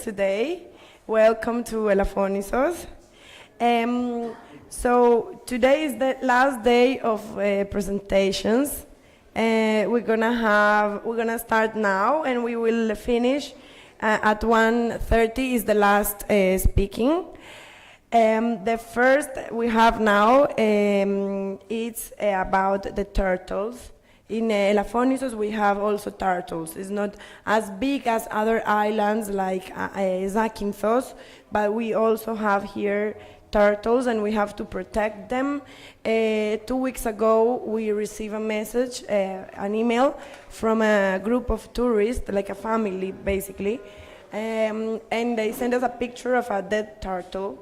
today. Welcome to Elafonisos. So today is the last day of presentations. We're gonna start now, and we will finish at 1:30 is the last speaking. The first we have now it's about the turtles. In Elafonisos we have also turtles. It's not as big as other islands like Zakynthos, but we also have here turtles and we have to protect them. 2 weeks ago we received a message, an email from a group of tourists, like a family basically, and they sent us a picture of a dead turtle.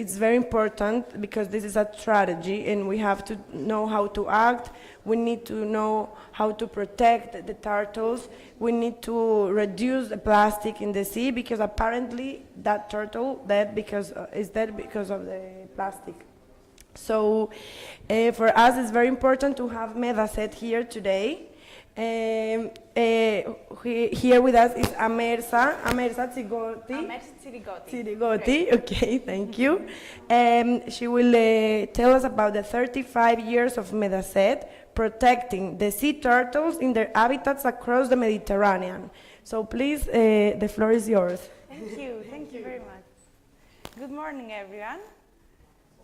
It's very important because this is a tragedy and we have to know how to act. We need to know how to protect the turtles. We need to reduce the plastic in the sea because apparently that turtle is dead because of the plastic. So for us it's very important to have Medaset here today. Here with us is Amersa Tsirigoti. Okay, thank you. She will tell us about the 35 years of Medaset protecting the sea turtles in their habitats across the Mediterranean. So please, the floor is yours. Thank you very much. Good morning, everyone.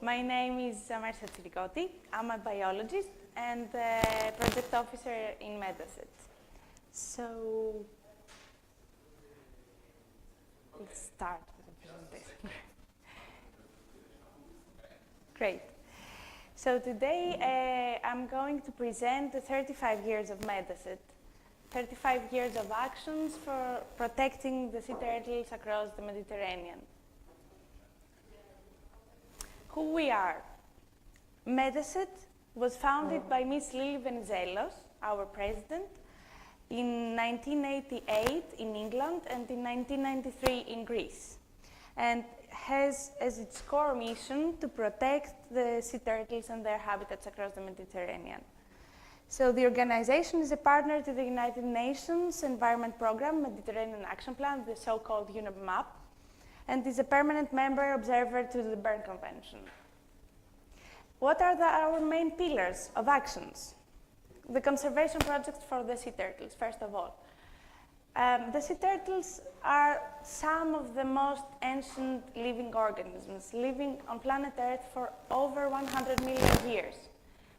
My name is Amersa Tsirigoti. I'm a biologist and project officer in Medaset. So, let's start with the presentation. Great. So today I'm going to present the 35 years of Medaset, 35 years of actions for protecting the sea turtles across the Mediterranean. Who we are. Medaset was founded by Miss Lili Venizelos, our president, in 1988 in England and in 1993 in Greece, and has as its core mission to protect the sea turtles and their habitats across the Mediterranean. So the organization is a partner to the United Nations Environment Programme, Mediterranean Action Plan, the so-called UNEP, and is a permanent member observer to the Berne Convention. What are our main pillars of actions? The conservation projects for the sea turtles, first of all. The sea turtles are some of the most ancient living organisms, living on planet Earth for over 100 million years.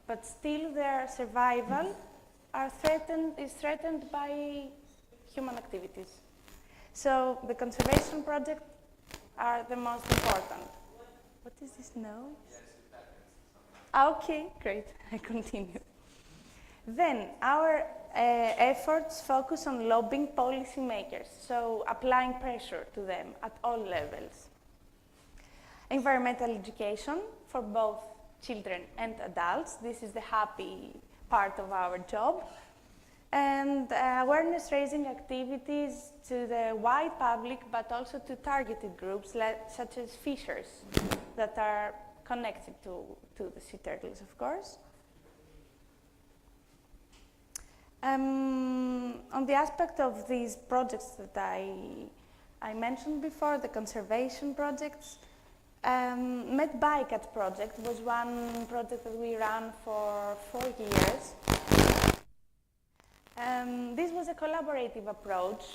But still their survival is threatened by human activities. So the conservation projects are the most important. What is this noise? Okay, great, I continue. Then our efforts focus on lobbying policymakers, so applying pressure to them at all levels. Environmental education for both children and adults. This is the happy part of our job. And awareness-raising activities to the wide public, but also to targeted groups such as fishers that are connected to the sea turtles, of course. On the aspect of these projects that I mentioned before, the conservation projects, Met Bycatch project was one project that we ran for 4 years. This was a collaborative approach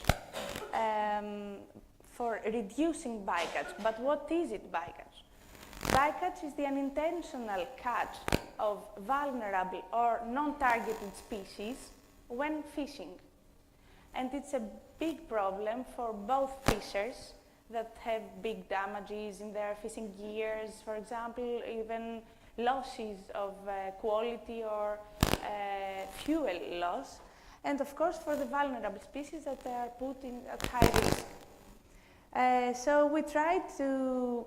for reducing bycatch. But what is it, bycatch? Bycatch is the unintentional catch of vulnerable or non-targeted species when fishing. And it's a big problem for both fishers that have big damages in their fishing gears, for example, even losses of quality or fuel loss, and of course for the vulnerable species that are put at high risk. So we tried to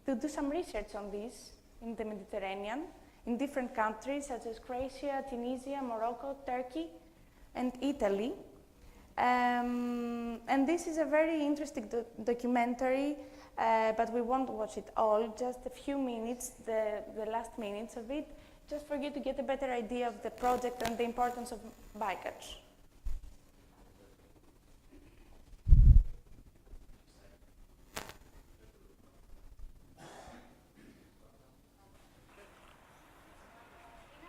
do some research on this in the Mediterranean, in different countries such as Croatia, Tunisia, Morocco, Turkey, and Italy. And this is a very interesting documentary, but we won't watch it all, just a few minutes, the last minutes of it, just for you to get a better idea of the project and the importance of bycatch.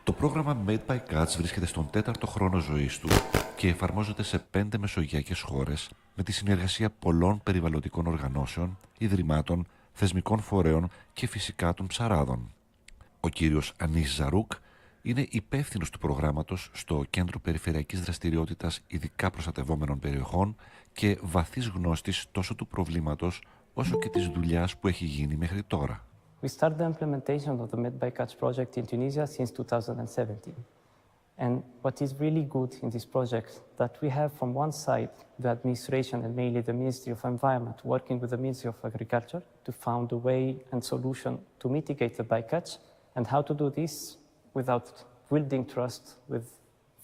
Το πρόγραμμα Made by Cats βρίσκεται στον 4ο χρόνο ζωής του και εφαρμόζεται σε 5 μεσογειακές χώρες με τη συνεργασία πολλών περιβαλλοντικών οργανώσεων, ιδρυμάτων, θεσμικών φορέων και φυσικά των ψαράδων. Ο κύριος Ανίς Ζαρούκ είναι υπεύθυνος του προγράμματος στο Κέντρο Περιφερειακής Δραστηριότητας Ειδικά Προστατευόμενων Περιοχών και βαθύς γνώστης τόσο του προβλήματος όσο και της δουλειάς που έχει γίνει μέχρι τώρα. We started the implementation of the Med by Catch project in Tunisia since 2017. And what is really good in this project that we have from one side the administration and mainly the Ministry of Environment working with the Ministry of Agriculture to find a way and solution to mitigate the bycatch and how to do this without building trust with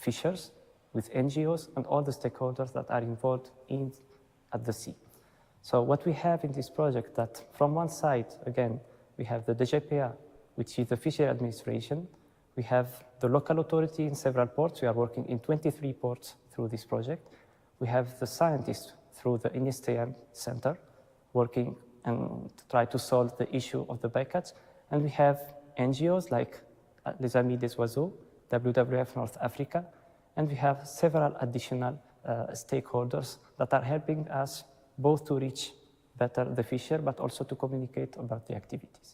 fishers, with NGOs and all the stakeholders that are involved at the sea. So what we have in this project that from one side, again, we have the DGPA, which is the Fishery Administration. We have the local authority in several ports. We are working in 23 ports through this project. We have the scientists through the INSTM Center working and try to solve the issue of the bycatch. And we have NGOs like Les Amis des Oiseaux, WWF North Africa, and we have several additional stakeholders that are helping us both to reach better the fisher, but also to communicate about the activities.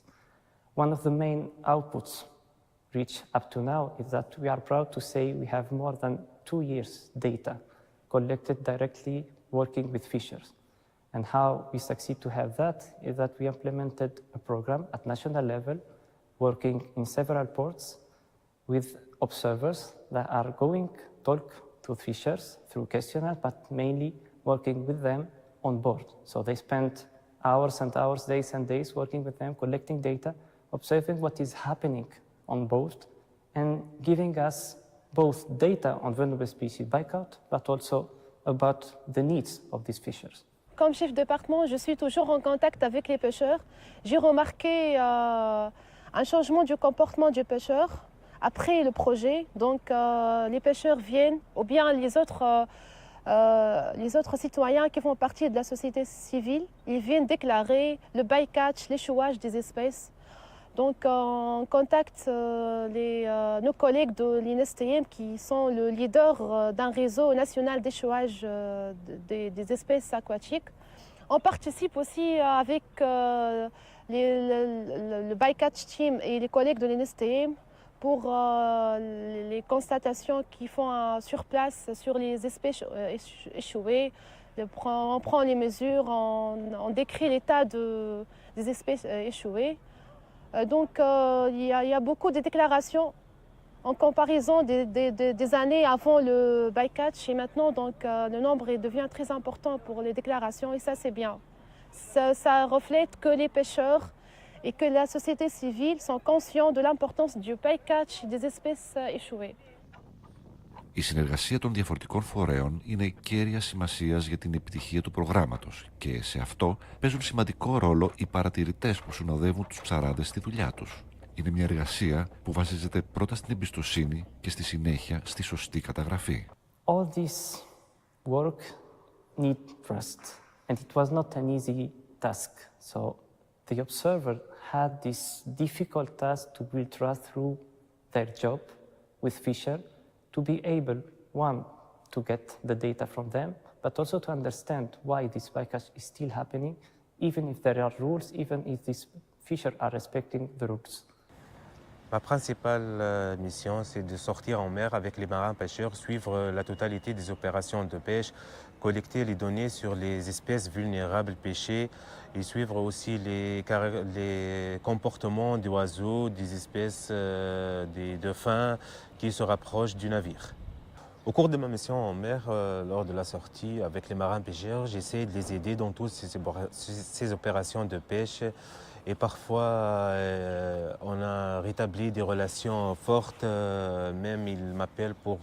One of the main outputs reached up to now is that we are proud to say we have more than 2 years data collected directly working with fishers. And how we succeed to have that is that we implemented a program at national level working in several ports with observers that are going talk to fishers through questionnaires, but mainly working with them on board. So they spent hours and hours, days and days working with them, collecting data, observing what is happening on board, and giving us both data on vulnerable species bycatch, but also about the needs of these fishers. Comme chef de département, je suis toujours en contact avec les pêcheurs. J'ai remarqué un changement du comportement du pêcheur après le projet. Donc les pêcheurs viennent, ou bien les autres citoyens qui font partie de la société civile, ils viennent déclarer le bycatch, l'échouage des espèces. Donc on contacte nos collègues de l'INSTM qui sont le leader d'un réseau national d'échouage des espèces aquatiques. On participe aussi avec le bycatch team et les collègues de l'INSTM pour les constatations qu'ils font sur place sur les espèces échouées. On prend les mesures, on décrit l'état des espèces échouées. Donc il y a beaucoup de déclarations en comparaison des années avant le bycatch et maintenant. Donc le nombre devient très important pour les déclarations et ça c'est bien. Ça reflète que les pêcheurs et que la société civile sont conscients de l'importance du bycatch des espèces échouées. Η συνεργασία των διαφορετικών φορέων είναι κέρια σημασίας για την επιτυχία του προγράμματος και σε αυτό παίζουν σημαντικό ρόλο οι παρατηρητές που συνοδεύουν τους ψαράδες στη δουλειά τους. Είναι μια εργασία που βασίζεται πρώτα στην εμπιστοσύνη και στη συνέχεια στη σωστή καταγραφή. All this work need trust, and it was not an easy task. So the observer had this difficult task to build trust through their job with fisher, to be able, one, to get the data from them, but also to understand why this bycatch is still happening, even if there are rules, even if these fishers are respecting the rules. Ma principale mission, c'est de sortir en mer avec les marins pêcheurs, suivre la totalité des opérations de pêche, collecter les données sur les espèces vulnérables pêchées et suivre aussi les comportements des oiseaux, des espèces des dauphins qui se rapprochent du navire. Au cours de ma mission en mer, lors de la sortie avec les marins pêcheurs, j'essaie de les aider dans toutes ces opérations de pêche. Et parfois, on a rétabli des relations fortes. Même ils m'appellent pour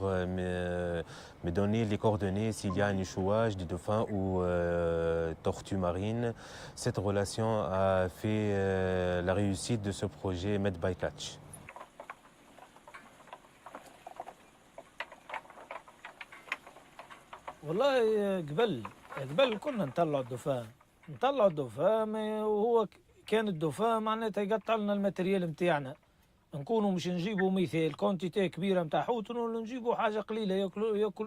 me donner les coordonnées s'il y a un échouage de dauphins ou tortues marines. Cette relation a fait la réussite de ce projet Med by Catch. والله قبل كنا نطلع الدفام وهو كان الدفام معناتها يقطع لنا الماتريال نتاعنا نكونوا مش نجيبوا مثال كونتيتي كبيره نتاع حوت ولا نجيبوا حاجه قليله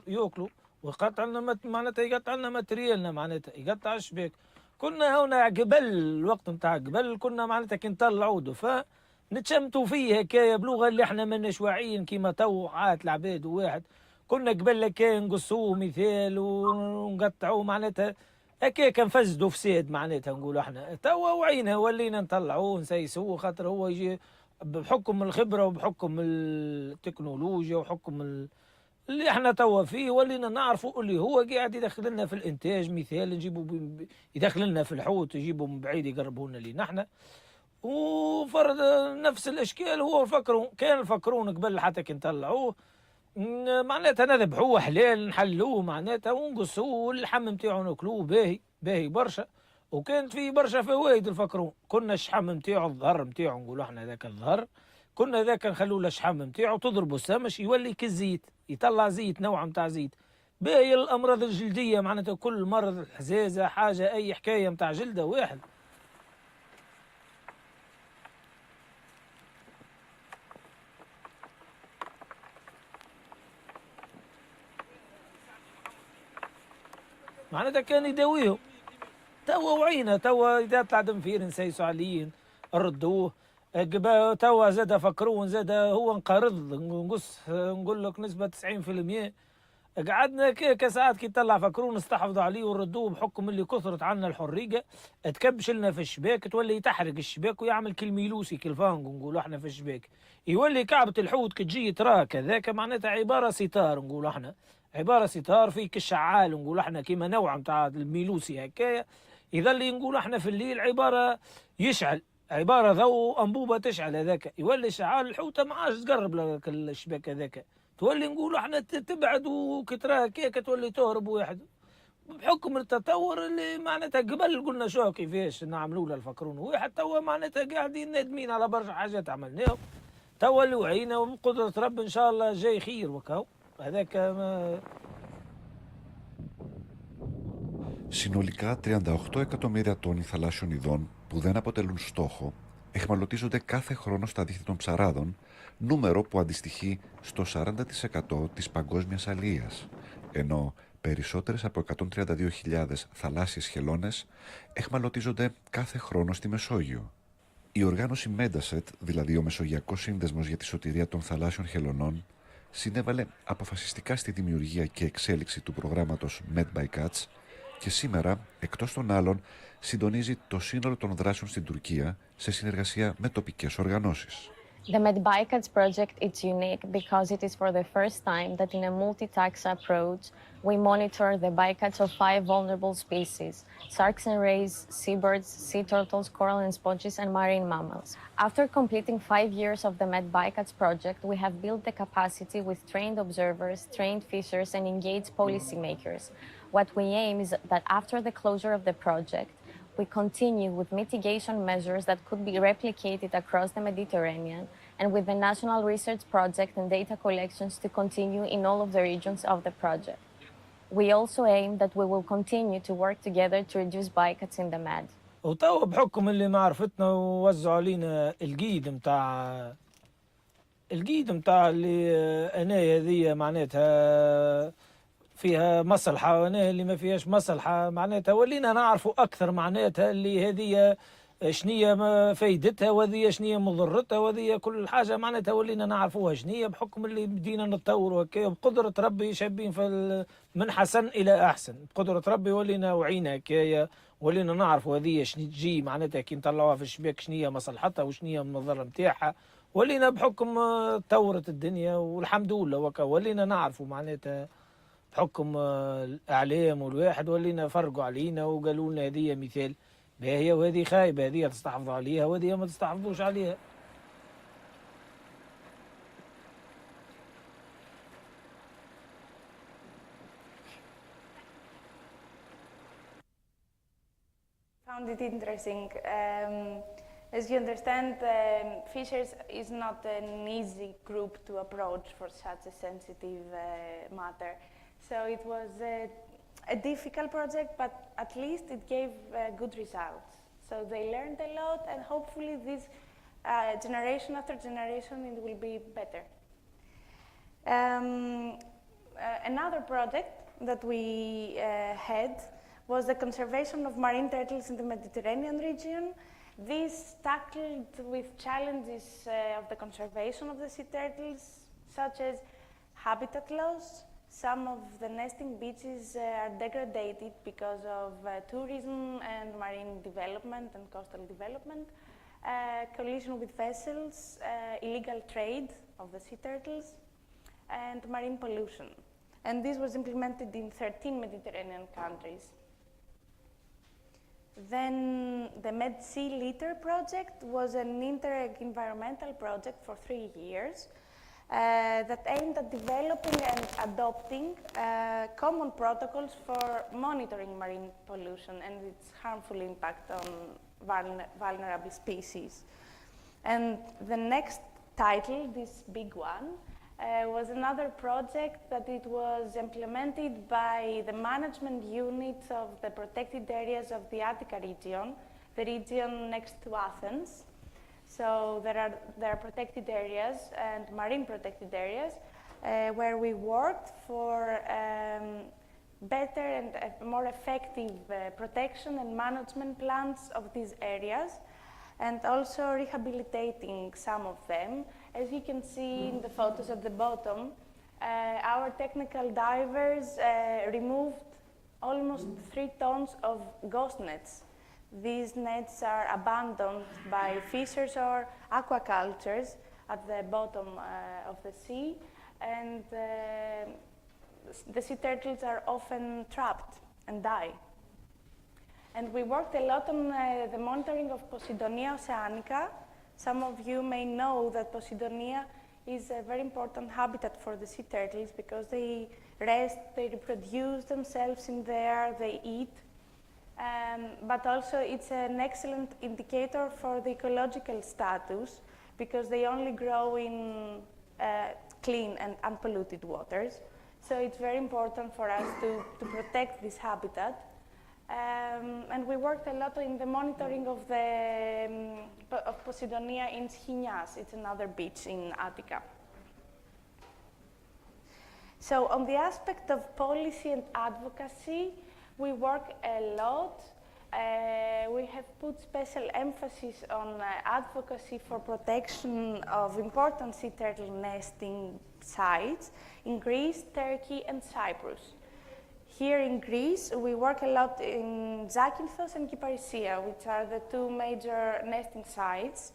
ياكلوا ويقطع لنا معناتها يقطع لنا ماتريالنا معناتها يقطع الشباك. كنا هنا قبل الوقت نتاع قبل كنا معناتها كي نطلعوا نتشمتوا فيه هكايا بلغه اللي احنا ماناش واعيين كيما تو عاد العباد وواحد. كنا قبل هكا نقصوه مثال ونقطعوه معناتها هكاك نفسدوا فساد معناتها نقولوا احنا. توا وعينا ولينا نطلعوه نسيسوه خاطر هو يجي بحكم الخبره وبحكم التكنولوجيا وحكم اللي احنا توا فيه ولينا نعرفوا اللي هو قاعد يدخل لنا في الانتاج مثال نجيبوا يدخل لنا في الحوت يجيبوا من بعيد يقربوا لنا لي نحن. وفرض نفس الاشكال هو كان يفكرون قبل حتى كي نطلعوه معناتها نذبحوه حلال نحلوه معناتها ونقصوه واللحم نتاعو ناكلوه باهي باهي برشا. وكانت فيه برشا فوائد الفكرون. كنا الشحم نتاعو الظهر نتاعو نقولوا احنا ذاك الظهر كنا ذاك نخلوه الشحم نتاعو تضربوا السمش يولي كالزيت يطلع زيت نوع نتاع زيت باهي الامراض الجلديه معناتها كل مرض حزازه حاجه اي حكايه نتاع جلده واحد. معناتها كان يداويهم. توا وعينا توا اذا طلع دم فير نسيسوا عليه نردوه. توا زاد فكرون زاد هو انقرض نقص نقول لك نسبة 90%. قعدنا ساعات كي طلع فكرون نستحفظوا عليه ونردوه بحكم اللي كثرت عنا الحريقة تكبش لنا في الشباك تولي تحرق الشباك ويعمل كالميلوسي كالفانغو نقولوا احنا في الشباك. يولي كعبة الحوت كي تجي ترى كذاك معناتها عبارة ستار نقولوا احنا عبارة ستار في كالشعال نقولوا احنا كيما نوع نتاع الميلوسي هكايا يظل نقول احنا في الليل عبارة يشعل عبارة ضوء أنبوبة تشعل هذاك يولي شعال الحوتة ما عادش تقرب لك الشباك هذاك تولي نقول احنا تبعد وكتراها كيك تولي تهرب واحد. بحكم التطور اللي معناتها قبل قلنا شو كيفاش نعملوا له الفكرون واحد توا معناتها قاعدين نادمين على برشا حاجات عملناهم. توا اللي وعينا وبقدرة رب إن شاء الله جاي خير وكاو هذاك ما. Συνολικά 38 εκατομμύρια τόνοι θαλάσσιων ειδών που δεν αποτελούν στόχο εχμαλωτίζονται κάθε χρόνο στα δίχτυα των ψαράδων, νούμερο που αντιστοιχεί στο 40% της παγκόσμιας αλίας, ενώ περισσότερες από 132.000 θαλάσσιες χελώνες εχμαλωτίζονται κάθε χρόνο στη Μεσόγειο. Η οργάνωση Mediaset, δηλαδή ο Μεσογειακός Σύνδεσμος για τη Σωτηρία των Θαλάσσιων Χελωνών, συνέβαλε αποφασιστικά στη δημιουργία και εξέλιξη του προγράμματος Med by Cats και σήμερα, εκτός των άλλων, συντονίζει το σύνολο των δράσεων στην Τουρκία σε συνεργασία με τοπικές οργανώσεις. The MedByCats project is unique because it is for the first time that in a multi-taxa approach, we monitor the bycatch of 5 vulnerable species, sharks and rays, seabirds, sea turtles, coral and sponges, and marine mammals. After completing 5 years of the MedBycats project, we have built the capacity with trained observers, trained fishers, and engaged policymakers. What we aim is that after the closure of the project, we continue with mitigation measures that could be replicated across the Mediterranean and with the National Research Project and data collections to continue in all of the regions of the project. We also aim that we will continue to work together to reduce bycatch in the Med. وتوا بحكم اللي معرفتنا ووزعوا علينا القيد متاع اللي انا هذه معناتها فيها مصلحة وانا اللي ما فيهاش مصلحة معناتها ولينا نعرفوا أكثر معناتها اللي هذه شنية فايدتها وهذه شنية مضرتها وهذه كل حاجة معناتها ولينا نعرفوها شنية بحكم اللي بدينا نتطوروا هكايا بقدرة ربي شابين من حسن إلى أحسن بقدرة ربي ولينا وعينا هكايا ولينا نعرفوا هذه شنية تجي معناتها كي نطلعوها في الشباك شنية مصلحتها وشنية المضرة نتاعها ولينا بحكم تطورت الدنيا والحمد لله وكا ولينا نعرفوا معناتها بحكم الإعلام والواحد ولينا فرقوا علينا وقالوا لنا هذه مثال باهية وهذه خايبة هذه تستحفظوا عليها وهذه ما تستحفظوش عليها. Found it interesting. As you understand, fishers is not an easy group to approach for such a sensitive matter. So it was a difficult project, but at least it gave good results. So they learned a lot, and hopefully this generation after generation, it will be better. Another project that we had was the conservation of marine turtles in the Mediterranean region. This tackled with challenges of the conservation of the sea turtles, such as habitat loss. Some of the nesting beaches are degraded because of tourism and marine development and coastal development, collision with vessels, illegal trade of the sea turtles, and marine pollution. And this was implemented in 13 Mediterranean countries. Then the Med Sea Litter project was an inter-environmental project for 3 years that aimed at developing and adopting common protocols for monitoring marine pollution and its harmful impact on vulnerable species. And the next title, this big one, was another project that it was implemented by the management unit of the protected areas of the Attica region, the region next to Athens. So there are protected areas and marine protected areas where we worked for better and more effective protection and management plans of these areas, and also rehabilitating some of them. As you can see in the photos at the bottom, our technical divers removed almost 3 tons of ghost nets. These nets are abandoned by fishers or aquacultures at the bottom of the sea, and the sea turtles are often trapped and die. And we worked a lot on the monitoring of Posidonia oceanica. Some of you may know that Posidonia is a very important habitat for the sea turtles because they rest, they reproduce themselves in there, they eat. But also it's an excellent indicator for the ecological status because they only grow in clean and unpolluted waters. So it's very important for us to protect this habitat. And we worked a lot in the monitoring of Posidonia in Schinias. It's another beach in Attica. So on the aspect of policy and advocacy, we work a lot. We have put special emphasis on advocacy for protection of important sea turtle nesting sites in Greece, Turkey, and Cyprus. Here in Greece, we work a lot in Zakynthos and Kyparissia, which are the 2 major nesting sites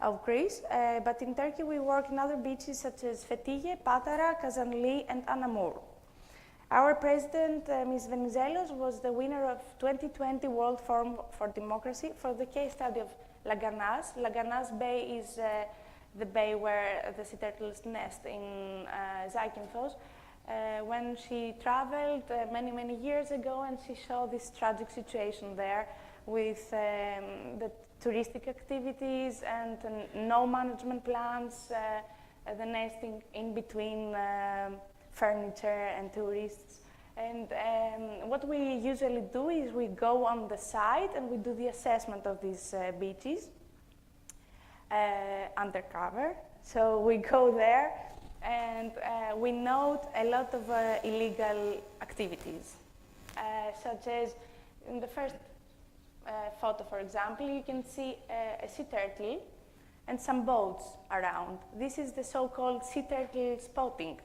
of Greece. But in Turkey, we work in other beaches such as Fethiye, Patara, Kazanli, and Anamur. Our president, Ms. Venizelos, was the winner of 2020 World Forum for Democracy for the case study of Laganas. Laganas Bay is the bay where the sea turtles nest in Zakynthos. When she traveled many years ago, and she saw this tragic situation there with the touristic activities and no management plans, the nesting in between furniture and tourists. And what we usually do is we go on the site and we do the assessment of these beaches undercover. So we go there and we note a lot of illegal activities, such as in the first photo, for example, you can see a sea turtle and some boats around. This is the so-called sea turtle spotting.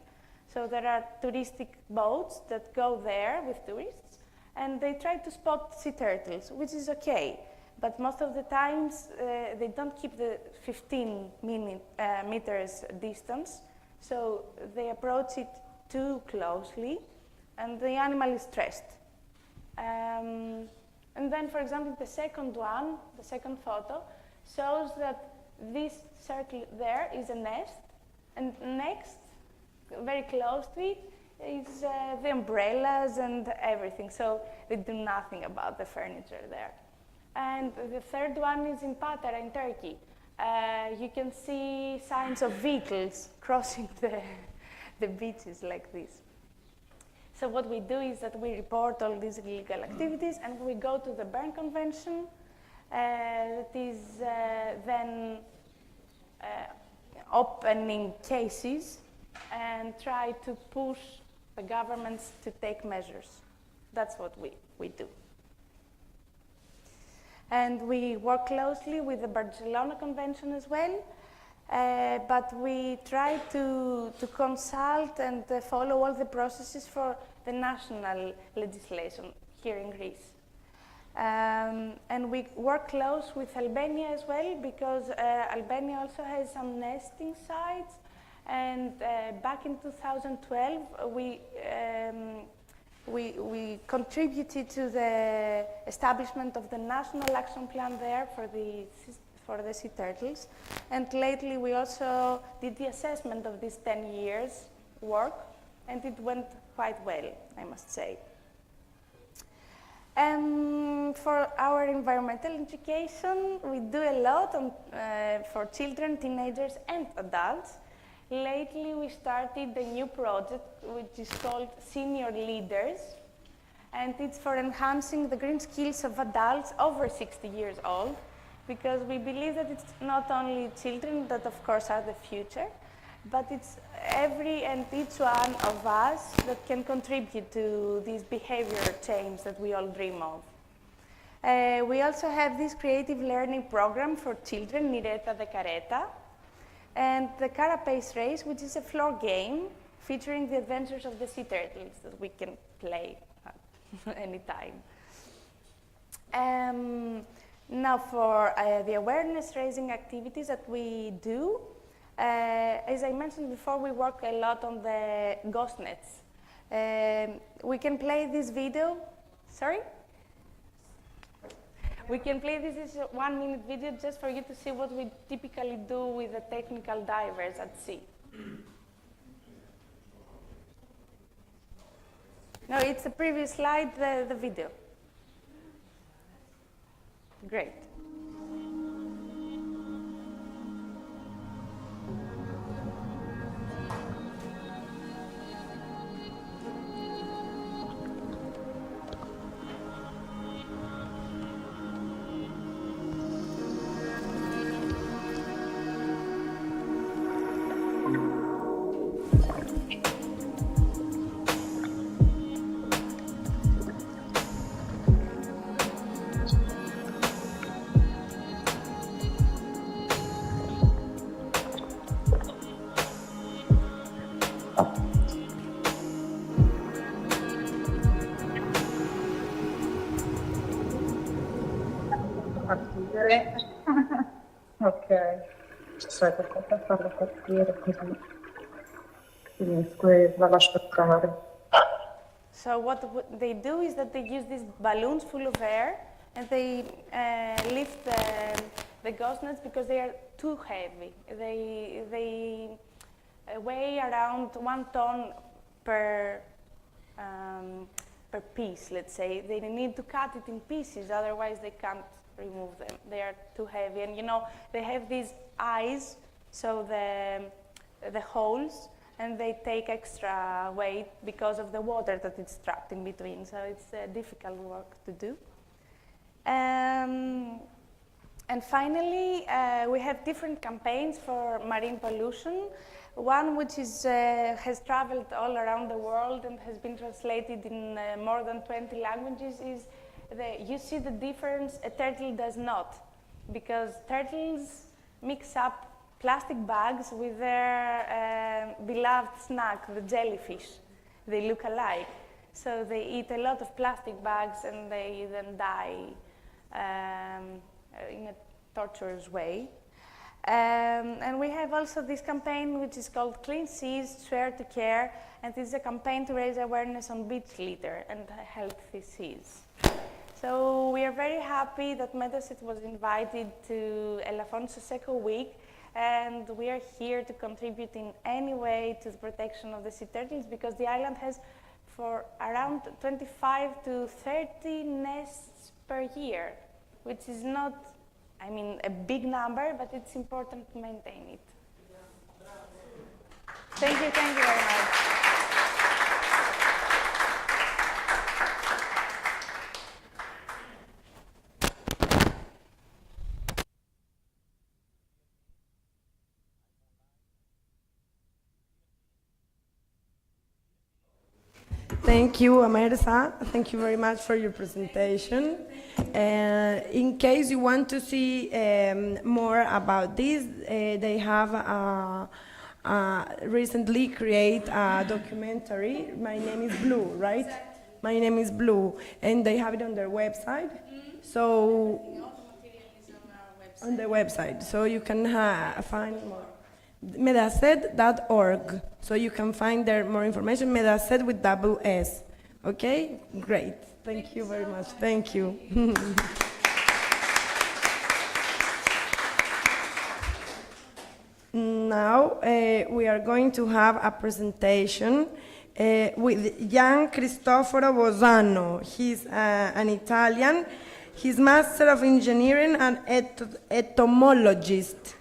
So there are touristic boats that go there with tourists, and they try to spot sea turtles, which is okay. But most of the times, they don't keep the 15 meters distance. So they approach it too closely, and the animal is stressed. And then, for example, the second photo, shows that this circle there is a nest, and next, very close to it, is the umbrellas and everything. So they do nothing about the furniture there. And the third one is in Patara in Turkey. You can see signs of vehicles crossing the beaches like this. So what we do is that we report all these illegal activities, and we go to the Berne Convention. That is then opening cases and try to push the governments to take measures. That's what we do. And we work closely with the Barcelona Convention as well, but we try to consult and follow all the processes for the national legislation here in Greece. And we work close with Albania as well, because Albania also has some nesting sites. And back in 2012, we contributed to the establishment of the national action plan there for the sea turtles. And lately, we also did the assessment of these 10 years work, and it went quite well, I must say. For our environmental education, we do a lot for children, teenagers, and adults. Lately, we started a new project which is called Senior Leaders, and it's for enhancing the green skills of adults over 60 years old, because we believe that it's not only children that, of course, are the future, but it's every and each one of us that can contribute to this behavior change that we all dream of. We also have this creative learning program for children, Nireta de Careta, and the Carapace Race, which is a floor game featuring the adventures of the sea turtles that we can play at any time. Now for the awareness raising activities that we do, as I mentioned before, we work a lot on the ghost nets. We can play this video, sorry? We can play this is a 1-minute video just for you to see what we typically do with the technical divers at sea. No, it's the previous slide, the video. Great. Partire. Ok, aspetta, aspetta, farlo partire così finisco e vado a aspettare. So what they do is that they use these balloons full of air, and they lift the ghost nets because they are too heavy. They weigh around 1 ton per piece, let's say. They need to cut it in pieces, otherwise they can't remove them. They are too heavy, and you know they have these eyes, so the holes, and they take extra weight because of the water that is trapped in between. So it's difficult work to do. And finally, we have different campaigns for marine pollution. One which is, has traveled all around the world and has been translated in more than 20 languages is you see the difference a turtle does not, because turtles mix up plastic bags with their beloved snack, the jellyfish. They look alike. So they eat a lot of plastic bags and they then die in a torturous way. And we have also this campaign which is called Clean Seas, Swear to Care, and this is a campaign to raise awareness on beach litter and healthy seas. So we are very happy that Mediaset was invited to Elafonisos Eco Week, and we are here to contribute in any way to the protection of the sea turtles, because the island has for around 25 to 30 nests per year, which is not, I mean, a big number, but it's important to maintain it. Thank you very much. Thank you, Amersa. Thank you very much for your presentation. In case you want to see more about this, they have recently created a documentary. My name is Blue, right? My name is Blue, and they have it on their website. So on the website, so you can find more. Medaset.org, so you can find there more information. Medaset with double S. Okay, great. Thank you very much. Thank you. Now we are going to have a presentation with Gian Cristoforo Bozzano. He's an Italian. He's Master of Engineering and entomologist.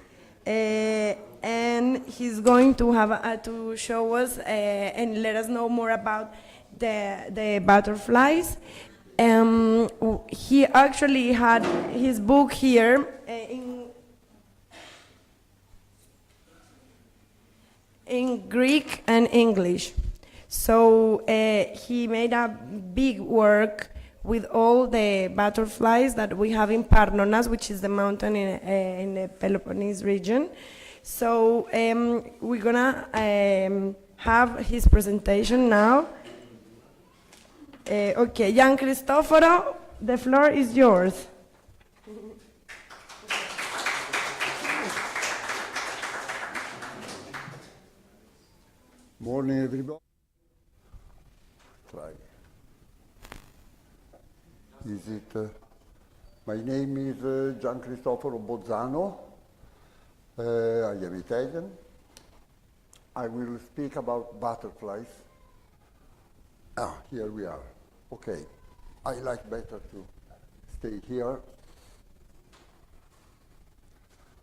And he's going to have to show us and let us know more about the butterflies. He actually had his book here in Greek and English. So he made a big work with all the butterflies that we have in Parnonas, which is the mountain in the Peloponnese region. So we're gonna have his presentation now. Okay, Gian Cristoforo, the floor is yours. Morning, everybody. Try. Is it? My name is Gian Cristoforo Bozzano. I am Italian. I will speak about butterflies. Here we are. Okay. I like better to stay here.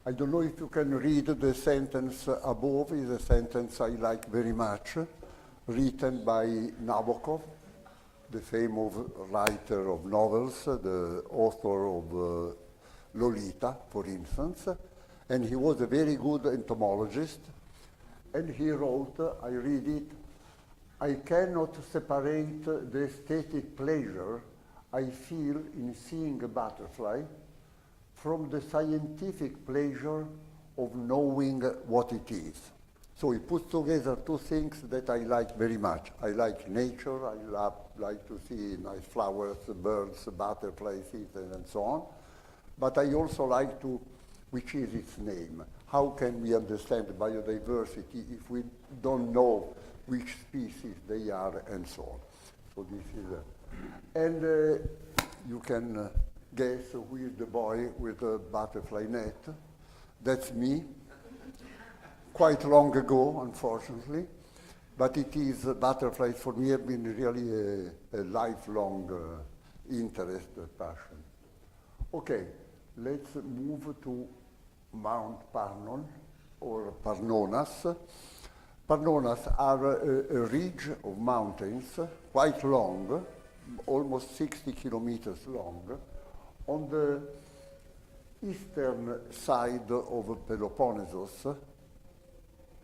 I don't know if you can read the sentence above. Is a sentence I like very much, written by Nabokov, the famous writer of novels, the author of Lolita, for instance. And he was a very good entomologist. And he wrote, I read it, I cannot separate the aesthetic pleasure I feel in seeing a butterfly from the scientific pleasure of knowing what it is. So he puts together two things that I like very much. I like nature, I like to see nice flowers, birds, butterflies, and so on. But I also like to, which is its name? How can we understand biodiversity if we don't know which species they are and so on? So this is, and you can guess who is the boy with a butterfly net. That's me. Quite long ago, unfortunately, but it is butterflies for me have been really a lifelong interest, passion. Okay, let's move to Mount Parnon or Parnonas. Parnonas are a ridge of mountains, quite long, almost 60 kilometers long, on the eastern side of Peloponnesos.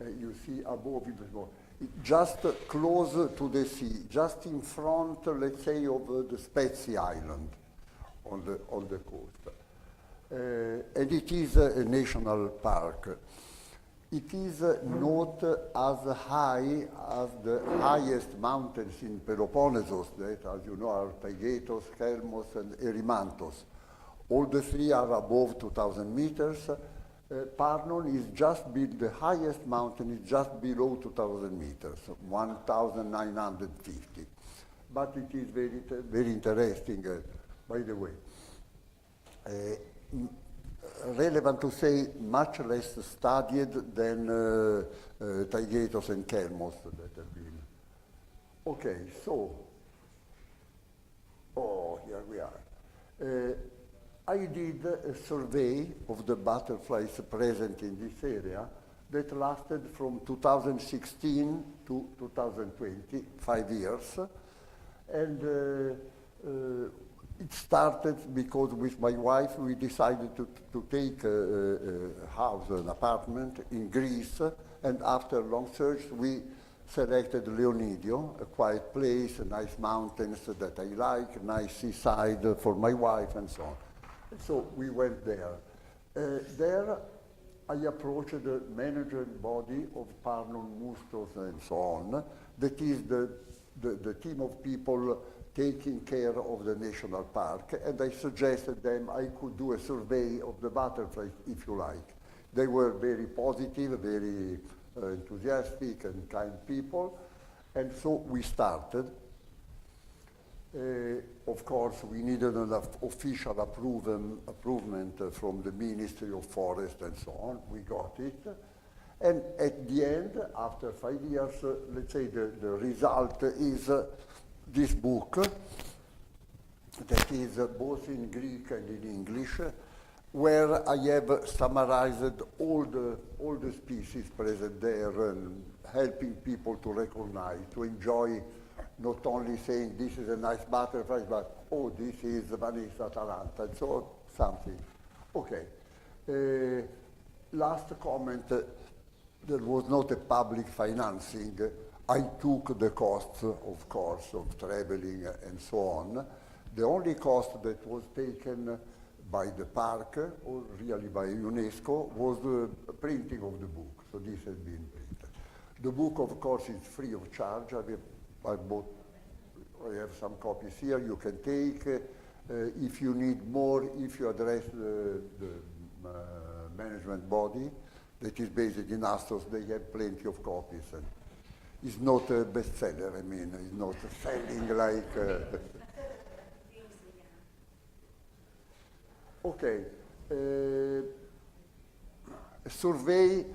You see above it, just close to the sea, just in front, let's say, of the Spezia Island on the coast. And it is a national park. It is not as high as the highest mountains in Peloponnesos, that, as you know, are Taygetos, Kelmos, and Erymanthos. All the three are above 2,000 meters. Parnon is the highest mountain is just below 2,000 meters, 1,950. But it is very, very interesting, by the way. Relevant to say, much less studied than Taygetos and Kelmos that have been. Okay, so, here we are. I did a survey of the butterflies present in this area that lasted from 2016 to 2020, 5 years. And it started because with my wife we decided to take a house, an apartment in Greece, and after a long search we selected Leonidio, a quiet place, nice mountains that I like, nice seaside for my wife and so on. So we went there. There I approached the management body of Parnon Mustos and so on, that is the team of people taking care of the national park, and I suggested them I could do a survey of the butterflies, if you like. They were very positive, very enthusiastic and kind people, and so we started. Of course, we needed an official approval from the Ministry of Forest and so on. We got it. And at the end, after 5 years, let's say the result is this book that is both in Greek and in English, where I have summarized all the species present there and helping people to recognize, to enjoy, not only saying this is a nice butterfly, but oh, this is Vanessa taranta, and so something. Okay. Last comment, there was not a public financing. I took the costs, of course, of traveling and so on. The only cost that was taken by the park, or really by UNESCO, was the printing of the book. So this has been printed. The book, of course, is free of charge. I have some copies here you can take. If you need more, if you address the management body that is based in Astos, they have plenty of copies. And it's not a bestseller, I mean, it's not selling like... Okay. A survey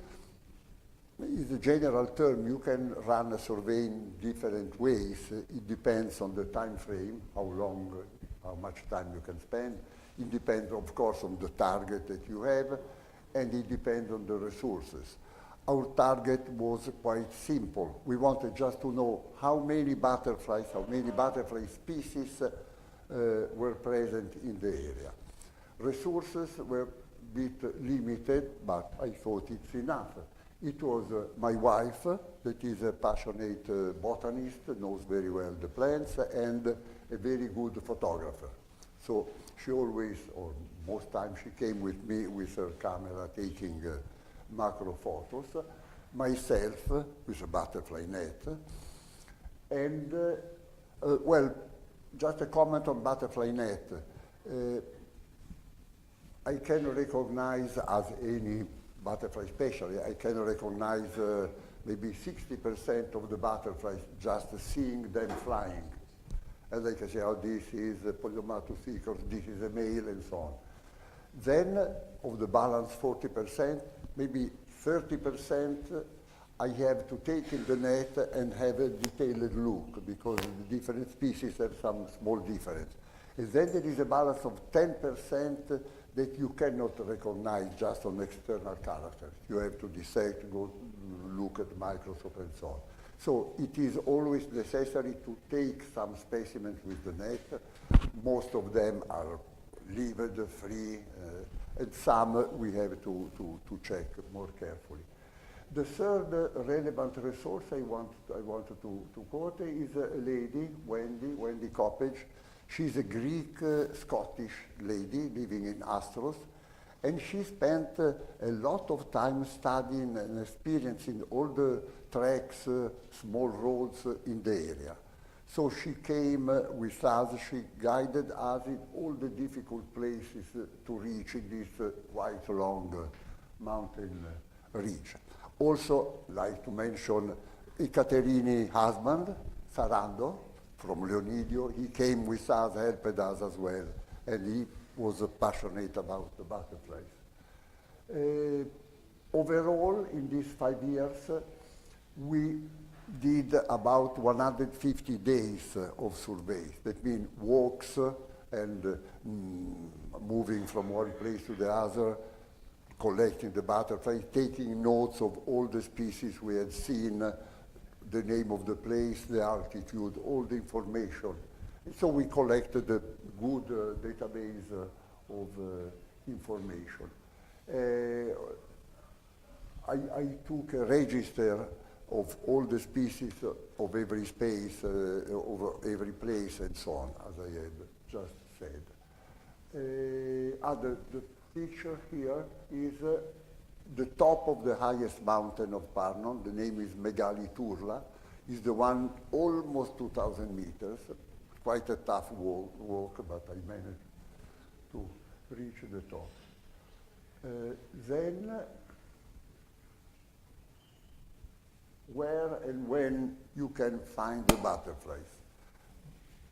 is a general term. You can run a survey in different ways. It depends on the time frame, how long, how much time you can spend. It depends, of course, on the target that you have, and it depends on the resources. Our target was quite simple. We wanted just to know how many butterfly species were present in the area. Resources were a bit limited, but I thought it's enough. It was my wife, that is a passionate botanist, knows very well the plants, and a very good photographer. So she always, or most times, she came with me with her camera taking macro photos, myself with a butterfly net, and, well, just a comment on butterfly net. I can recognize, as any butterfly specialist, I can recognize maybe 60% of the butterflies just seeing them flying. And I can say, oh, this is a Polyommatus icus, this is a male, and so on. Then, of the balance 40%, maybe 30%, I have to take in the net and have a detailed look, because the different species have some small difference. And then there is a balance of 10% that you cannot recognize just on external characters. You have to dissect, go look at the microscope and so on. So it is always necessary to take some specimens with the net. Most of them are lived, free, and some we have to check more carefully. The third relevant resource I wanted to quote is a lady, Wendy Coppage. She's a Greek-Scottish lady living in Astros, and she spent a lot of time studying and experiencing all the tracks, small roads in the area. So she came with us, she guided us in all the difficult places to reach in this quite long mountain region. Also, like to mention Ekaterini's husband, Sarando, from Leonidio. He came with us, helped us as well, and he was passionate about the butterflies. Overall, in these 5 years, we did about 150 days of surveys. That means walks and moving from one place to the other, collecting the butterflies, taking notes of all the species we had seen, the name of the place, the altitude, all the information. And so we collected a good database of information. I took a register of all the species of every space, over every place, and so on, as I had just said. The picture here is the top of the highest mountain of Parnon. The name is Megali Turla. Is the one almost 2,000 meters. Quite a tough walk, but I managed to reach the top. Then, where and when you can find the butterflies.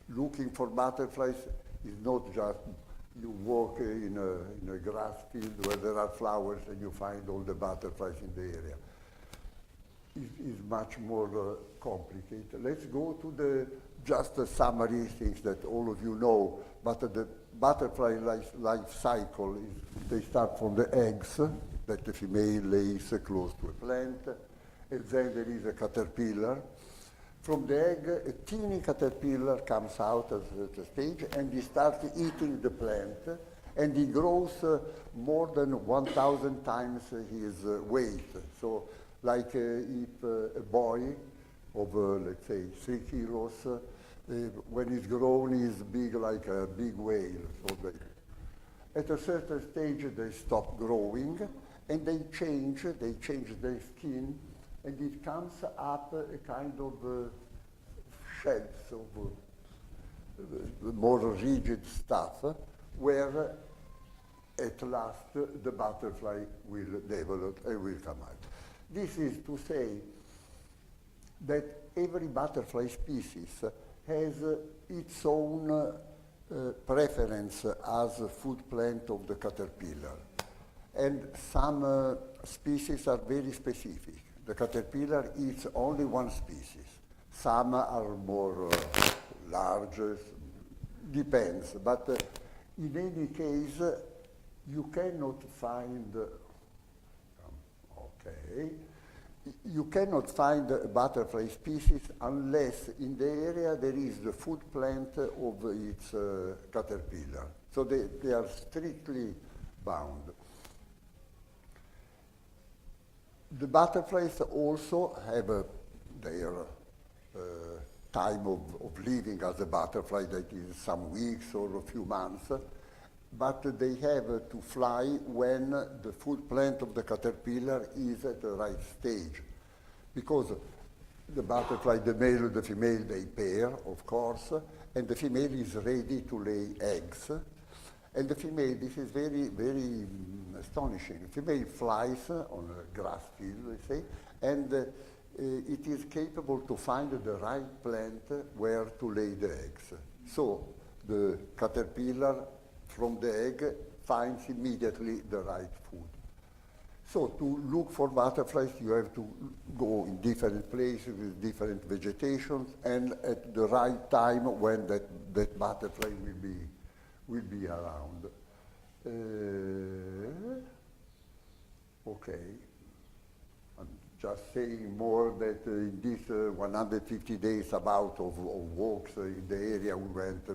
Looking for butterflies is not just you walk in a grass field where there are flowers and you find all the butterflies in the area. Is much more complicated. Let's go to just a summary, things that all of you know, but the butterfly life cycle is they start from the eggs that the female lays close to a plant, and then there is a caterpillar. From the egg, a teeny caterpillar comes out at a stage and he starts eating the plant, and he grows more than 1,000 times his weight. So, like if a boy of, let's say, 3 kilos, when he's grown, he's big like a big whale. So at a certain stage, they stop growing, and they change their skin, and it comes up a kind of shells of more rigid stuff, where at last the butterfly will develop and will come out. This is to say that every butterfly species has its own preference as a food plant of the caterpillar. And some species are very specific. The caterpillar eats only one species. Some are more large, depends. But in any case, you cannot find you cannot find a butterfly species unless in the area there is the food plant of its caterpillar. So they are strictly bound. The butterflies also have their time of living as a butterfly, that is some weeks or a few months. But they have to fly when the food plant of the caterpillar is at the right stage. Because the butterfly, the male and the female, they pair, of course, and the female is ready to lay eggs. And the female, this is very, very astonishing. The female flies on a grass field, let's say, and it is capable to find the right plant where to lay the eggs. So the caterpillar from the egg finds immediately the right food. So to look for butterflies, you have to go in different places with different vegetations, and at the right time when that butterfly will be around. Okay. I'm just saying more that in these 150 days about of walks in the area, we went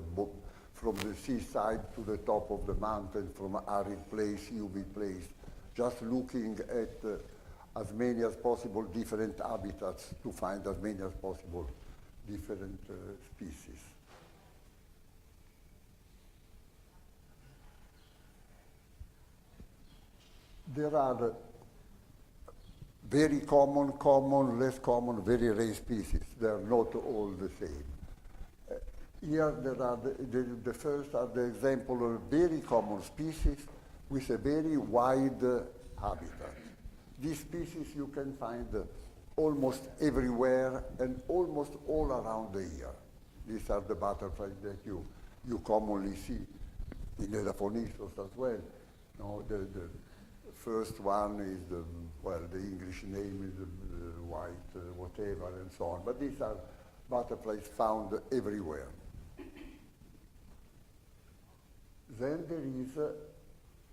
from the seaside to the top of the mountain, from arid place, humid place, just looking at as many as possible different habitats to find as many as possible different species. There are very common, less common, very rare species. They are not all the same. Here there are the first are the example of very common species with a very wide habitat. These species you can find almost everywhere and almost all around the year. These are the butterflies that you commonly see in Elafonisos as well. No, the first one is the English name is white, whatever, and so on. But these are butterflies found everywhere. Then there is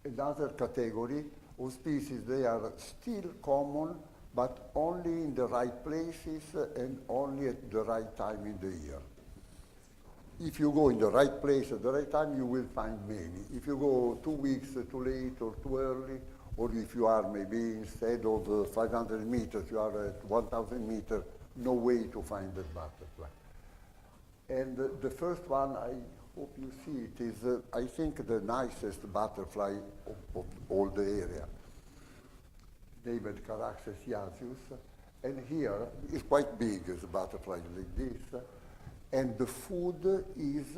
another category of species. They are still common, but only in the right places and only at the right time in the year. If you go in the right place at the right time, you will find many. If you go 2 weeks too late or too early, or if you are maybe instead of 500 meters, you are at 1,000 meters, no way to find that butterfly. And the first one, I hope you see it, is I think the nicest butterfly of all the area, named Caraxes iasius. And here is quite big, as a butterfly like this. And the food is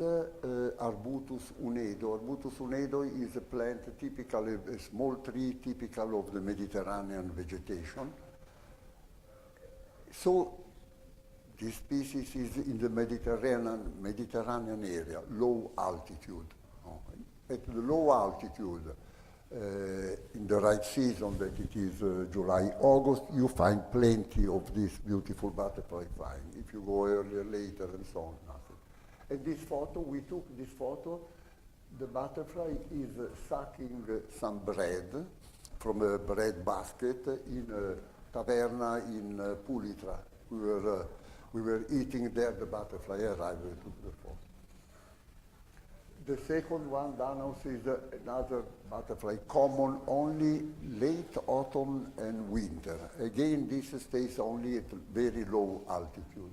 Arbutus unedo. Arbutus unedo is a plant, typically a small tree, typical of the Mediterranean vegetation. So this species is in the Mediterranean area, low altitude. At the low altitude, in the right season, that it is July, August, you find plenty of this beautiful butterfly flying. If you go earlier, later, and so on, nothing. And this photo, we took this photo, the butterfly is sucking some bread from a bread basket in a taverna in Pulitra. We were eating there, the butterfly arrived, we took the photo. The second one, Danaus, is another butterfly, common only late autumn and winter. Again, this stays only at very low altitude.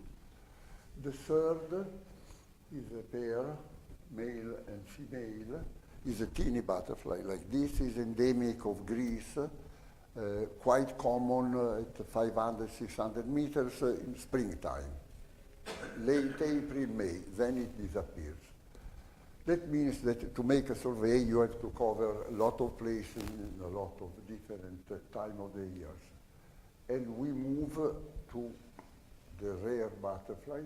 The third is a pair, male and female, is a teeny butterfly like this, is endemic of Greece, quite common at 500, 600 meters in springtime. Late April, May, then it disappears. That means that to make a survey, you have to cover a lot of places in a lot of different time of the years. And we move to the rare butterflies.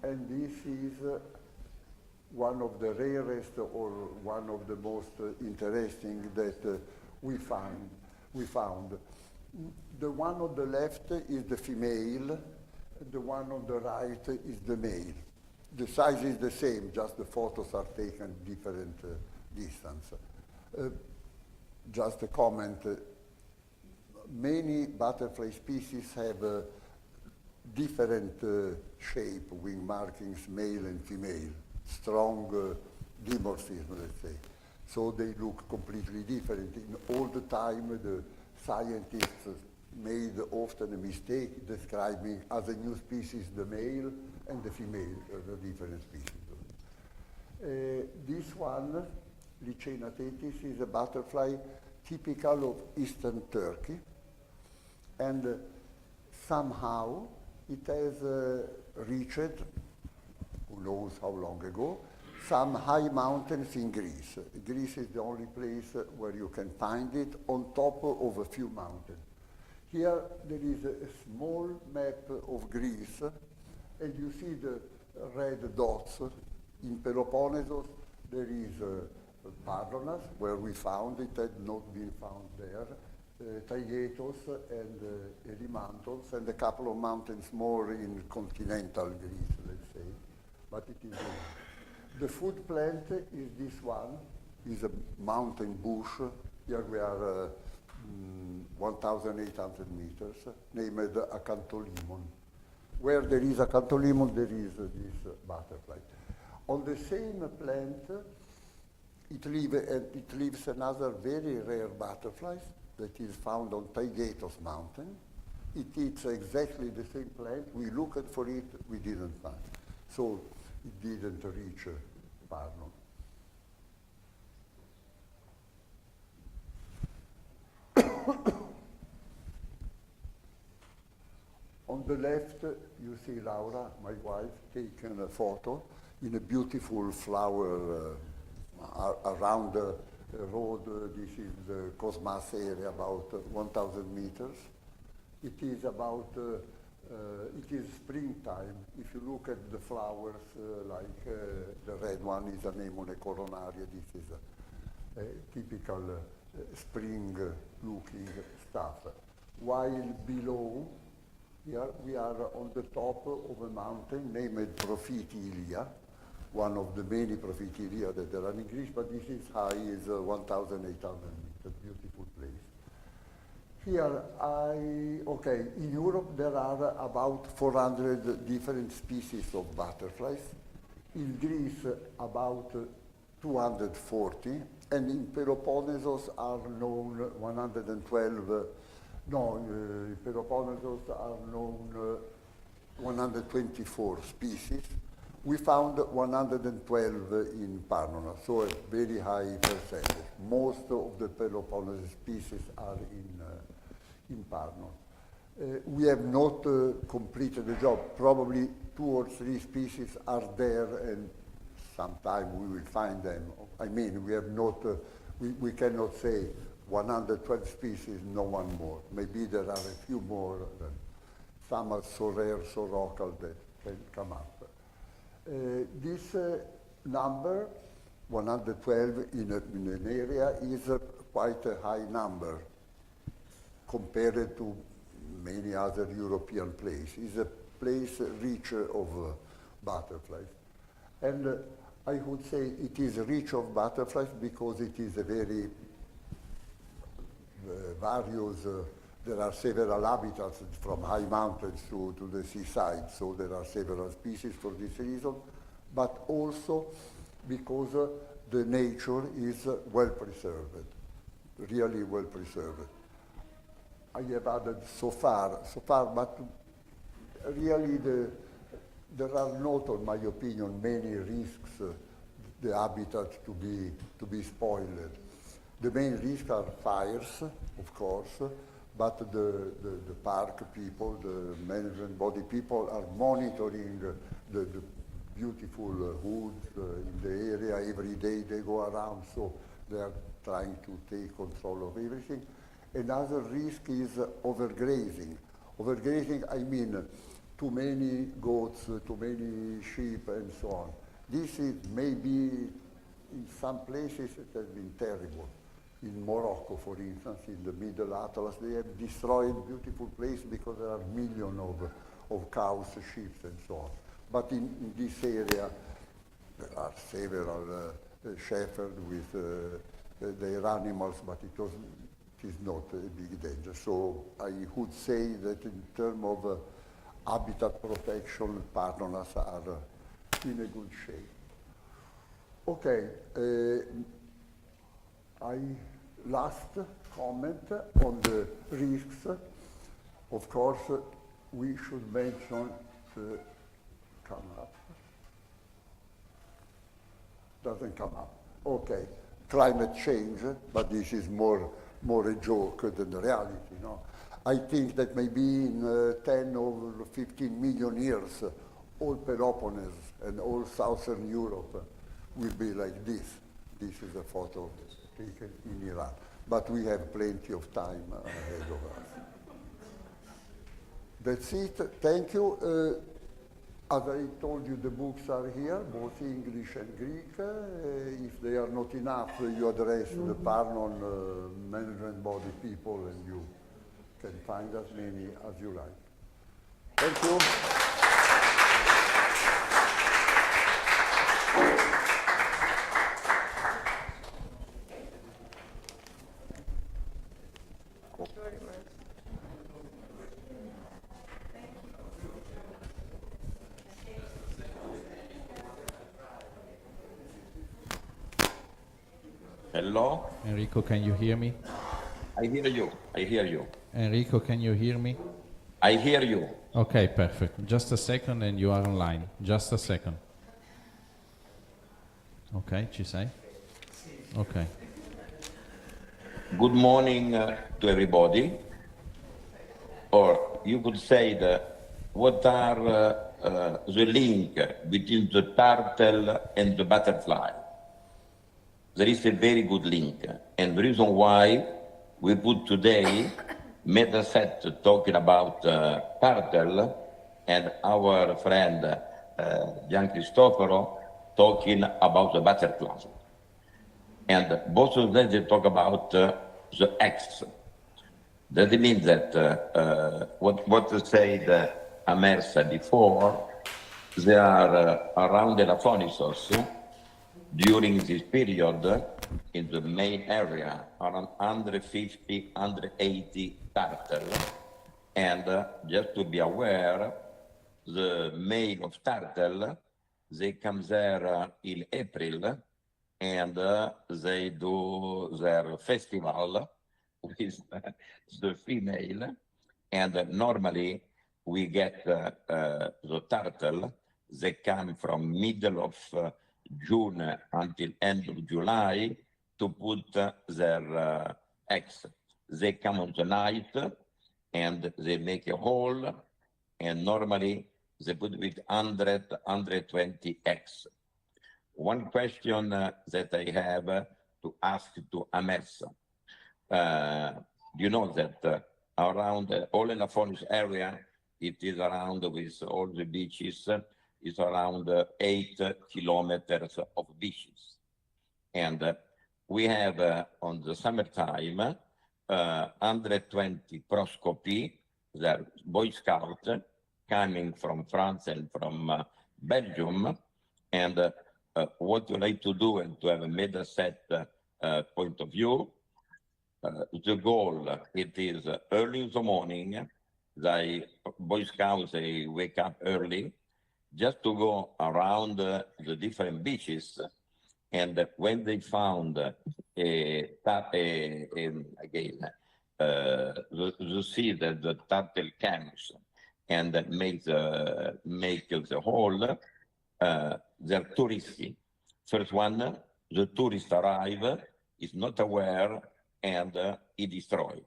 And this is one of the rarest or one of the most interesting that we found. The one on the left is the female, the one on the right is the male. The size is the same, just the photos are taken different distance. Just a comment, many butterfly species have different shape, wing markings, male and female, strong dimorphism, let's say. So they look completely different. In all the time, the scientists made often a mistake describing as a new species the male and the female, the different species. This one, Lycaena tetis, is a butterfly typical of eastern Turkey, and somehow it has reached, who knows how long ago, some high mountains in Greece. Greece is the only place where you can find it on top of a few mountains. Here there is a small map of Greece, and you see the red dots. In Peloponnesos there is Pardonas, where we found it, had not been found there, Taygetos and Erymanthos, and a couple of mountains more in continental Greece, let's say, but it is the food plant is this one, is a mountain bush. Here we are 1,800 meters, named Acantholimon. Where there is Acantholimon, there is this butterfly. On the same plant, it leaves another very rare butterfly that is found on Taygetos mountain. It eats exactly the same plant. We looked for it, we didn't find. So it didn't reach Parnon. On the left, you see Laura, my wife, taking a photo in a beautiful flower around the road. This is the Cosmas area, about 1,000 meters. It is about, it is springtime. If you look at the flowers, like the red one is Anemone coronaria. This is a typical spring-looking stuff. While below, here we are on the top of a mountain named Prophetilia, one of the many Prophetilia that there are in Greece, but this is high, is 1,800 meters, beautiful place. Here, in Europe there are about 400 different species of butterflies. In Greece, about 240, and in Peloponnesos are known 112, in Peloponnesos are known 124 species. We found 112 in Pannonia, so a very high percentage. Most of the Peloponnese species are in Pannonia. We have not completed the job. Probably 2 or 3 species are there, and sometime we will find them. I mean, we have not, we cannot say 112 species, no one more. Maybe there are a few more. Some are so rare, so local that can come up. This number, 112 in an area, is quite a high number compared to many other European places. It's a place rich of butterflies. And I would say it is rich of butterflies because it is a very various, there are several habitats from high mountains to the seaside, so there are several species for this reason, but also because the nature is well preserved, really well preserved. I have added so far, but really there are not, in my opinion, many risks the habitat to be spoiled. The main risks are fires, of course, but the park people, the management body people are monitoring the beautiful woods in the area. Every day they go around, so they are trying to take control of everything. Another risk is overgrazing. Overgrazing, I mean too many goats, too many sheep, and so on. This is maybe, in some places, it has been terrible. In Morocco, for instance, in the Middle Atlas, they have destroyed beautiful places because there are millions of cows, sheep, and so on. But in this area, there are several shepherds with their animals, but it is not a big danger. So I would say that in terms of habitat protection, Pannonas are in a good shape. Okay. Last comment on the risks. Of course, we should mention the come up. Doesn't come up. Okay, climate change, but this is more a joke than the reality. No? I think that maybe in 10 or 15 million years, all Peloponnese and all Southern Europe will be like this. This is a photo taken in Iran. But we have plenty of time ahead of us. That's it. Thank you. As I told you, the books are here, both English and Greek. If they are not enough, you address the Pannon management body people, and you can find as many as you like. Thank you. Hello? Enrico, can you hear me? I hear you. Enrico, can you hear me? I hear you. Okay, perfect. Just a second and you are online. Just a second. Ok, ci sei? Ok. Good morning to everybody. Or you could say that what are the link between the turtle and the butterfly? There is a very good link, and the reason why we put today Metaset talking about turtle and our friend Gian Cristoforo talking about the butterfly. And both of them, they talk about the eggs. That means that what said Amersa before, they are around Elafonisos. During this period, in the main area, around 150, 180 turtle. And just to be aware, the male of turtle, they come there in April, and they do their festival with the female, and normally we get the turtle. They come from middle of June until end of July to put their eggs. They come on the night and they make a hole, and normally they put with 120 eggs. One question that I have to ask to Ames. You know that around all Elafonisos area, it is around with all the beaches, is around 8 kilometers of beaches. And we have on the summertime 120 proscopy, they're Boy Scouts coming from France and from Belgium. And what you like to do and to have a Mediaset point of view, the goal, it is early in the morning, the Boy Scouts, they wake up early just to go around the different beaches. And when they found the sea that the turtle camps and make the hole, they're too risky. First one, the tourist arrive, is not aware, and he destroy.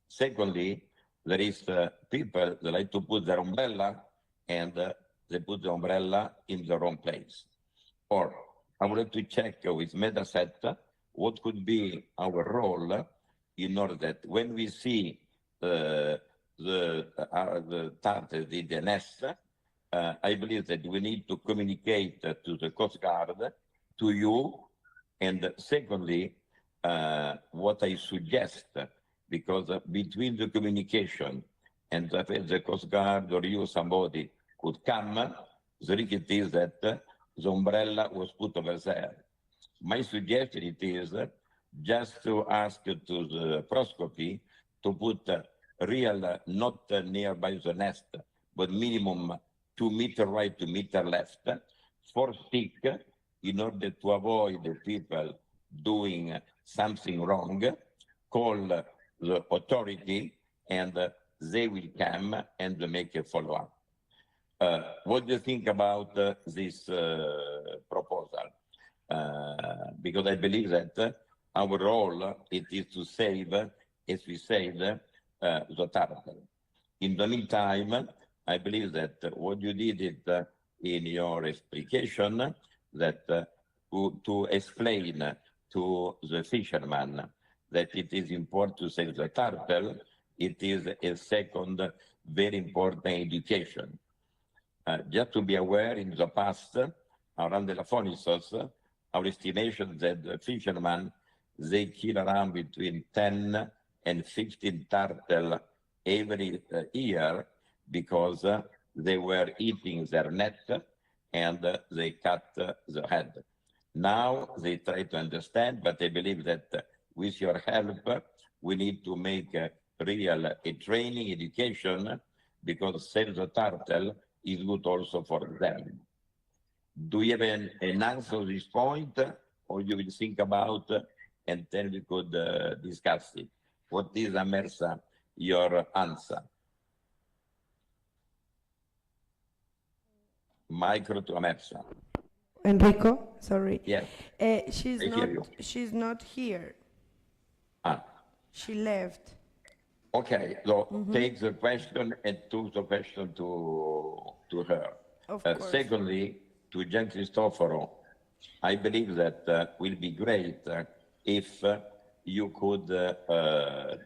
Secondly, there is people that like to put their umbrella, and they put the umbrella in the wrong place. Or I would like to check with Mediaset what could be our role in order that when we see the turtle in the nest, I believe that we need to communicate to the Coast Guard, to you, and secondly, what I suggest, because between the communication and the Coast Guard or you, somebody could come, the risk it is that the umbrella was put over there. My suggestion it is just to ask to the proscopy to put real, not nearby the nest, but minimum 2 meter right, 2 meter left, 4 stick, in order to avoid the people doing something wrong, call the authority, and they will come and make a follow-up. What do you think about this proposal? Because I believe that our role, it is to save, as we said, the turtle. In the meantime, I believe that what you did it in your explication, that to explain to the fisherman that it is important to save the turtle, it is a second very important education. Just to be aware, in the past, around Elafonisos, our estimation that the fishermen, they kill around between 10 and 15 turtle every year because they were eating their net and they cut the head. Now they try to understand, but I believe that with your help, we need to make a real training, education, because save the turtle is good also for them. Do you have an answer to this point, or you will think about and then we could discuss it? What is, Amersa, your answer? Micro to Amersa. Enrico, sorry. Yes. She's not here. Ah. She left. Okay, so take the question and took the question to her. Of course. Secondly, to Gian Cristoforo, I believe that will be great if you could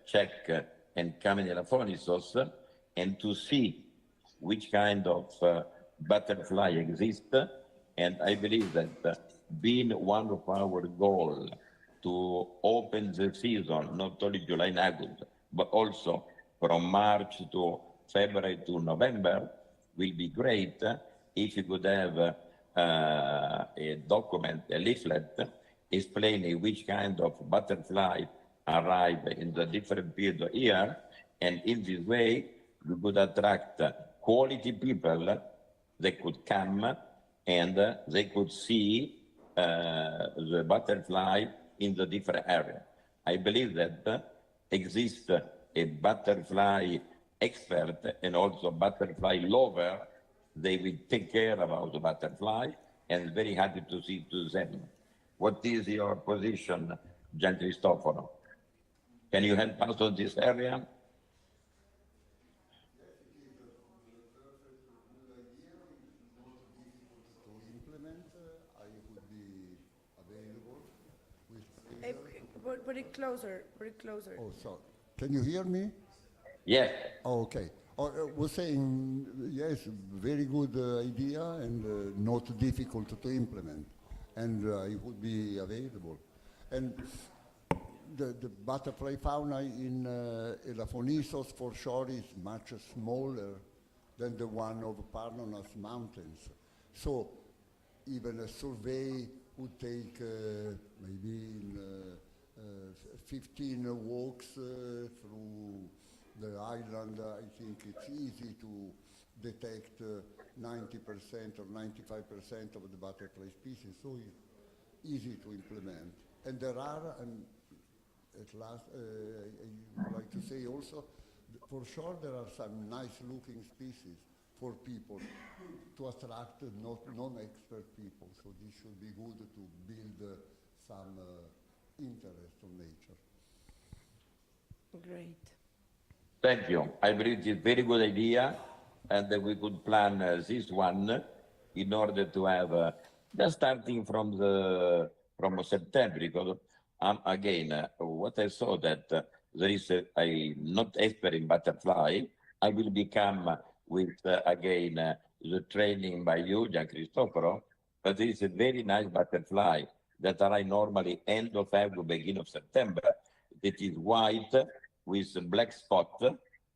check and come in Elafonisos and to see which kind of butterfly exists. And I believe that being one of our goals to open the season, not only July and August, but also from March to February to November, will be great if you could have a document, a leaflet, explaining which kind of butterfly arrive in the different period of year. And in this way, we could attract quality people that could come and they could see the butterfly in the different area. I believe that exists a butterfly expert and also butterfly lover. They will take care about the butterfly and very happy to see to them. What is your position, Gian Cristoforo? Can you help us on this area? Put it closer, put it closer. Oh, sorry. Can you hear me? Yes. Oh, okay. Was saying, yes, very good idea and not difficult to implement. And it would be available. And the butterfly fauna in Elafonisos for sure is much smaller than the one of Parnonas Mountains. So even a survey would take maybe 15 walks through the island. I think it's easy to detect 90% or 95% of the butterfly species, so easy to implement. And there are, at last, I would like to say also, for sure there are some nice looking species for people to attract non-expert people. So this should be good to build some interest on nature. Great. Thank you. I believe it's a very good idea, and that we could plan this one in order to have just starting from September, because again, what I saw that there is I'm not expert in butterfly. I will become with again the training by you, Gian Cristoforo, but there is a very nice butterfly that I normally end of February, beginning of September. That is white with a black spot,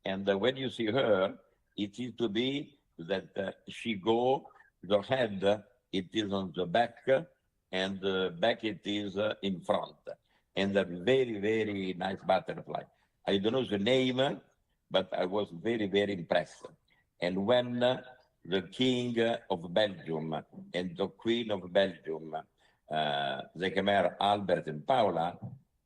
and when you see her, it is to be that she go, the head, it is on the back, and the back it is in front, and a very, very nice butterfly. I don't know the name, but I was very, very impressed. And when the King of Belgium and the Queen of Belgium, the Khmer Albert and Paula,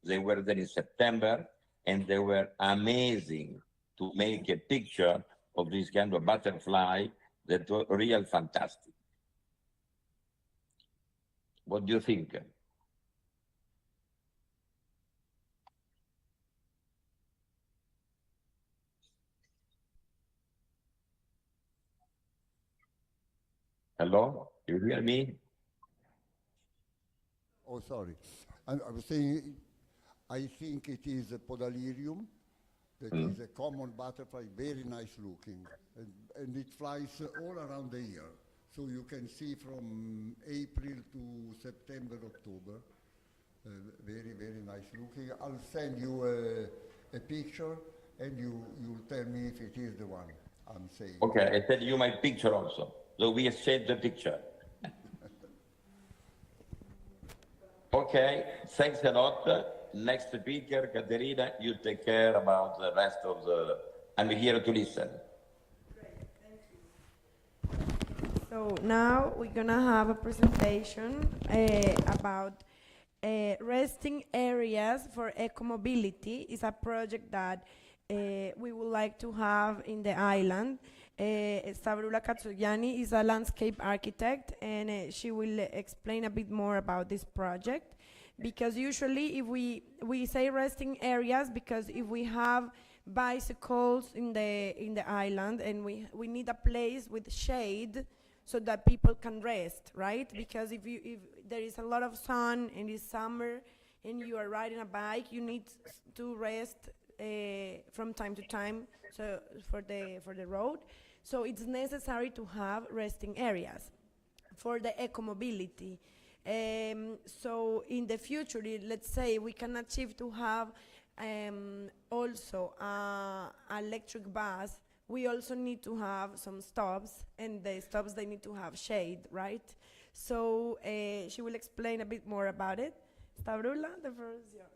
they were there in September, and they were amazing to make a picture of this kind of butterfly that was real fantastic. What do you think? Hello? You hear me? Oh, sorry. I was saying, I think it is a podalirium. That is a common butterfly, very nice looking. And it flies all around the year. So you can see from April to September, October. Very, very nice looking. I'll send you a picture and you'll tell me if it is the one I'm saying. Okay, I tell you my picture also. So we exchange the picture. Okay, thanks a lot. Next speaker, Caterina, you take care about the rest of the... I'm here to listen. So now we're gonna have a presentation about resting areas for ecomobility. It's a project that we would like to have in the island. Stavroula Katsogianni is a landscape architect, and she will explain a bit more about this project. Because usually if we say resting areas, because if we have bicycles in the island and we need a place with shade so that people can rest, right? Because if there is a lot of sun and it's summer and you are riding a bike, you need to rest from time to time, so for the road. So it's necessary to have resting areas for the ecomobility. So in the future, let's say we can achieve to have also an electric bus. We also need to have some stops, and the stops, they need to have shade, right? So she will explain a bit more about it. Stavroula, the floor is yours.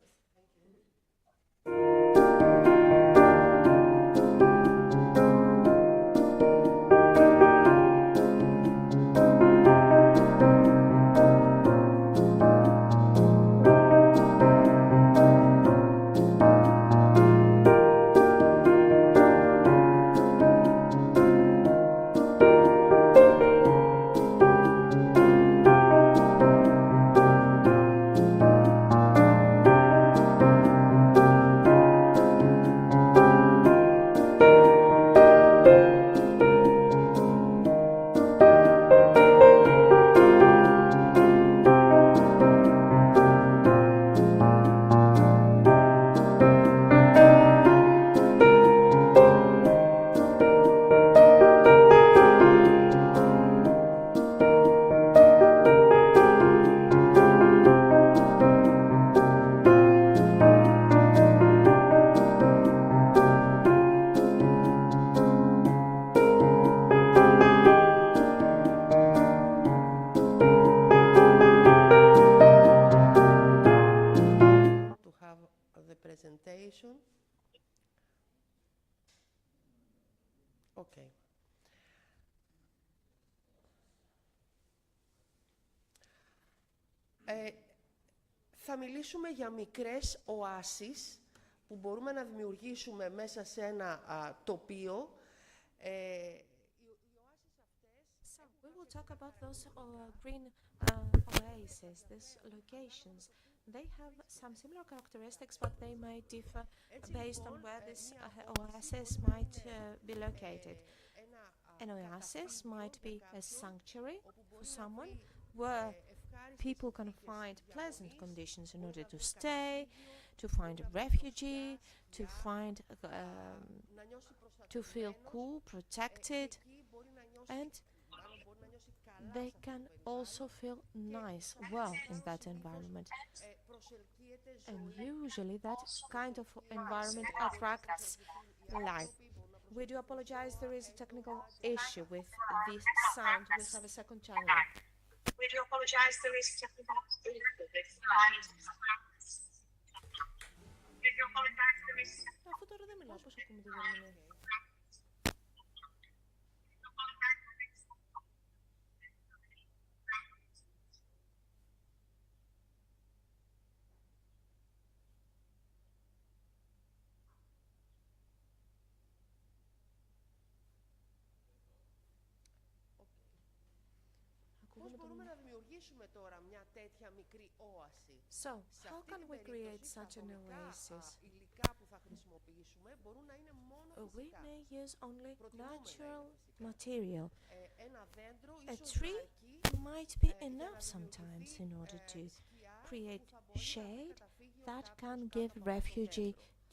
presentation. Okay. Θα μιλήσουμε για μικρές οάσεις που μπορούμε να δημιουργήσουμε μέσα σε ένα τοπίο. So we will talk about those green oases, these locations. They have some similar characteristics, but they might differ based on where this oasis might be located. An oasis might be a sanctuary for someone where people can find pleasant conditions in order to stay, to find a refugee, to feel cool, protected, and they can also feel nice, well in that environment. And usually that kind of environment attracts life. We do apologize, there is a technical issue with this sound. We have a second channel. We do apologize, there is technical issue with this sound. We do apologize, there is... Αυτό τώρα δεν μιλάω, πώς ακούμε τη διερμηνία. Πώς μπορούμε να δημιουργήσουμε τώρα μια τέτοια μικρή όαση? So, how can we create such an oasis? Υλικά που θα χρησιμοποιήσουμε μπορούν να είναι μόνο φυσικά. We may use only natural material. Ένα δέντρο A ίσως tree might be enough sometimes in order to create shade that can give refuge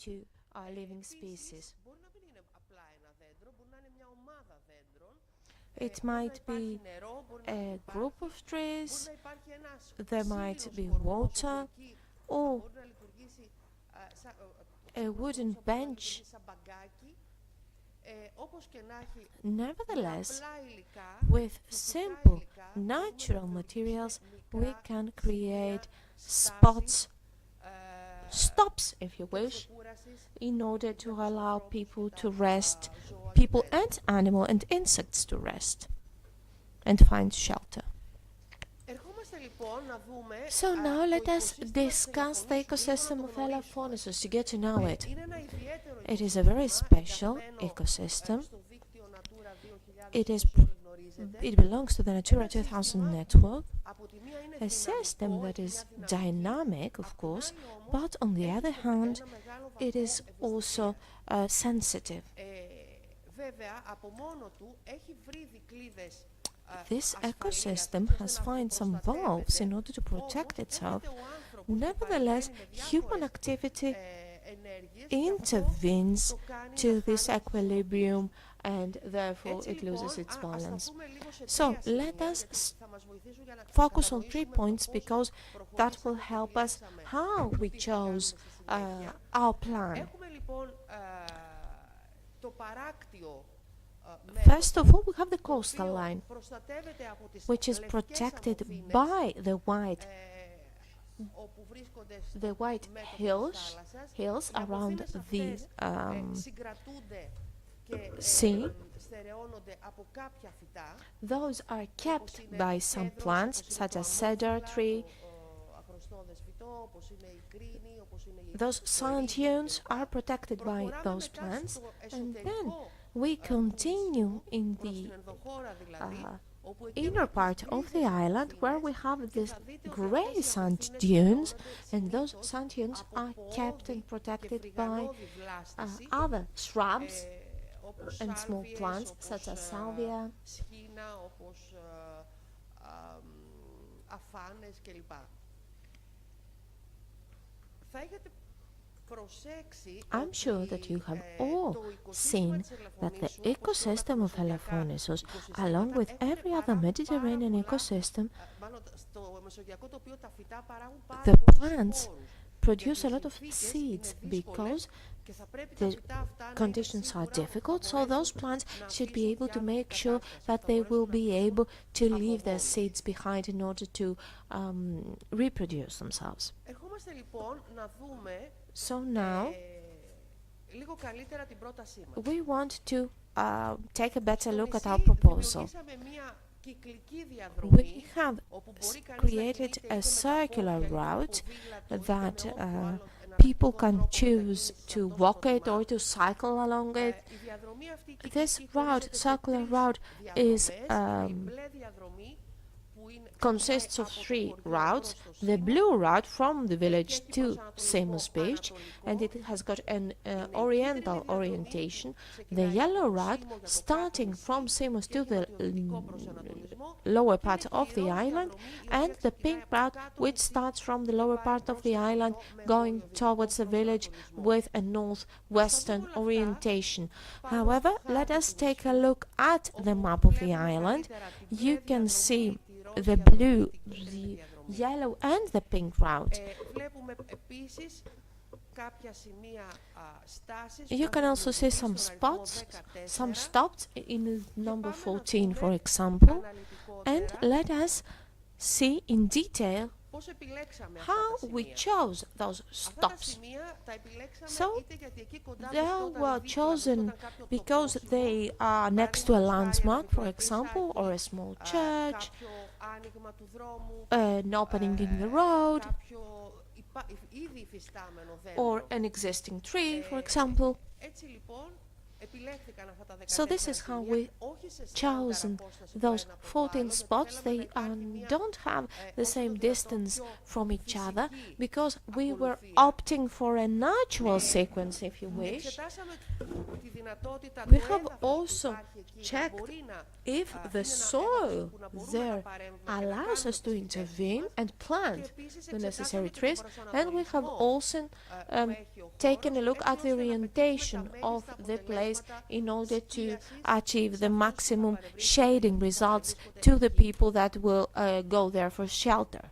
to our living species. Μπορεί να μην είναι απλά ένα δέντρο, μπορεί να είναι μια ομάδα δέντρων. It might be a group of trees, there might be water, or a wooden bench. Nevertheless, with simple natural materials, we can create stops, if you wish, in order to allow people to rest, people and animal and insects to rest and find shelter. So now let us discuss the ecosystem of Elafonisos to get to know it. It is a very special ecosystem. It belongs to the Natura 2000 network, a system that is dynamic, of course, but on the other hand, it is also sensitive. This ecosystem has found some valves in order to protect itself. Nevertheless, human activity intervenes to this equilibrium and therefore it loses its balance. So let us focus on 3 points because that will help us how we chose our plan. First of all, we have the coastal line, which is protected by the white hills around the sea. Those are kept by some plants, such as cedar tree. Those sand dunes are protected by those plants, and then we continue in the inner part of the island where we have these grey sand dunes, and those sand dunes are kept and protected by other shrubs and small plants such as salvia. I'm sure that you have all seen that the ecosystem of Elafonisos, along with every other Mediterranean ecosystem, the plants produce a lot of seeds because the conditions are difficult, so those plants should be able to make sure that they will be able to leave their seeds behind in order to reproduce themselves. Ερχόμαστε λοιπόν να δούμε So now λίγο καλύτερα την πρότασή μας. we want to take a better look at our proposal. Δημιουργήσαμε μία κυκλική We διαδρομή have όπου μπορεί κανείς να created κινείται a είτε με τα circular πόδια, είτε με route ποδήλατο, είτε με that όποιο άλλο people εναλλακτικό can τρόπο choose μετακίνησης to αυτό walk στο it or to cycle along it. Η διαδρομή αυτή η This κυκλική route, χωρίζεται σε circular τρεις route, is διαδρομές. Η μπλε διαδρομή που είναι consists of από το three χωριό routes. προς το The Σήμο, blue route from the village έχει to προς ανατολικό, Samos Beach, and it has got an oriental κίτρινη orientation. διαδρομή The ξεκινάει yellow από το route, Σήμο για το starting κάτω from νησί Samos και to έχει the νοτιοδυτικό προσανατολισμό, lower και part είναι of και η the ροζ island, διαδρομή η and οποία the ξεκινάει pink από το route, κάτω which νησί starts from the και lower πάει part of προς the το island, νότο με going βορειοδυτικό towards the village προσανατολισμό. with a northwestern orientation. However, let us take a look at the map of the island. You can see the blue, the yellow and the pink route. Βλέπουμε επίσης κάποια σημεία στάσης. You can also see some spots, some stops in number 14, for example. And let us see in detail Πώς επιλέξαμε how αυτά τα we σημεία. chose those Αυτά τα stops. σημεία τα επιλέξαμε So είτε γιατί εκεί κοντά they βρισκόταν were δίπλα, chosen βρισκόταν κάποιο because τοπόσιμο, they are next to a landmark, for example, or a small church, κάποιο άνοιγμα του δρόμου, an opening in the road, κάποιο ήδη υφιστάμενο or δέντρο. an existing tree, for example. Έτσι λοιπόν επιλέχθηκαν αυτά τα 14 So this is how we σημεία, όχι σε στάνταρ chosen απόσταση το those ένα από το 14 άλλο, spots. γιατί They θέλαμε να υπάρχει μια don't have the όσο same το δυνατόν distance πιο from each other φυσική because we were ακολουθία. opting for a natural sequence, if you wish. Εξετάσαμε τη δυνατότητα We του have έδαφους που also υπάρχει εκεί να checked μπορεί να if the είναι ένα soil έδαφος που να μπορούμε να there παρέμβουμε και να allows κάνουμε us to τις φυτέψεις intervene μας. and plant Και επίσης the necessary εξετάσαμε και trees, τον and we have προσανατολισμό also που έχει ο taken a χώρος, look έτσι at the ώστε να orientation πετύχουμε τα of μέγιστα the place αποτελέσματα in order to σκίασης achieve σε the αυτούς που maximum θα παρευρίσκονται shading εκεί, που θα results παρευρίσκονται to the εκεί. people that will go there for shelter.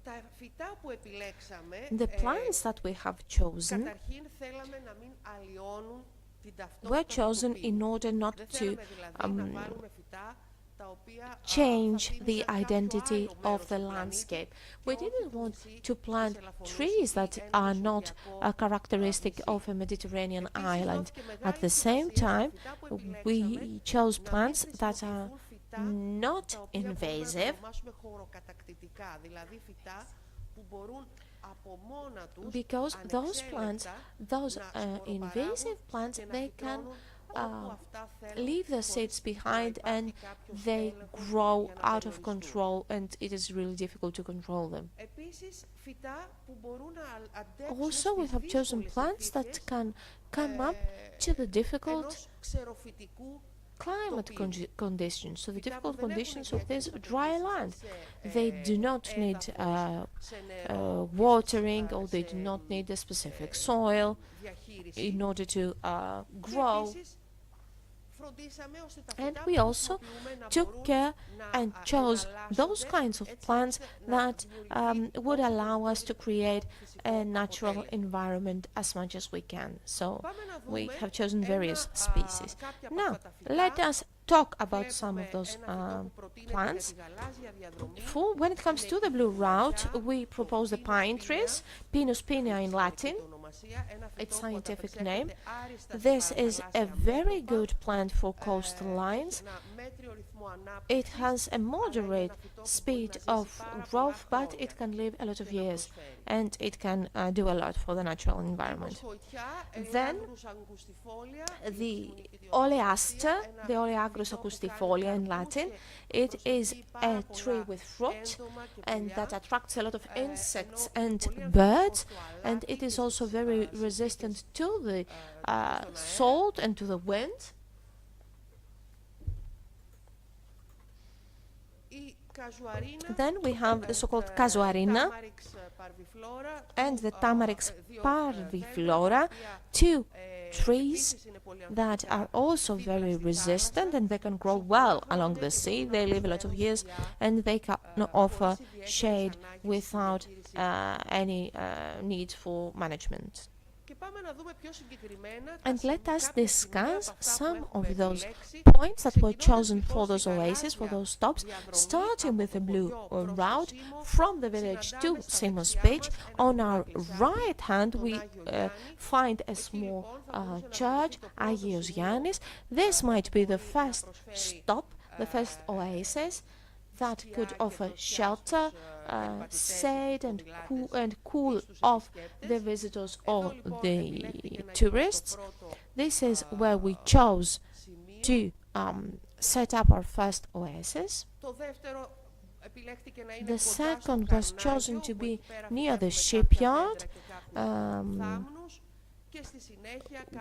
Τα φυτά που επιλέξαμε, The plants that we have chosen καταρχήν θέλαμε να μην αλλοιώνουν την were ταυτότητα του chosen τοπίου. in order not Δεν to θέλαμε δηλαδή να βάλουμε φυτά τα οποία change θα the θύμιζαν κάποιο identity άλλο of μέρος the του πλανήτη landscape. και We όχι didn't του want νησί to της plant Ελαφονήσου trees ή that ένα are not μεσογειακό characteristic νησί. of a Mediterranean Επίσης, island. δόθηκε At μεγάλη the same σημασία στα time, φυτά που we επιλέξαμε chose να μην plants that are χρησιμοποιηθούν φυτά not τα οποία μπορούμε να τα invasive, ονομάσουμε χωροκατακτητικά, δηλαδή φυτά που μπορούν από μόνα τους because those plants, ανεξέλεγκτα those να invasive σποροπαράγουν plants, και να they can φυτρώνουν όπου αυτά θέλουν, leave the χωρίς seeds να behind υπάρχει and κάποιος they έλεγχος grow για να out of περιοριστούν. control, and it is really difficult to control them. Επίσης, φυτά που μπορούν να αντέξουν Also, we στις have chosen δύσκολες plants that συνθήκες, can come up to the difficult ενός ξεροφυτικού climate τοπίου. conditions, so the Φυτά που difficult δεν έχουν conditions of this ιδιαίτερες dry απαιτήσεις land. σε, They do not need έδαφος, σε νερό, watering, or they σε, do not need a specific soil διαχείριση. in order to Και grow. επίσης, φροντίσαμε ώστε τα And φυτά we που also χρησιμοποιούμε να took μπορούν care να and chose those εναλλάσσονται, kinds of έτσι plants ώστε να that δημιουργηθεί would όσο allow us to create φυσικό a natural αποτέλεσμα. environment as much as we can. So Πάμε να we δούμε have chosen various species. κάποια από Now, αυτά τα let φυτά. us talk about some Βλέπουμε of those ένα φυτό που προτείνεται για plants. τη γαλάζια διαδρομή. When it comes to the blue route, we propose the pine trees, Pinus pinea in Latin, its scientific name. This is a very good plant for coastal lines. It has a moderate speed of growth, but it can live a lot of years, and it can do a lot for the natural environment. Then, the oleaster, the Oleagrus augustifolia in Latin, it is a tree with fruit, and that attracts a lot of insects and birds, and it is also very resistant to the salt and to the wind. Then we have the so-called casuarina and the Tamarix parviflora, two trees that are also very resistant, and they can grow well along the sea. They live a lot of years, and they can offer shade without any need for management. And let us discuss some of those points that were chosen for those oases, for those stops, starting with the blue route from the village to Samos Beach. On our right hand, we find a small church, Agios Yannis. This might be the first stop, the first oasis that could offer shelter, shade, and cool off the visitors or the tourists. This is where we chose to set up our first oasis. The second was chosen to be near the shipyard,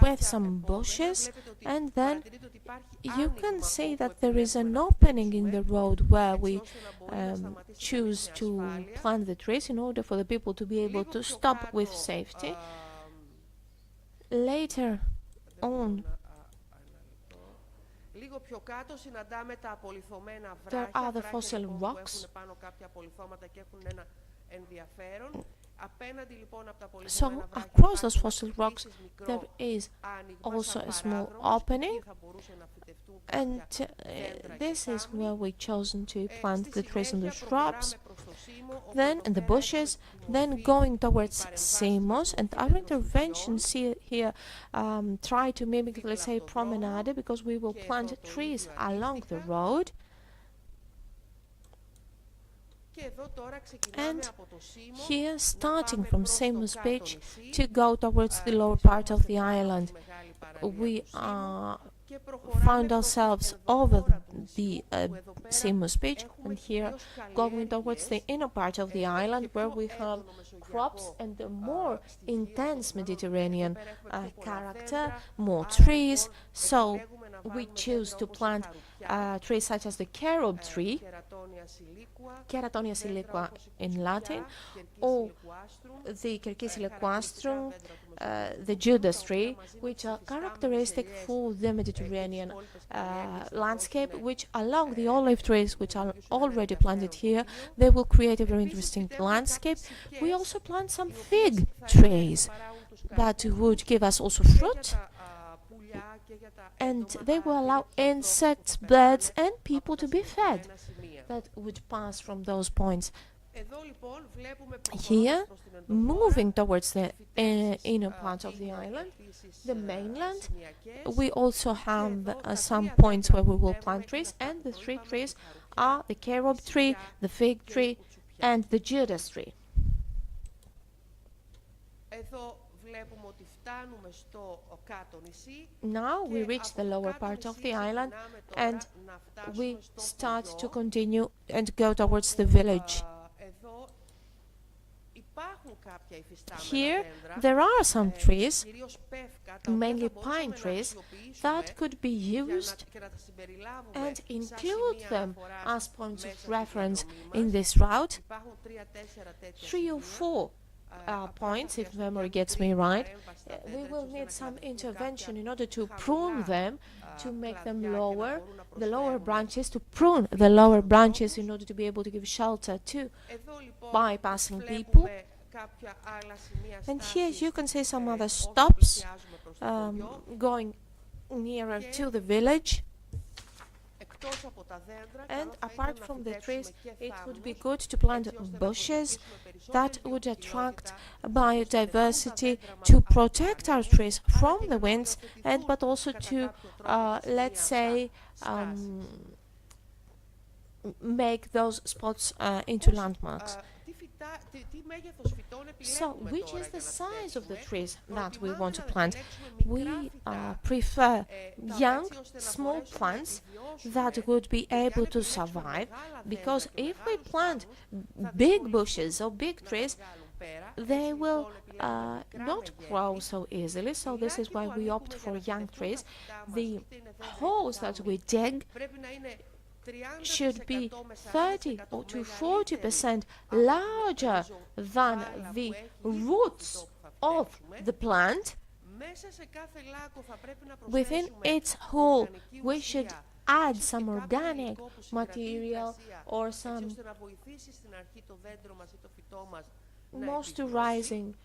with some bushes, and then you can see that there is an opening in the road where we choose to plant the trees in order for the people to be able to stop with safety. Later on, there are the fossil rocks. So across those fossil rocks there is also a small opening, and this is where we've chosen to plant the trees and the shrubs, then and the bushes, then going towards Samos. And our interventions here try to mimic, let's say, promenade, because we will plant trees along the road. And here, starting from Samos Beach to go towards the lower part of the island, we found ourselves over the Samos Beach, and here going towards the inner part of the island, where we have crops and a more intense Mediterranean character, more trees. So we choose to plant trees such as the carob tree, Keratonia siliqua in Latin, or the Quercus siliquastrum, the Judas tree, which are characteristic for the Mediterranean landscape, which along the olive trees which are already planted here, they will create a very interesting landscape. We also plant some fig trees that would give us also fruit, and they will allow insects, birds, and people to be fed that would pass from those points. Here, moving towards the inner part of the island, the mainland, we also have some points where we will plant trees, and the three trees are the carob tree, the fig tree, and the Judas tree. Now we reach the lower part of the island, and we start to continue and go towards the village. Here there are some trees, mainly pine trees, that could be used and include them as points of reference in this route. 3 or 4 points, if memory gets me right. We will need some intervention in order to prune them, to make them lower, the lower branches, to prune the lower branches in order to be able to give shelter to bypassing people. And here you can see some other stops going nearer to the village. And apart from the trees, it would be good to plant bushes that would attract biodiversity, to protect our trees from the winds, and but also to, let's say, make those spots into landmarks. So, which is the size of the trees that we want to plant? We prefer young, small plants that would be able to survive, because if we plant big bushes or big trees, they will not grow so easily. So this is why we opt for young trees. The holes that we dig should be 30 to 40% larger than the roots of the plant. Within its hole, we should add some organic material or some moisturizing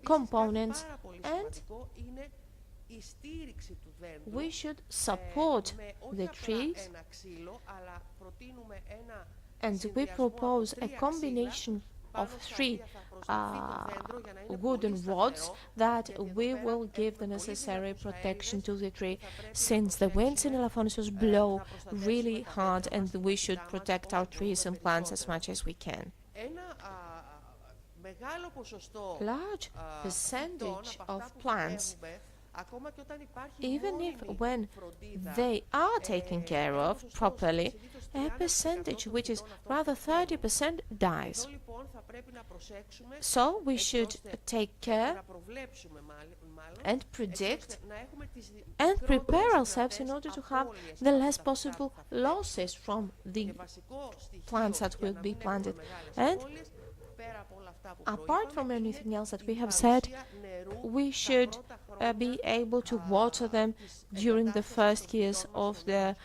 components σημαντικό είναι η στήριξη του δέντρου We should support όχι the απλά trees, ένα ξύλο, αλλά προτείνουμε ένα and we propose a combination of 3 wooden rods that we will give the necessary protection to the tree, since the winds in Elafonisos blow really hard, and we should protect our trees and plants as much as we can. Large percentage of plants, even if when they are taken care of properly, a percentage which is rather 30% dies. So we should take care and predict and prepare ourselves in order to have the less possible losses from the plants that will be planted. And apart from anything else that we have said, we should be able to water them during the first years of their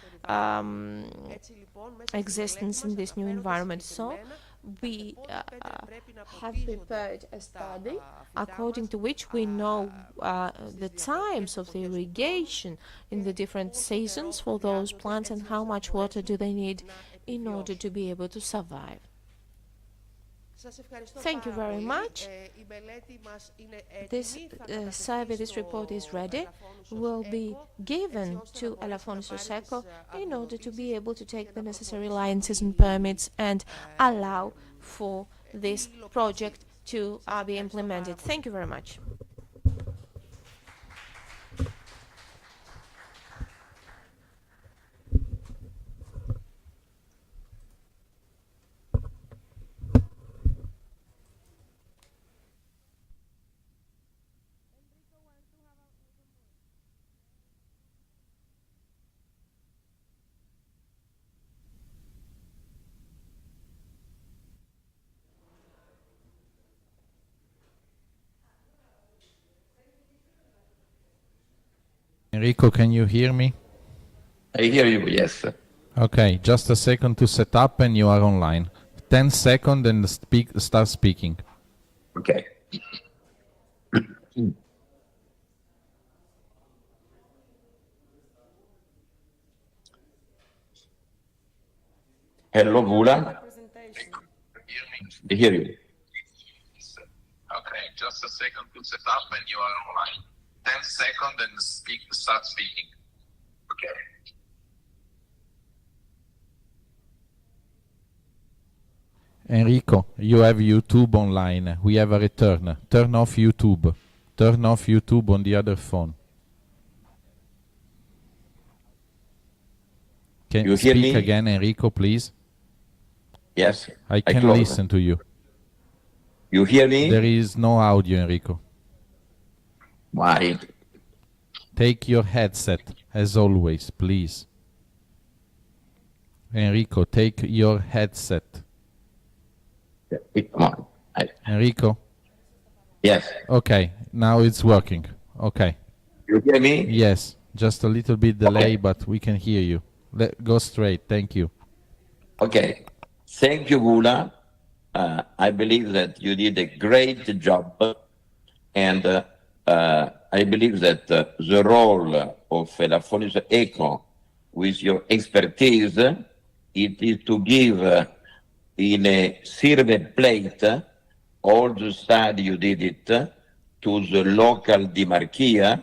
existence in this new environment. So we have prepared a study according to which we know the times of the irrigation in the different seasons for those plants and how much water do they need in order to be able to survive. Thank you very much. This survey, this report is ready, will be given to Elafonisos ECO in order to be able to take the necessary licenses and permits and allow for this project to be implemented. Thank you very much. Enrico, can you hear me? I hear you, yes. Okay, just a second to set up and you are online. 10 seconds and start speaking. Okay. Hello, Vula. I hear you. Okay, just a second to set up and you are online. 10 seconds and start speaking. Okay. Enrico, you have YouTube online. We have a return. Turn off YouTube. Turn off YouTube on the other phone. Can you hear speak me? again, Enrico, please? Yes. I can close. listen to you. You hear me? There is no audio, Enrico. Why? Take your headset, as always, please. Enrico, take your headset. Come on. Enrico? Yes. Okay, now it's working. Okay. You hear me? Yes, just a little bit delay, but we can hear you. Go straight. Thank you. Okay. Thank you, Gula. I believe that you did a great job, and I believe that the role of Elafonisos ECO, with your expertise, it is to give in a survey plate all the study you did it to the local Dimarchia,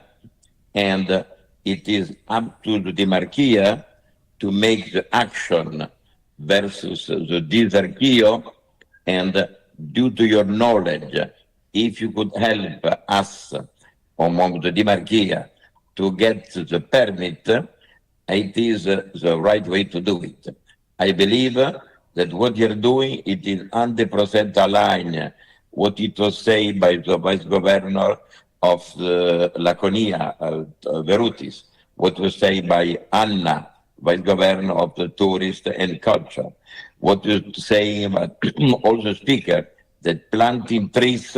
and it is up to the Dimarchia to make the action versus the Dimarchio, and due to your knowledge, if you could help us among the Dimarchia to get the permit, it is the right way to do it. I believe that what you're doing, it is 100% aligned what it was said by the Vice Governor of Laconia, Verutis, what was said by Anna, Vice Governor of the Tourist and Culture, what was saying about all the speakers, that planting trees,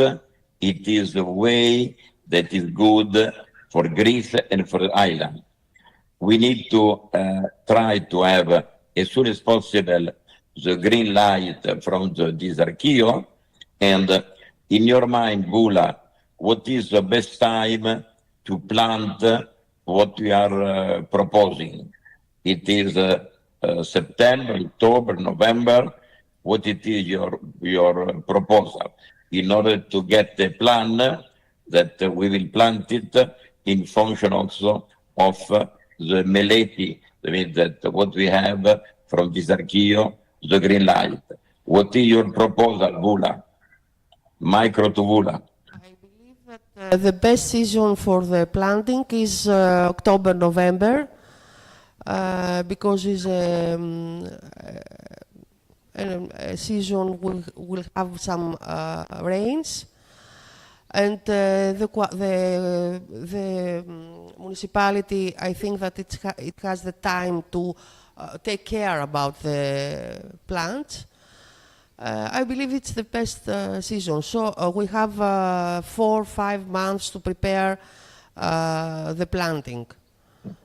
it is a way that is good for Greece and for the island. We need to try to have, as soon as possible, the green light from the Dimarchio. And in your mind, Gula, what is the best time to plant what we are proposing. It is September, October, November. What it is your proposal in order to get a plan that we will plant it in function also of the meleti, I mean that what we have from this archeo, the green light. What is your proposal, Vula? Micro to Vula. The best season for the planting is October, November, because it's a season will have some rains, and the municipality, I think that it has the time to take care about the plants. I believe it's the best season. So we have 4 or 5 months to prepare the planting,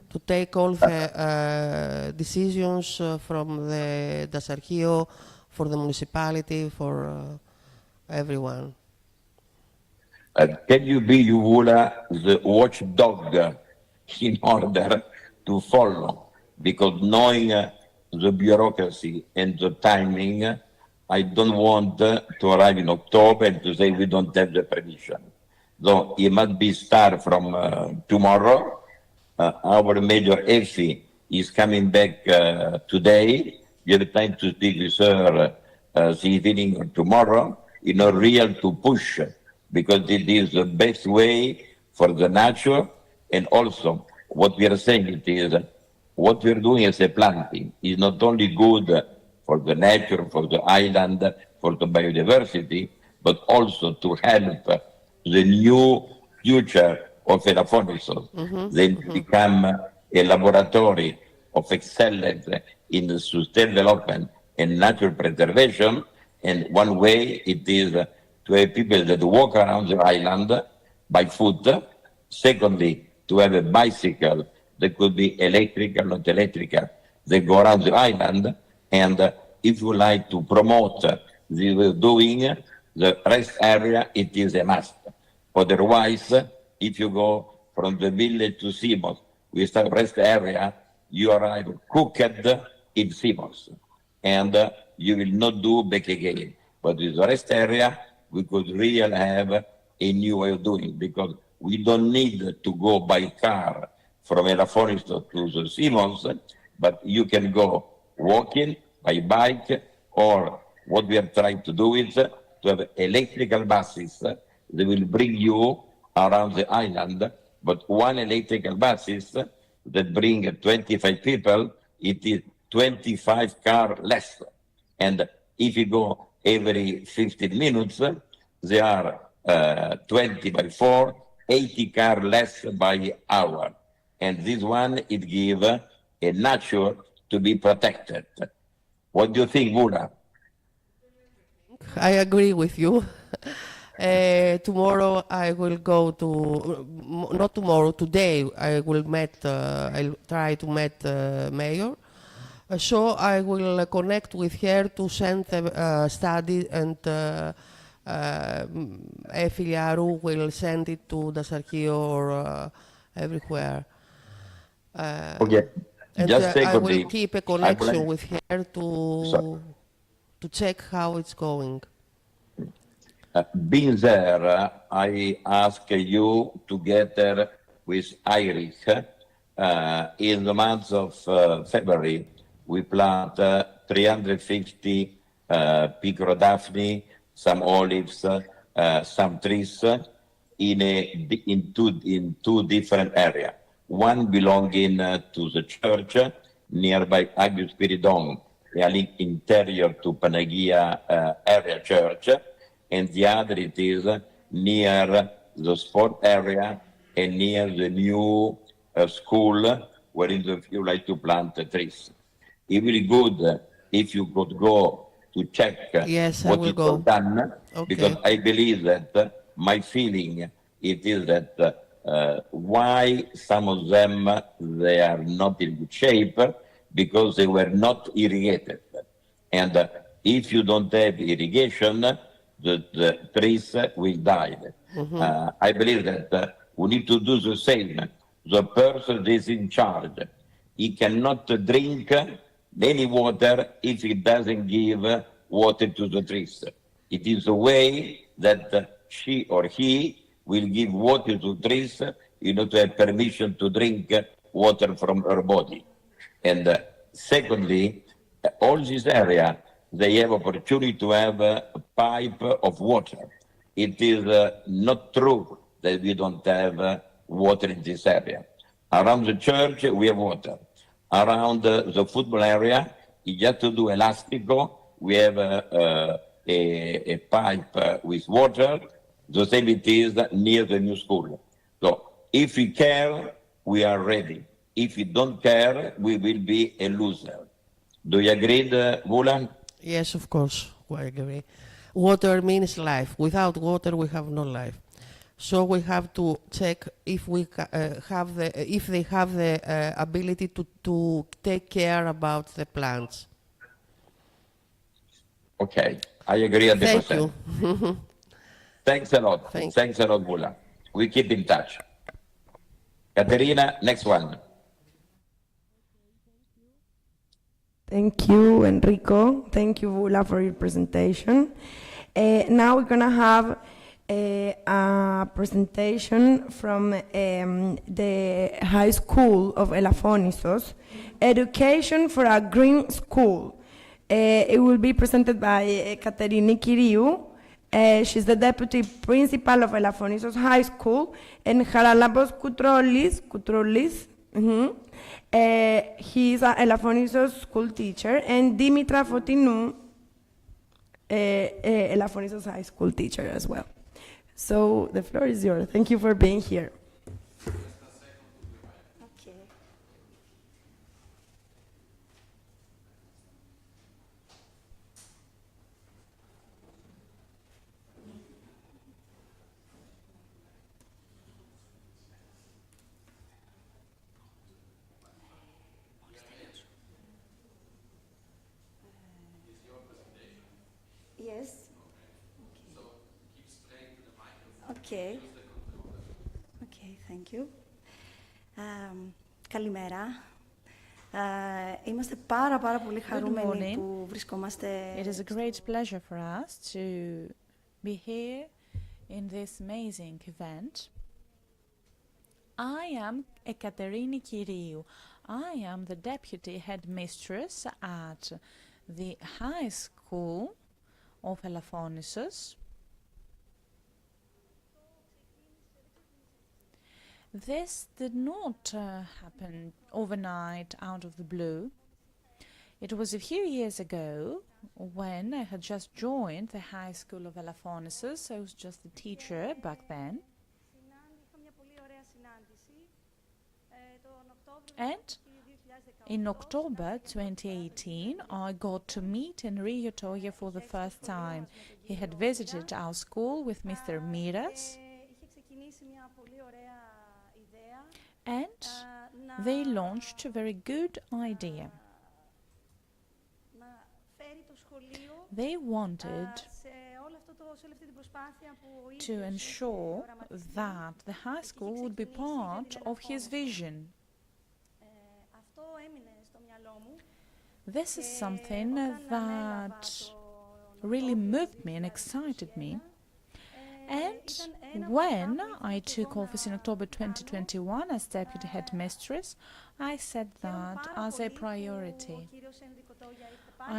to take all the decisions from the Dasarchio, for the municipality, for everyone. Can you be, Vula, the watchdog in order to follow? Because knowing the bureaucracy and the timing, I don't want to arrive in October and to say we don't have the permission. So it must be start from tomorrow. Our Major Effie is coming back today. You have time to speak with her this evening or tomorrow, in a real to push, because it is the best way for the nature. And also what we are saying, it is what we are doing as a planting is not only good for the nature, for the island, for the biodiversity, but also to help the new future of Elafonisos. They become a laboratory of excellence in the sustainable development and natural preservation. And one way it is to have people that walk around the island by foot. Secondly, to have a bicycle that could be electrical, not electrical, they go around the island. And if you like to promote this way of doing, the rest area, it is a must. Otherwise, if you go from the village to Simos with the rest area, you arrive cooked in Simos. And you will not do back again. But with the rest area, we could really have a new way of doing, because we don't need to go by car from Elafonisos to the Simons, but you can go walking, by bike, or what we are trying to do is to have electrical buses that will bring you around the island, but one electrical buses that bring 25 people, it is 25 cars less. And if you go every 15 minutes, there are 20 by 4, 80 cars less by hour. And this one, it gives a nature to be protected. What do you think, Vula? I agree with you. Tomorrow I will go to, not tomorrow, today I will I'll try to meet mayor. So I will connect with her to send a study, and Filiaru will send it to Dasarchio or everywhere. Okay. And Just I will secondly, keep a connection with her to check how it's going. Being there, I ask you together with Iris, in the month of February, we plant 350 Picrodaphne, some olives, some trees in two different areas. One belonging to the church nearby Agios Spiridon, interior to Panagia area church, and the other it is near the sport area and near the new school where you like to plant trees. It will be good if you could go to check what is all done, because I believe that my feeling it is that why some of them they are not in good shape, because they were not irrigated. And if you don't have irrigation, the trees will die. I believe that we need to do the same. The person that is in charge, he cannot drink any water if he doesn't give water to the trees. It is a way that she or he will give water to trees in order to have permission to drink water from her body. And secondly, all this area, they have opportunity to have a pipe of water. It is not true that we don't have water in this area. Around the church, we have water. Around the football area, you have to do elastico. We have a pipe with water. The same it is near the new school. So if we care, we are ready. If we don't care, we will be a loser. Do you agree, Vula? Yes, of course, I agree. Water means life. Without water, we have no life. So we have to check if we if they have the ability to take care about the plants. Okay, I agree 100%. Thank you. Thanks a lot. Thanks a lot, Vula. We keep in touch. Katerina, next one. Thank you, Enrico. Thank you, Vula, for your presentation. Now we're going to have a presentation from the high school of Elafonisos, Education for a Green School. It will be presented by Katerini Kyriou. She's the deputy principal of Elafonisos High School, and Haralambos Koutrolis, he's an Elafonisos school teacher, and Dimitra Fotinou, Elafonisos High School teacher as well. So the floor is yours. Thank you for being here. Okay. Yes. Okay. Okay, thank you. Καλημέρα. Είμαστε πάρα πολύ χαρούμενοι που βρισκόμαστε. It is a great pleasure for us to be here in this amazing event. I am Ekaterini Kyriou. I am the deputy headmistress at the high school of Elafonisos. This did not happen overnight out of the blue. It was a few years ago when I had just joined the high school of Elafonisos. I was just a teacher back then. And in October 2018, I got to meet Enrico Toia for the first time. He had visited our school with Mr. Miras, and they launched a very good idea. They wanted to ensure that the high school would be part of his vision. This is something that really moved me and excited me. And when I took office in October 2021 as deputy headmistress, I set that as a priority.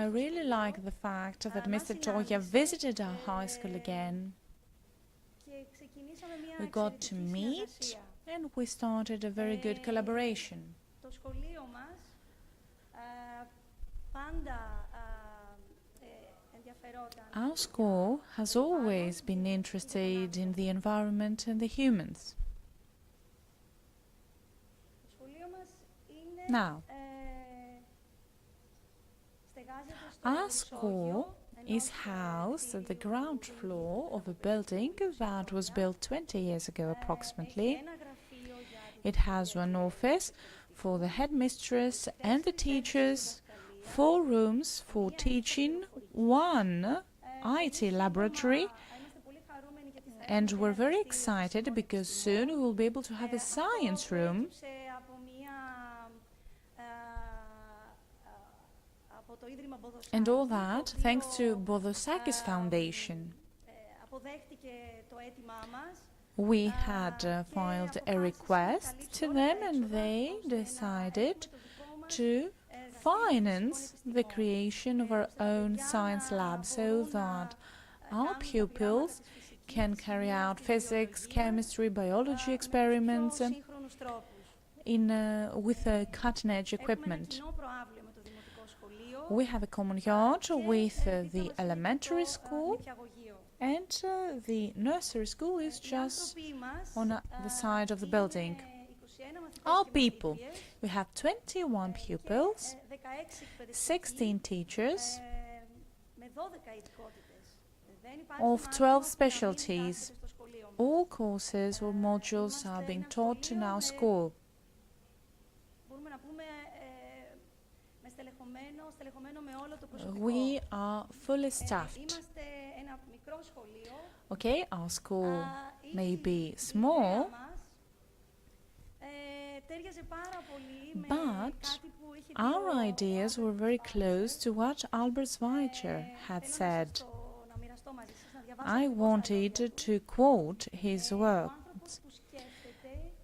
I really like the fact that Mr. Toia visited our high school again. We got to meet and we started a very good collaboration. Our school has always been interested in the environment and the humans. Now, our school is housed at the ground floor of a building that was built 20 years ago approximately. It has one office for the headmistress and the teachers, 4 rooms for teaching, 1 IT laboratory, And we're very excited because soon we will be able to have a science room. And all that thanks to Boudosakis Foundation. We had filed a request to them and they decided to finance the creation of our own science lab so that our pupils can carry out physics, chemistry, biology experiments with cutting-edge equipment. We have a common yard with the elementary school, and the nursery school is just on the side of the building. Our people, we have 21 pupils, 16 teachers, of 12 specialties. All courses or modules are being taught in our school. We are fully staffed. Okay, our school may be small, but our ideas were very close to what Albert Schweitzer had said. I wanted to quote his words.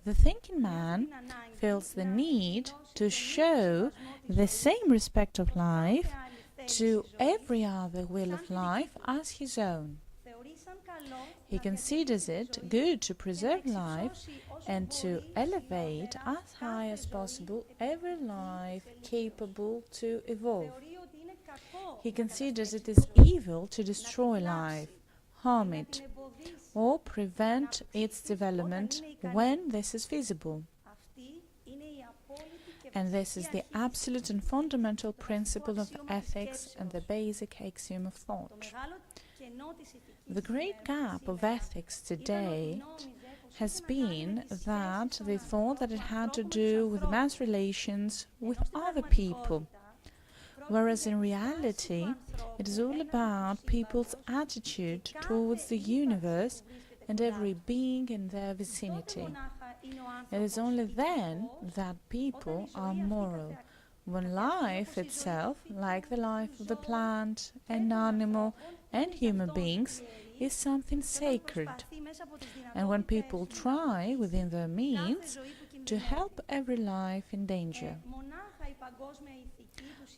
The thinking man feels the need to show the same respect of life to every other will of life as his own. He considers it good to preserve life and to elevate as high as possible every life capable to evolve. He considers it is evil to destroy life, harm it, or prevent its development when this is feasible. And this is the absolute and fundamental principle of ethics and the basic axiom of thought. The great gap of ethics today has been that they thought that it had to do with man's relations with other people, whereas in reality it is all about people's attitude towards the universe and every being in their vicinity. It is only then that people are moral, when life itself, like the life of the plant, an animal and human beings, is something sacred, and when people try within their means to help every life in danger.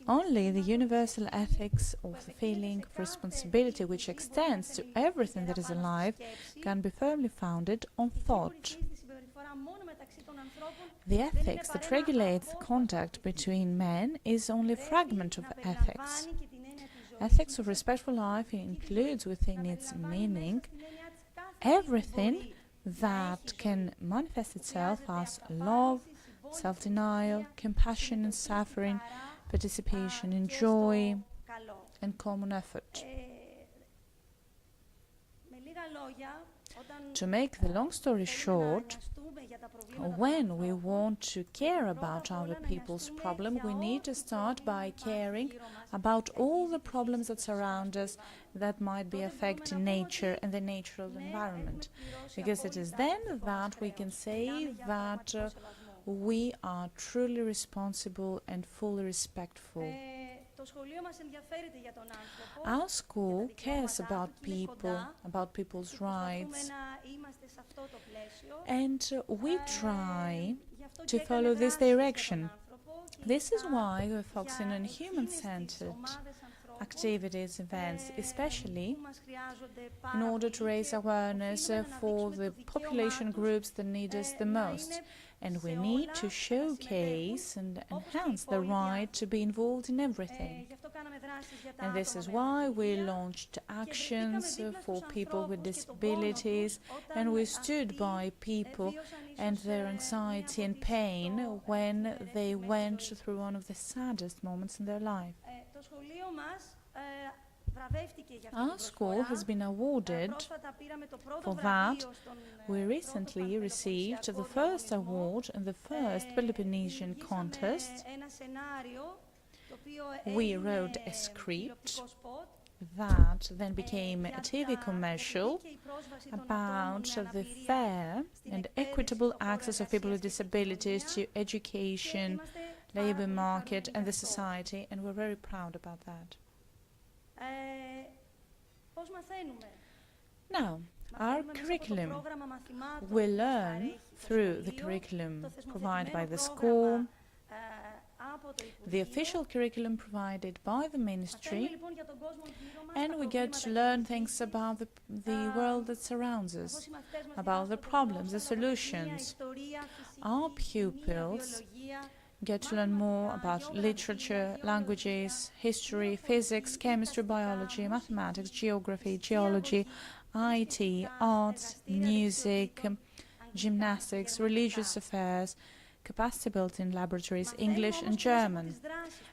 Only the universal ethics of the feeling of responsibility, which extends to everything that is alive, can be firmly founded on thought. The ethics that regulates the conduct between men is only a fragment of ethics. Ethics of respectful life includes within its meaning everything that can manifest itself as love, self-denial, compassion and suffering, participation in joy, and common effort. To make the long story short, when we want to care about other people's problem, we need to start by caring about all the problems that surround us that might be affecting nature and the natural environment, because it is then that we can say that we are truly responsible and fully respectful. Our school cares about people, about people's rights, and we try to follow this direction. This is why we're focusing on human-centered activities, events, especially in order to raise awareness for the population groups that need us the most. And we need to showcase and enhance the right to be involved in everything. And this is why we launched actions for people with disabilities, and we stood by people and their anxiety and pain when they went through one of the saddest moments in their life. Our school has been awarded for that. We recently received the first award in the first Peloponnesian contest. We wrote a script that then became a TV commercial about the fair and equitable access of people with disabilities to education, labor market and the society, and we're very proud about that. Now, our curriculum, we learn through the curriculum provided by the school, the official curriculum provided by the ministry, and we get to learn things about the world that surrounds us, about the problems, the solutions. Our pupils get to learn more about literature, languages, history, physics, chemistry, biology, mathematics, geography, geology, IT, arts, music, gymnastics, religious affairs, capacity building laboratories, English and German.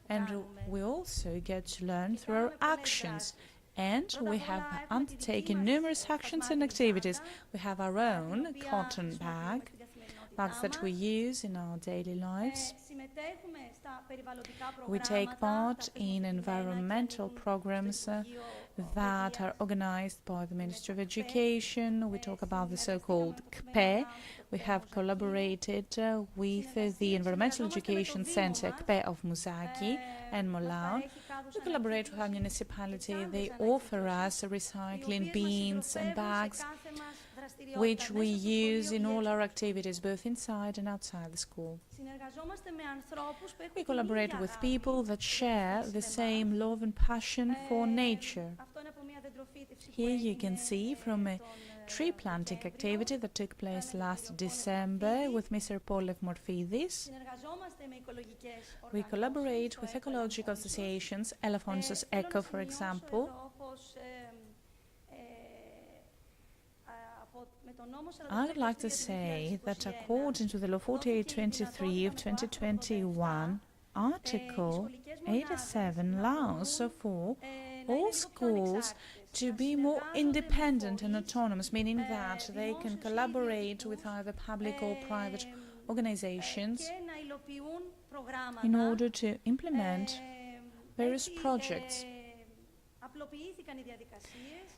And we also get to learn through our actions. And we have undertaken numerous actions and activities. We have our own cotton bags that we use in our daily lives. We take part in environmental programs that are organized by the Ministry of Education. We talk about the so-called KPE. We have collaborated with the Environmental Education Center KPE of Mousaki and Molau. We collaborate with our municipality. They offer us recycling bins and bags, which we use in all our activities, both inside and outside the school. We collaborate with people that share the same love and passion for nature. Here you can see from a tree planting activity that took place last December with Mr. Polef Morfidis. We collaborate with ecological associations, Elafonisos Eco, for example. I would like to say that according to the Law 4823 of 2021, Article 87 allows for all schools to be more independent and autonomous, meaning that they can collaborate with either public or private organizations in order to implement various projects.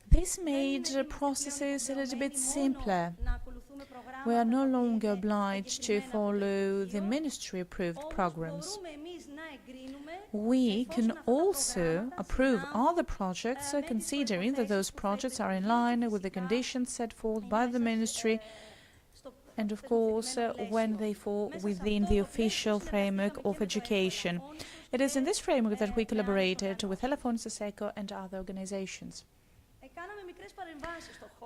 This made processes a little bit simpler. We are no longer obliged to follow the ministry-approved programs. We can also approve other projects, considering that those projects are in line with the conditions set forth by the ministry and, of course, when they fall within the official framework of education. It is in this framework that we collaborated with Elafonisos Eco and other organizations.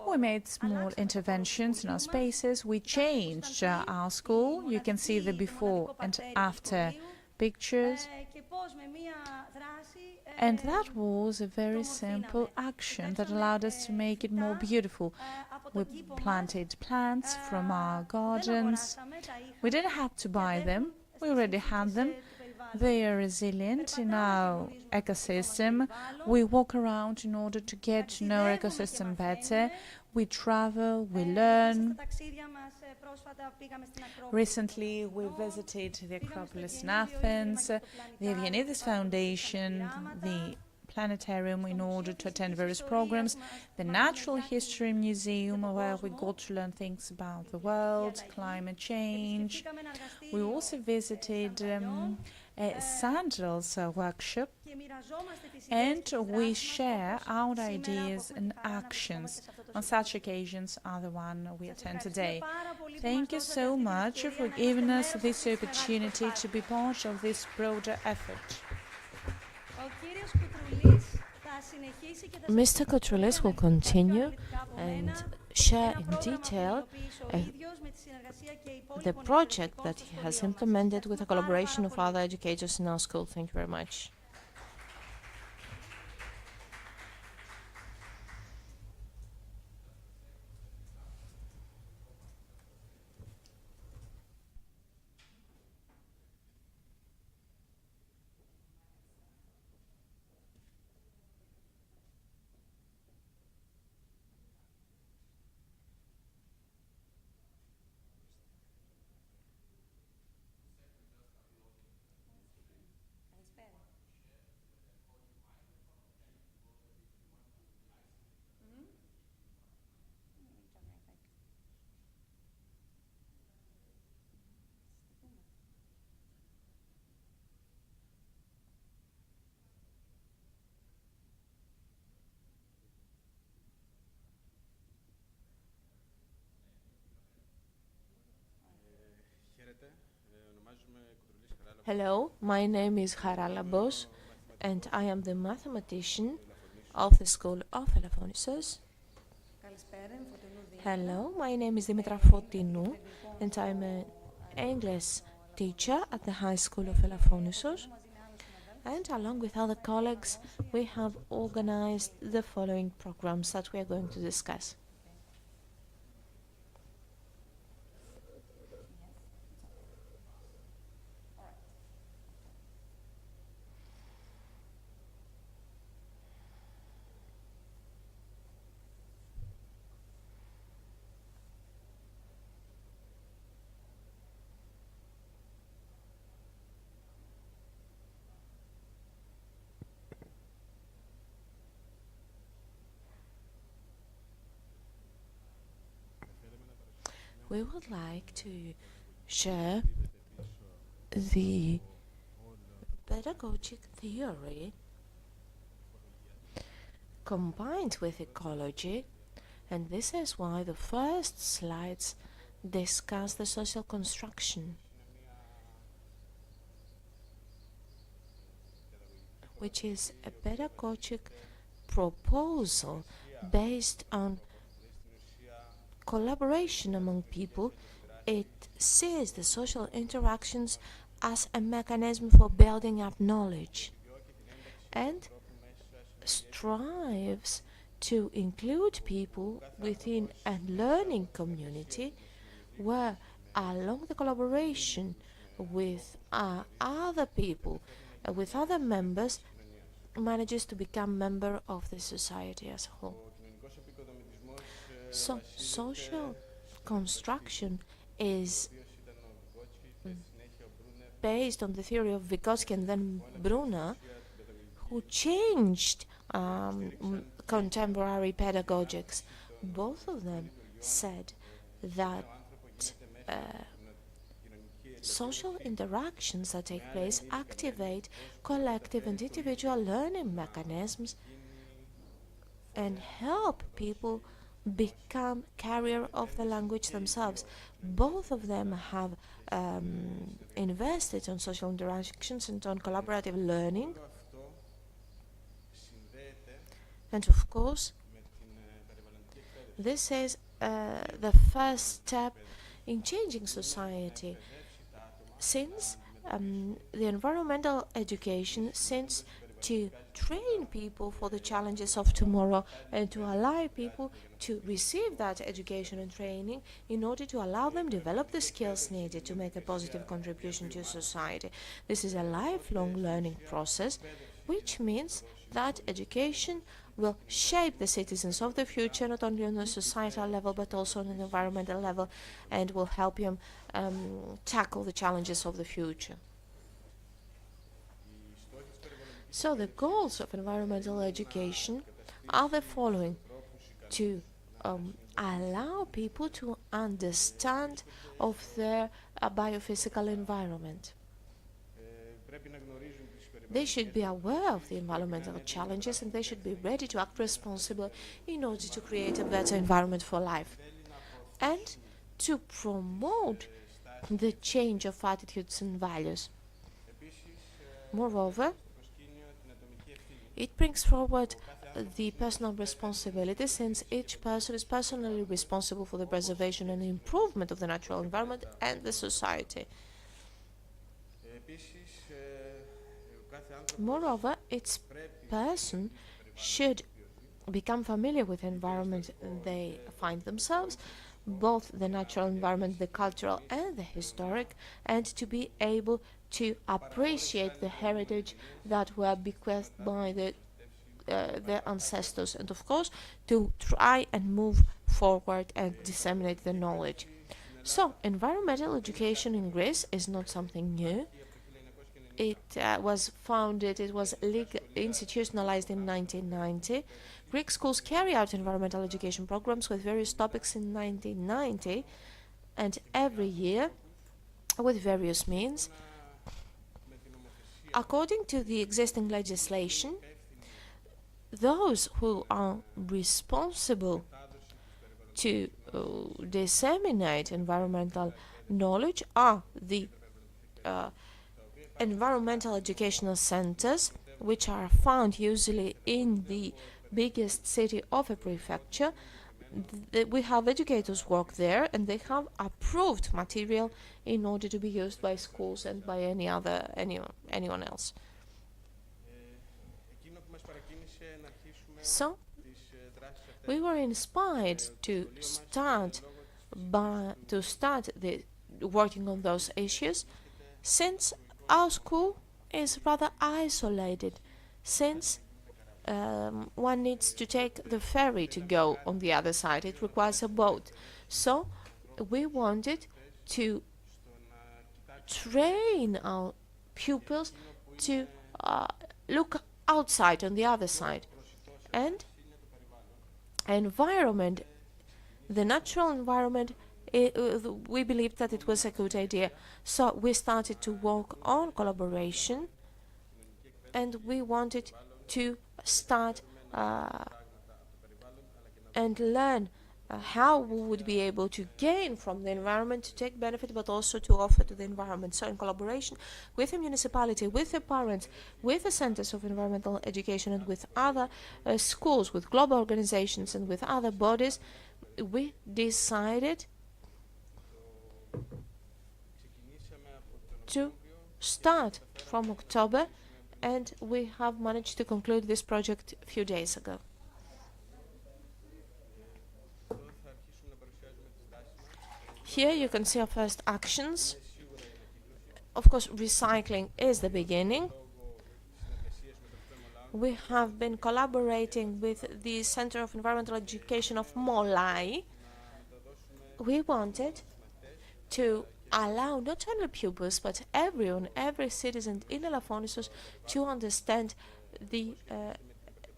We made small interventions in our spaces. We changed our school. You can see the before and after pictures. And that was a very simple action that allowed us to make it more beautiful. We planted plants from our gardens. We didn't have to buy them. We already had them. They are resilient in our ecosystem. We walk around in order to get to know our ecosystem better. We travel, we learn. Recently, we visited the Acropolis in Athens, the Evianidis Foundation, the planetarium in order to attend various programs, the Natural History Museum where we got to learn things about the world, climate change. We also visited a sandals workshop, and we share our ideas and actions. On such occasions are the one we attend today. Thank you so much for giving us this opportunity to be part of this broader effort. Mr. Kotroulis will continue and share in detail the project that he has implemented with the collaboration of other educators in our school. Thank you very much. Hello, my name is Haralabos, and I am the mathematician of the School of Elafonisos. Hello, my name is Dimitra Fotinou, and I'm an English teacher at the High School of Elafonisos. And along with other colleagues, we have organized the following programs that we are going to discuss. We would like to share the pedagogic theory combined with ecology, and this is why the first slides discuss the social construction, which is a pedagogic proposal based on collaboration among people. It sees the social interactions as a mechanism for building up knowledge and strives to include people within a learning community where, along the collaboration with other people, with other members, manages to become member of the society as a whole. So, social construction is based on the theory of Vygotsky and then Brunner, who changed contemporary pedagogics. Both of them said that social interactions that take place activate collective and individual learning mechanisms and help people become carrier of the language themselves. Both of them have invested on social interactions and on collaborative learning. And of course, this is the first step in changing society, since the environmental education seems to train people for the challenges of tomorrow and to allow people to receive that education and training in order to allow them develop the skills needed to make a positive contribution to society. This is a lifelong learning process, which means that education will shape the citizens of the future, not only on a societal level but also on an environmental level, and will help them tackle the challenges of the future. So the goals of environmental education are the following: to allow people to understand of their biophysical environment. They should be aware of the environmental challenges and they should be ready to act responsibly in order to create a better environment for life, and to promote the change of attitudes and values. Moreover, it brings forward the personal responsibility, since each person is personally responsible for the preservation and improvement of the natural environment and the society. Moreover, each person should become familiar with the environment they find themselves, both the natural environment, the cultural and the historic, and to be able to appreciate the heritage that were bequeathed by their ancestors, and of course to try and move forward and disseminate the knowledge. So, environmental education in Greece is not something new. It was founded, it was institutionalized in 1990. Greek schools carry out environmental education programs with various topics in 1990, and every year with various means. According to the existing legislation, those who are responsible to disseminate environmental knowledge are the environmental educational centers, which are found usually in the biggest city of a prefecture. We have educators work there, and they have approved material in order to be used by schools and by anyone else. So we were inspired to start working on those issues, since our school is rather isolated, since one needs to take the ferry to go on the other side. It requires a boat. So we wanted to train our pupils to look outside on the other side. And environment, the natural environment, we believed that it was a good idea. So we started to work on collaboration, and we wanted to start and learn how we would be able to gain from the environment, to take benefit, but also to offer to the environment. So in collaboration with the municipality, with the parents, with the centers of environmental education, and with other schools, with global organizations, and with other bodies, we decided to start from October, and we have managed to conclude this project a few days ago. Here you can see our first actions. Of course, recycling is the beginning. We have been collaborating with the Center of Environmental Education of Molai. We wanted to allow not only pupils, but everyone, every citizen in Elafonisos, to understand the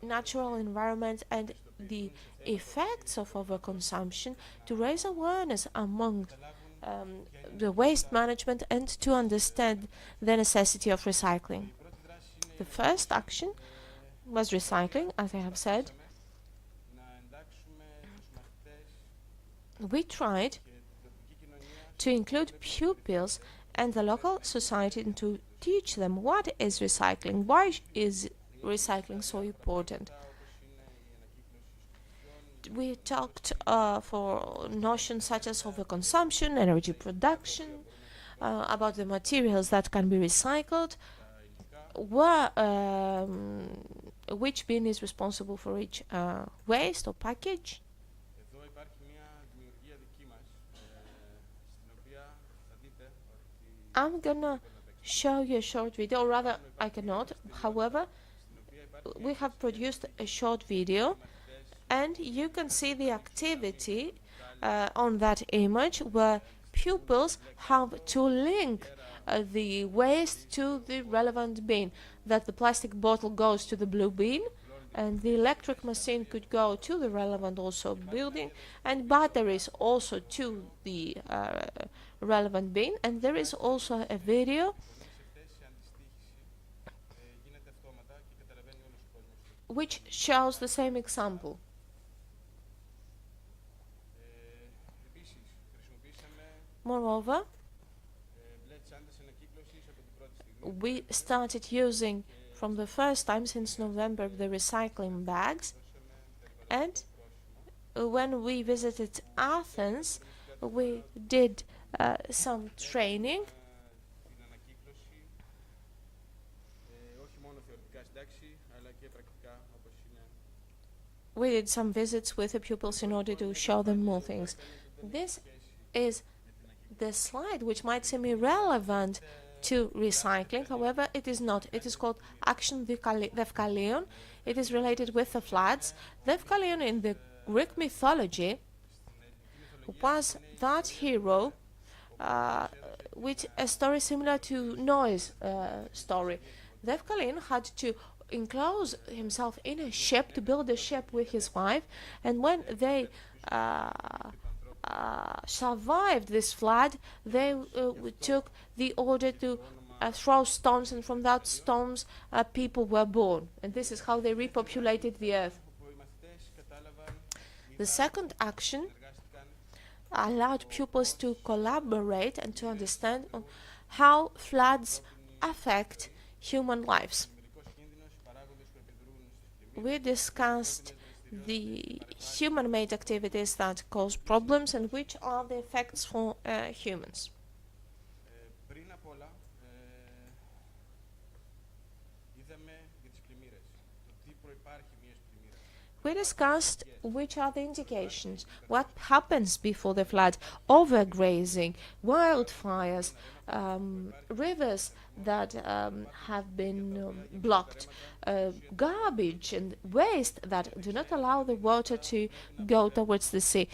natural environment and the effects of overconsumption, to raise awareness among the waste management, and to understand the necessity of recycling. The first action was recycling, as I have said. We tried to include pupils and the local society and to teach them what is recycling, why is recycling so important. We talked for notions such as overconsumption, energy production, about the materials that can be recycled, which bin is responsible for each waste or package. I'm gonna show you a short video, or rather I cannot. However, we have produced a short video, and you can see the activity on that image, where pupils have to link the waste to the relevant bin, that the plastic bottle goes to the blue bin, and the electric machine could go to the relevant also building, and batteries also to the relevant bin. And there is also a video which shows the same example. Moreover, we started using from the first time since November the recycling bags, and when we visited Athens, we did some training. We did some visits with the pupils in order to show them more things. This is the slide which might seem irrelevant to recycling, however it is not. It is called Action Devkalion. It is related with the floods. Devkalion in the Greek mythology was that hero with a story similar to Noah's story. Devkalion had to enclose himself in a ship, to build a ship with his wife, and when they survived this flood, they took the order to throw stones, and from that stones people were born, and this is how they repopulated the earth. The second action allowed pupils to collaborate and to understand on how floods affect human lives. We discussed the human-made activities that cause problems and which are the effects for humans. We discussed which are the indications, what happens before the flood, overgrazing, wildfires, rivers that have been blocked, garbage and waste that do not allow the water to go towards the sea.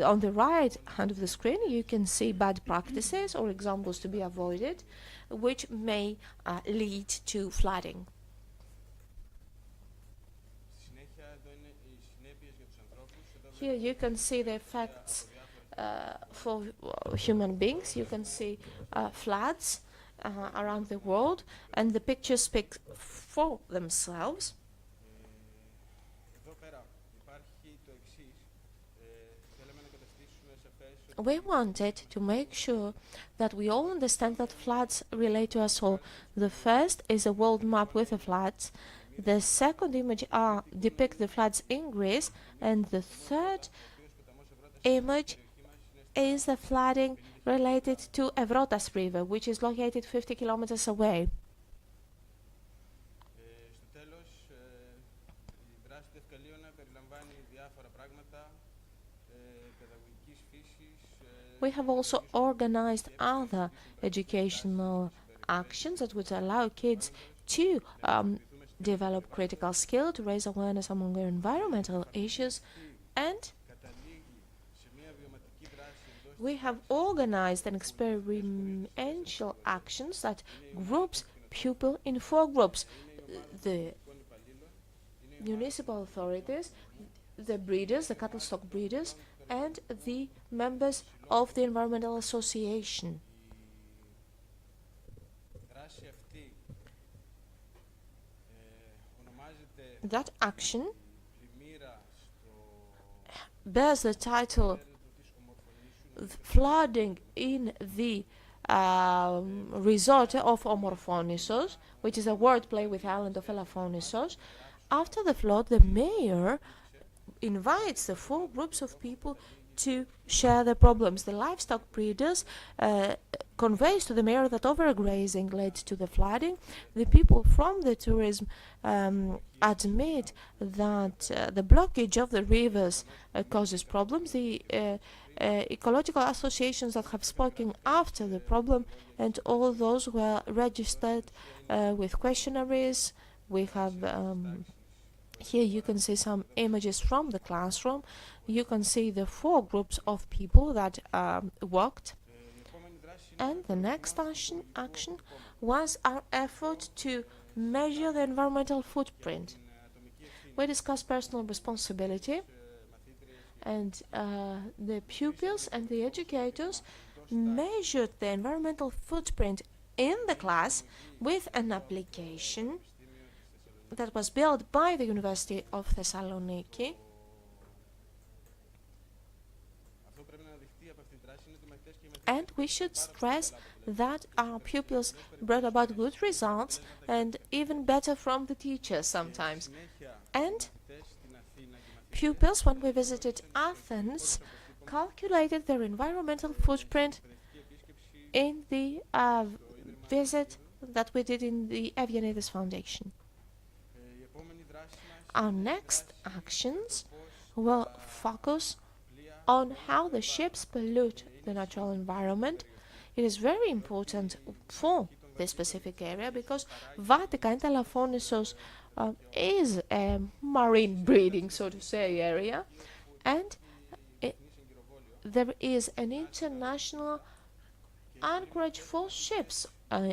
On the right hand of the screen you can see bad practices or examples to be avoided which may lead to flooding. Here you can see the effects for human beings. You can see floods around the world, and the pictures speak for themselves. We wanted to make sure that we all understand that floods relate to us all. The first is a world map with the floods. The second image depict the floods in Greece, and the third image is the flooding related to Evrotas River, which is located 50 kilometers away. We have also organized other educational actions that would allow kids to develop critical skill, to raise awareness among their environmental issues, and we have organized an experiential actions that groups pupils in 4 groups: the municipal authorities, the breeders, the cattle stock breeders, and the members of the environmental association. That action bears the title Flooding in the resort of Elafonisos, which is a wordplay with the island of Elafonisos. After the flood, the mayor invites the 4 groups of people to share their problems. The livestock breeders conveys to the mayor that overgrazing led to the flooding. The people from the tourism admit that the blockage of the rivers causes problems. The ecological associations that have spoken after the problem, and all those were registered with questionnaires. We have here you can see some images from the classroom. You can see the 4 groups of people that worked. And the next action was our effort to measure the environmental footprint. We discussed personal responsibility, and the pupils and the educators measured the environmental footprint in the class with an application that was built by the University of Thessaloniki. And we should stress that our pupils brought about good results, and even better from the teachers sometimes. And pupils, when we visited Athens, calculated their environmental footprint in the visit that we did in the Evianides Foundation. Our next actions will focus on how the ships pollute the natural environment. It is very important for this specific area because Vatica and Elafonisos is a marine breeding, so to say, area, and there is an international anchorage for ships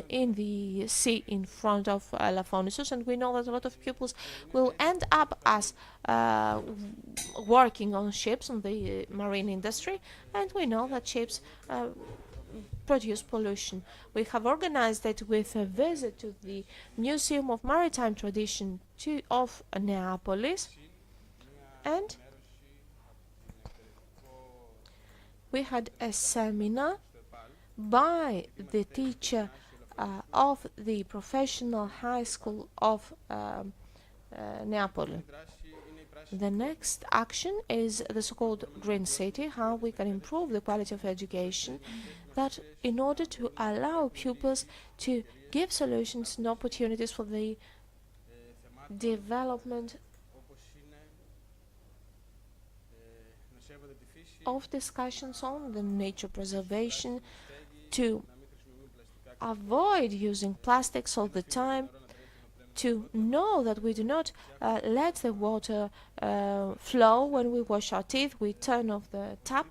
in the sea in front of Elafonisos, and we know that a lot of pupils will end up as working on ships on the marine industry, and we know that ships produce pollution. We have organized it with a visit to the Museum of Maritime Tradition of Neapolis, and we had a seminar by the teacher of the professional high school of Neapoli. The next action is the so-called Green City, how we can improve the quality of education, that in order to allow pupils to give solutions and opportunities for the development of discussions on the nature preservation, to avoid using plastics all the time, to know that we do not let the water flow when we wash our teeth, we turn off the tap,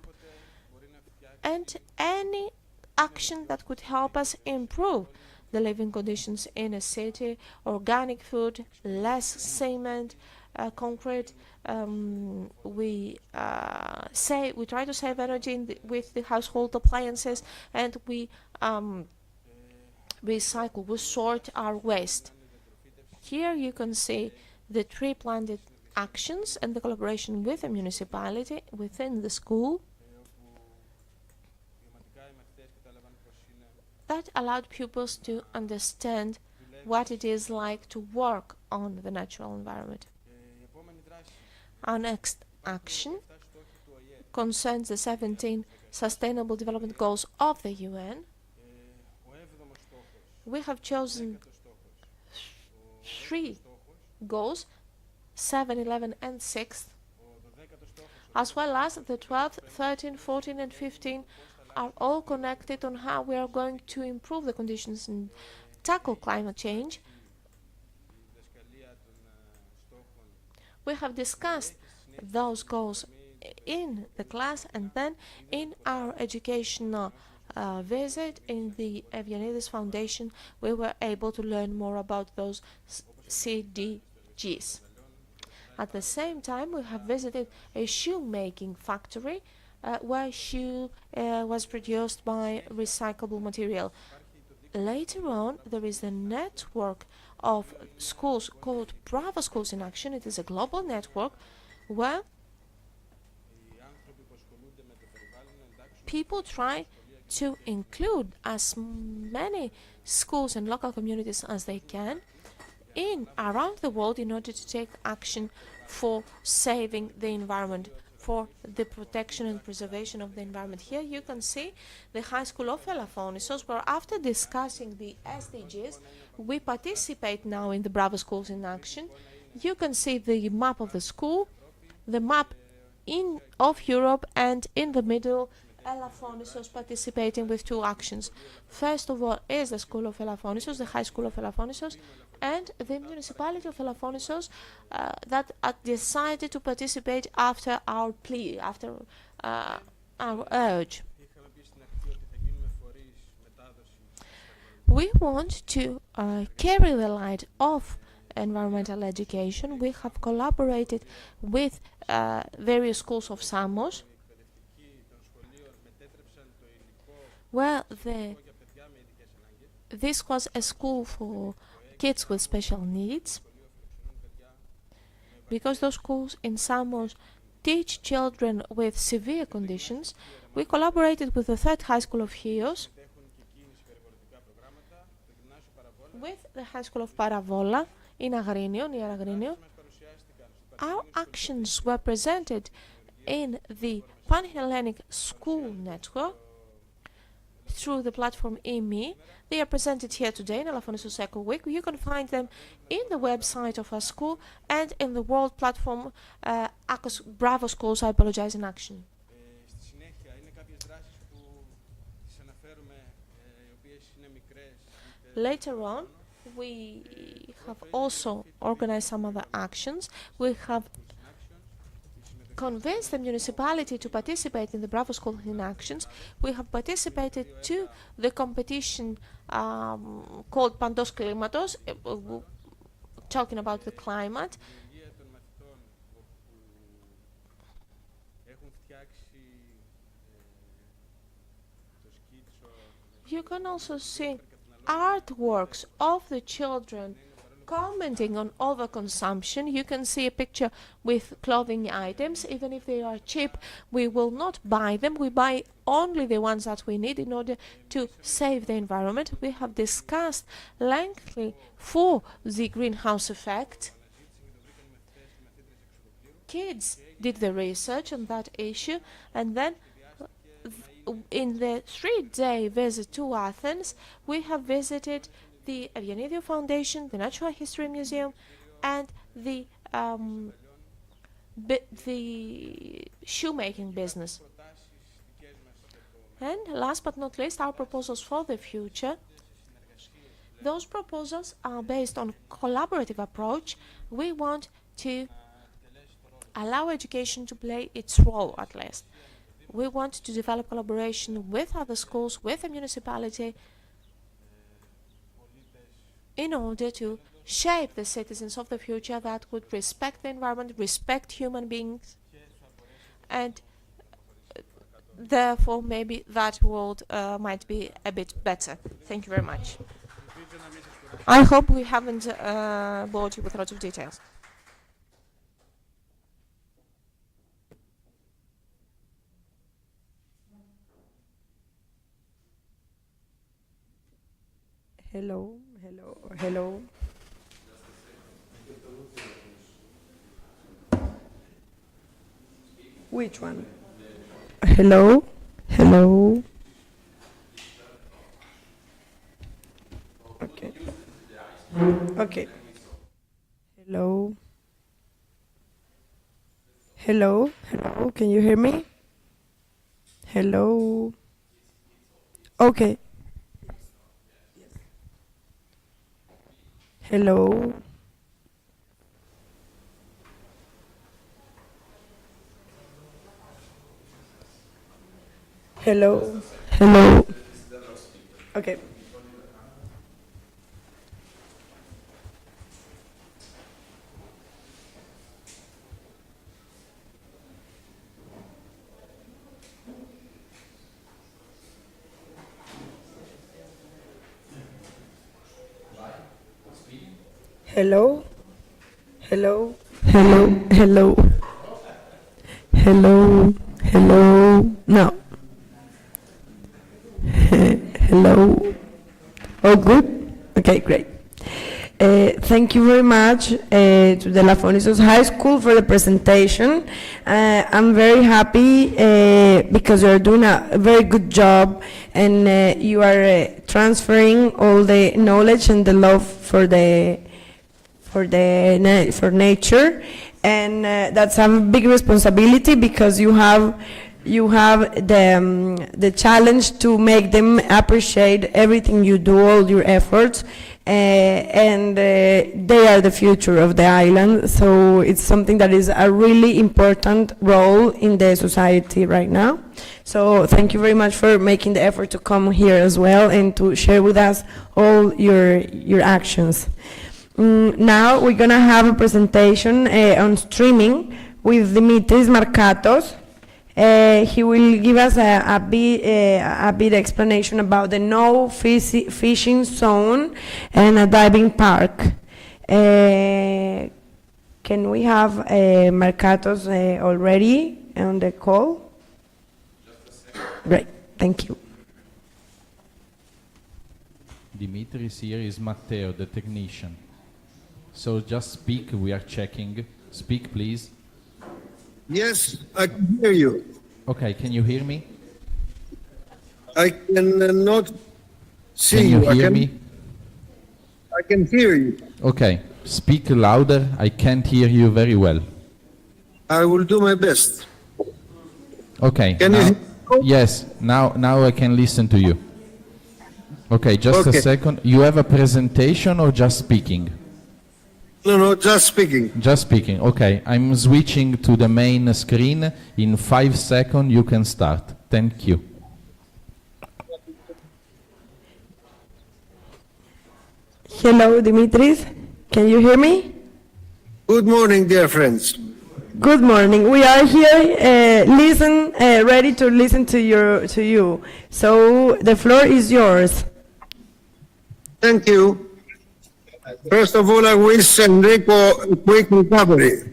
and any action that could help us improve the living conditions in a city, organic food, less cement, concrete. We try to save energy with the household appliances, and we recycle, we sort our waste. Here you can see the tree planted actions and the collaboration with the municipality within the school that allowed pupils to understand what it is like to work on the natural environment. Our next action concerns the 17 Sustainable Development Goals of the UN. We have chosen 3 goals, 7, 11 and 6, as well as the 12th, 13, 14 and 15 are all connected on how we are going to improve the conditions and tackle climate change. We have discussed those goals in the class, and then in our educational visit in the Elafonisos Foundation, we were able to learn more about those CDGs. At the same time, we have visited a shoemaking factory where shoe was produced by recyclable material. Later on, there is a network of schools called Bravo Schools in Action. It is a global network where people try to include as many schools and local communities as they can around the world in order to take action for saving the environment, for the protection and preservation of the environment. Here you can see the High School of Elafonisos, where after discussing the SDGs, we participate now in the Bravo Schools in Action. You can see the map of the school, the map of Europe, and in the middle, Elafonisos participating with 2 actions. First of all is the School of Elafonisos, the High School of Elafonisos, and the municipality of Elafonisos that decided to participate after our plea, after our urge. We want to carry the light of environmental education. We have collaborated with various schools of Samos, where this was a school for kids with special needs, because those schools in Samos teach children with severe conditions. We collaborated with the 3rd High School of Chios, with the High School of Paravola in Agrinio, near Agrinio. Our actions were presented in the Pan-Hellenic School Network through the platform EME. They are presented here today in Elafonisos Eco Week. You can find them in the website of our school and in the world platform Bravo Schools, I apologize, in Action. Later on, we have also organized some other actions. We have convinced the municipality to participate in the Bravo School in Actions. We have participated to the competition called Pandos Klimatos, talking about the climate. You can also see artworks of the children commenting on overconsumption. You can see a picture with clothing items. Even if they are cheap, we will not buy them. We buy only the ones that we need in order to save the environment. We have discussed lengthily for the greenhouse effect. Kids did the research on that issue, and then in the 3-day visit to Athens, we have visited the Eugenidio Foundation, the Natural History Museum, and the shoemaking business. And last but not least, our proposals for the future. Those proposals are based on collaborative approach. We want to allow education to play its role, at least. We want to develop collaboration with other schools, with the municipality, in order to shape the citizens of the future that would respect the environment, respect human beings, and therefore maybe that world might be a bit better. Thank you very much. I hope we haven't bored you with lots of details. Hello, hello, hello. Which one? Hello, hello. Okay. Okay. Hello. Hello, hello. Can you hear me? Hello. Okay. Hello. Hello. Hello. Okay. Hello. Hello. Hello. Hello. Hello. Hello. No. Hello. Oh, good. Okay, great. Thank you very much to the Elafonisos High School for the presentation. I'm very happy because you're doing a very good job, and you are transferring all the knowledge and the love for nature, and that's a big responsibility because you have the challenge to make them appreciate everything you do, all your efforts, and they are the future of the island. So it's something that is a really important role in the society right now. So thank you very much for making the effort to come here as well and to share with us all your actions. Now we're gonna have a presentation on streaming with Dimitris Markatos. He will give us a bit explanation about the no fishing zone and a diving park. Can we have Markatos already on the call? Great, thank you. Dimitris here is Matteo, the technician. So just speak, we are checking. Speak, please. Yes, I can hear you. Okay, can you hear me? I can not see can you. You hear me? I can hear you. Okay, speak louder. I can't hear you very well. I will do my best. Okay. Can now, you? Yes, now I can listen to you. Okay, just Okay. a second. You have a presentation or just speaking? No, just speaking. Just speaking, okay. I'm switching to the main screen. In 5 seconds you can start. Thank you. Hello, Dimitris. Can you hear me? Good morning, dear friends. Good morning. We are here, ready to listen to you. So the floor is yours. Thank you. First of all, I wish Enrico a quick recovery.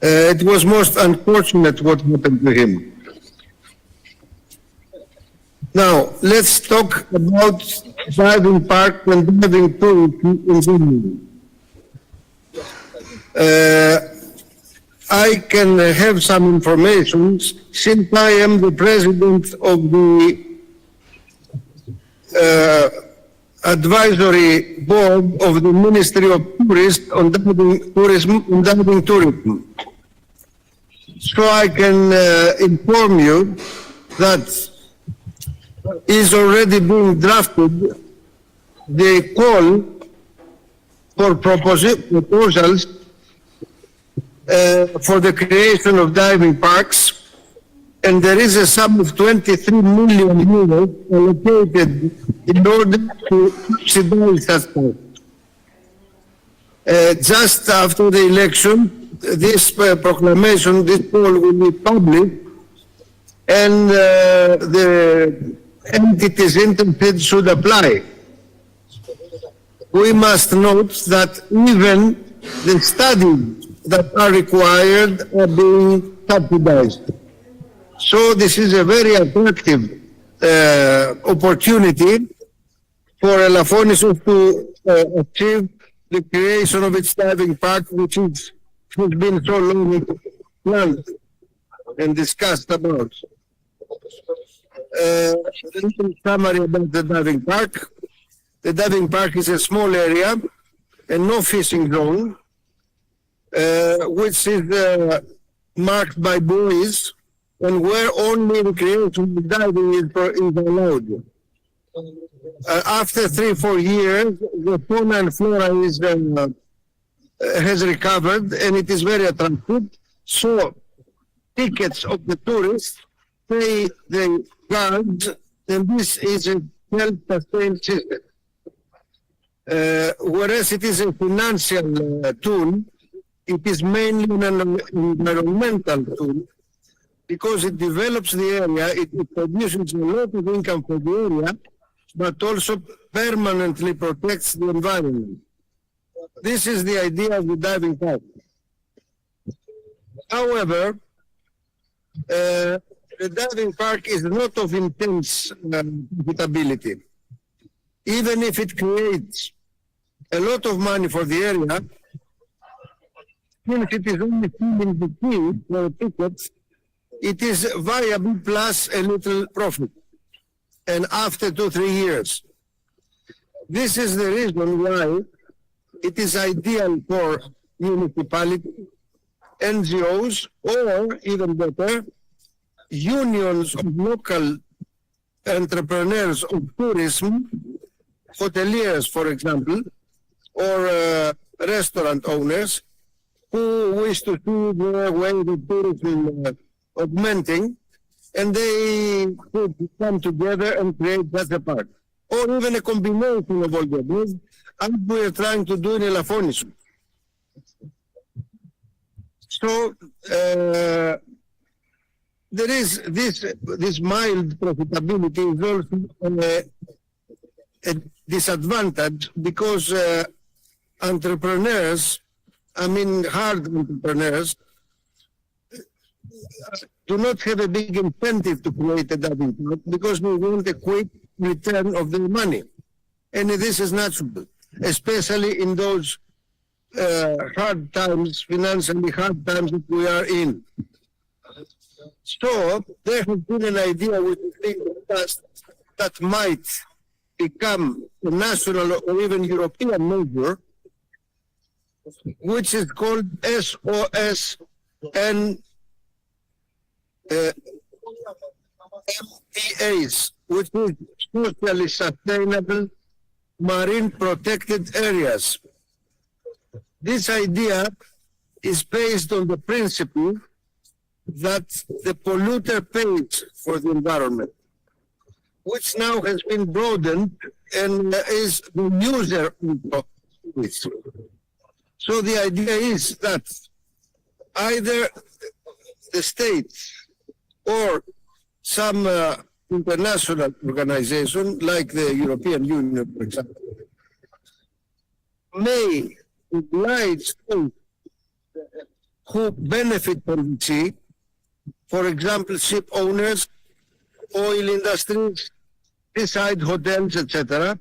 It was most unfortunate what happened to him. Now, let's talk about diving park and diving tourism in Germany. I can have some information since I am the president of the advisory board of the Ministry of Tourism and Diving Tourism. So I can inform you that is already being drafted the call for proposals for the creation of diving parks, and there is a sum of 23 million euros allocated in order to subsidize such parks. Just after the election, this proclamation, this call will be published, and the entities interested should apply. We must note that even the studies that are required are being subsidized. So this is a very attractive opportunity for Elafonisos to achieve the creation of its diving park, which has been so long planned and discussed about. A little summary about the diving park. The diving park is a small area and no fishing zone, which is marked by buoys and where only recreational diving is allowed. After 3-4 years, the fauna and flora has recovered and it is very attractive. So tickets of the tourists pay the guards, and this is a self-sustained system. Whereas it is a financial tool, it is mainly an environmental tool because it develops the area, it produces a lot of income for the area, but also permanently protects the environment. This is the idea of the diving park. However, the diving park is not of intense profitability. Even if it creates a lot of money for the area, since it is only filling the fee for tickets, it is viable plus a little profit. And after 2-3 years, this is the reason why it is ideal for municipalities, NGOs, or even better, unions of local entrepreneurs of tourism, hoteliers, for example, or restaurant owners who wish to see their way of tourism augmenting, and they could come together and create such a park. Or even a combination of all the above, as we are trying to do in Elafonisos. So there is this mild profitability is also a disadvantage because entrepreneurs, I mean hard entrepreneurs, do not have a big incentive to create a diving park because they want a quick return of their money. And this is natural, especially in those hard times, financially hard times that we are in. So there has been an idea which I think that might become a national or even European measure, which is called SOS and MPAs, which is socially sustainable marine protected areas. This idea is based on the principle that the polluter pays for the environment, which now has been broadened and is the user of this. So the idea is that either the state or some international organization like the European Union, for example, may oblige those who benefit from the sea, for example, ship owners, oil industries, seaside hotels, etc.,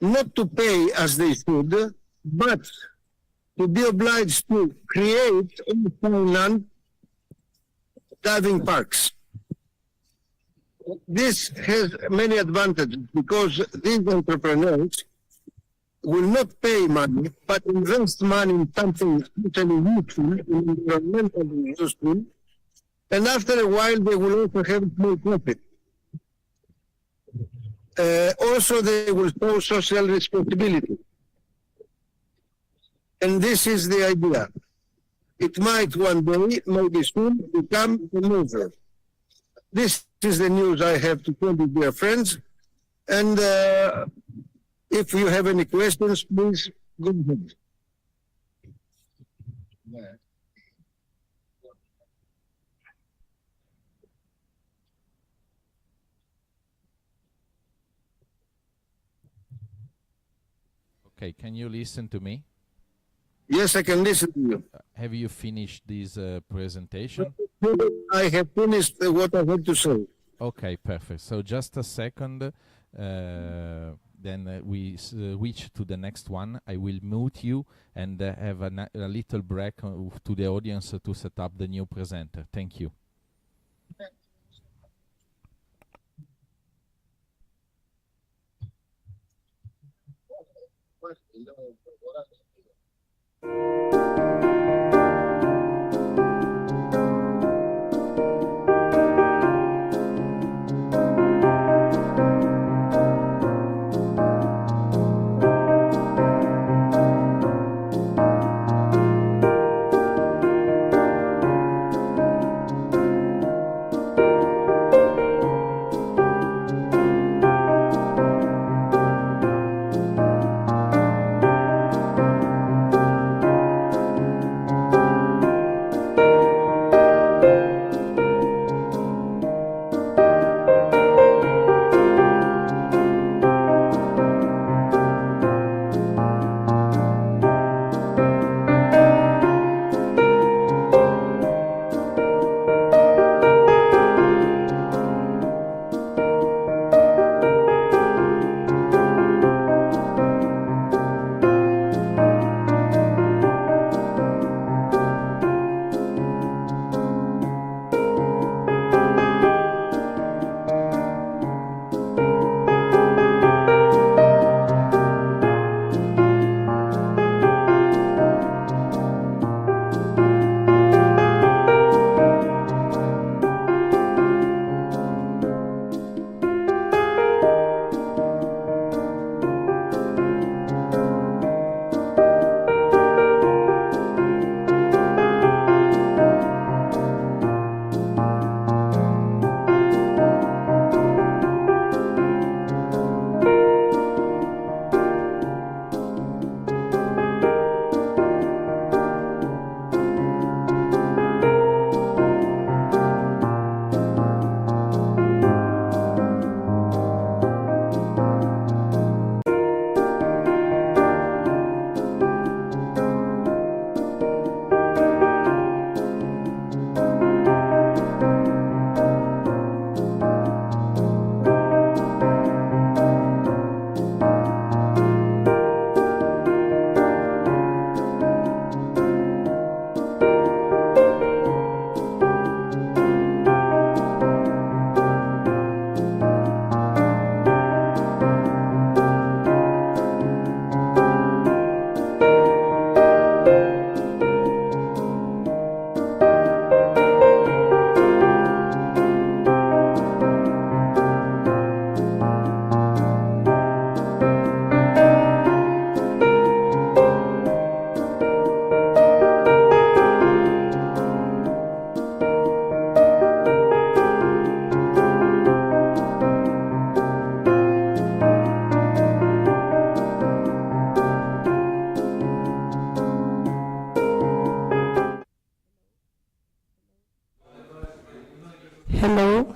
not to pay as they should, but to be obliged to create or finance diving parks. This has many advantages because these entrepreneurs will not pay money, but invest money in something especially useful, environmentally useful, and after a while they will also have small profit. Also, they will show social responsibility. And this is the idea. It might one day, maybe soon, become a measure. This is the news I have to tell you, dear friends. And if you have any questions, please go ahead. Okay, can you listen to me? Yes, I can listen to you. Have you finished this presentation? I have finished what I had to say. Okay, perfect. So just a second, then we switch to the next one. I will mute you and have a little break to the audience to set up the new presenter. Thank you.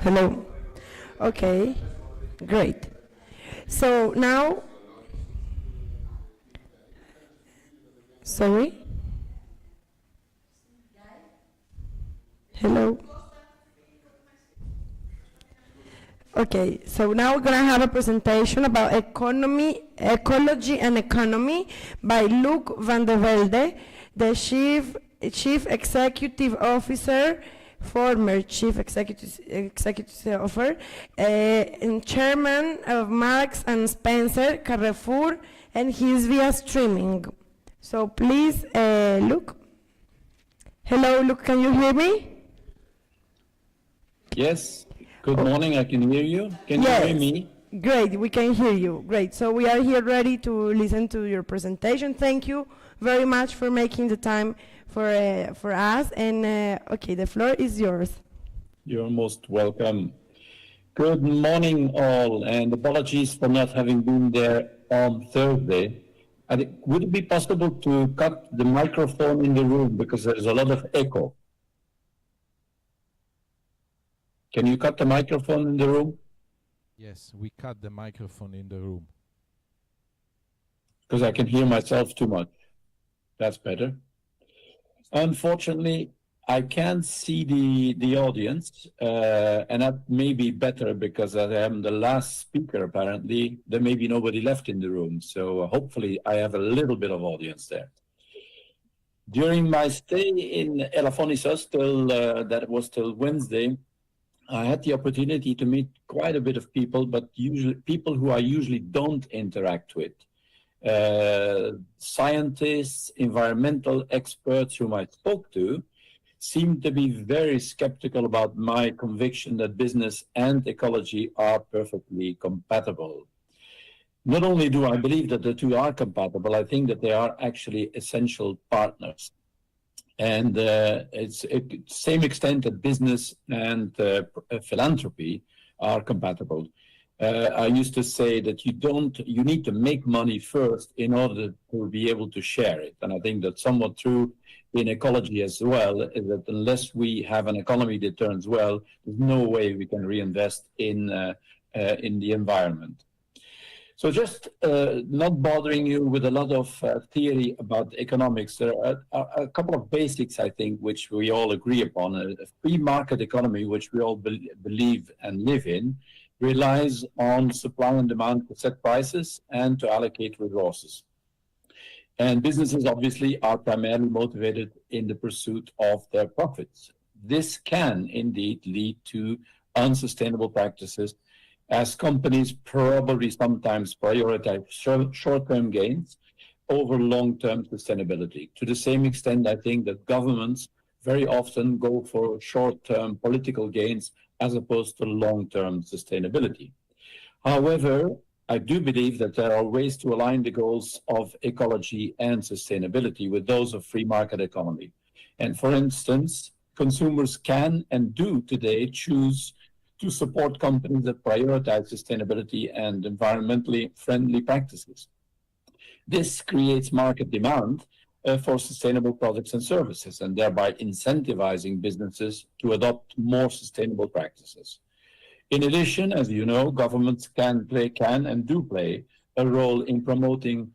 Hello. Okay, great. So now, Sorry? Hello? Okay, so now we're going to have a presentation about ecology and economy by Luc van der Velde, the Chief Executive Officer, former Chief Executive Officer, and Chairman of Marks and Spencer, Carrefour, and he's via streaming. So please, Luc. Hello, Luc, can you hear me? Yes. Good morning, I can hear you. Can you hear me? Great, we can hear you. Great. So we are here ready to listen to your presentation. Thank you very much for making the time for us. And okay, the floor is yours. You're most welcome. Good morning, all, and apologies for not having been there on Thursday. Would it be possible to cut the microphone in the room because there's a lot of echo? Can you cut the microphone in the room? Yes, we cut the microphone in the room. Because I can hear myself too much. That's better. Unfortunately, I can't see the audience, and that may be better because I am the last speaker, apparently. There may be nobody left in the room, so hopefully I have a little bit of audience there. During my stay in Elafonisos, that was till Wednesday, I had the opportunity to meet quite a bit of people, but usually people who I usually don't interact with. Scientists, environmental experts whom I spoke to seemed to be very skeptical about my conviction that business and ecology are perfectly compatible. Not only do I believe that the two are compatible, I think that they are actually essential partners. And it's to the same extent that business and philanthropy are compatible. I used to say that you need to make money first in order to be able to share it. And I think that's somewhat true in ecology as well, is that unless we have an economy that turns well, there's no way we can reinvest in the environment. So just not bothering you with a lot of theory about economics, there are a couple of basics, I think, which we all agree upon. A free market economy, which we all believe and live in, relies on supply and demand to set prices and to allocate resources. And businesses obviously are primarily motivated in the pursuit of their profits. This can indeed lead to unsustainable practices, as companies probably sometimes prioritize short-term gains over long-term sustainability. To the same extent, I think that governments very often go for short-term political gains as opposed to long-term sustainability. However, I do believe that there are ways to align the goals of ecology and sustainability with those of free market economy. And for instance, consumers can and do today choose to support companies that prioritize sustainability and environmentally friendly practices. This creates market demand for sustainable products and services, and thereby incentivizing businesses to adopt more sustainable practices. In addition, as you know, governments can and do play a role in promoting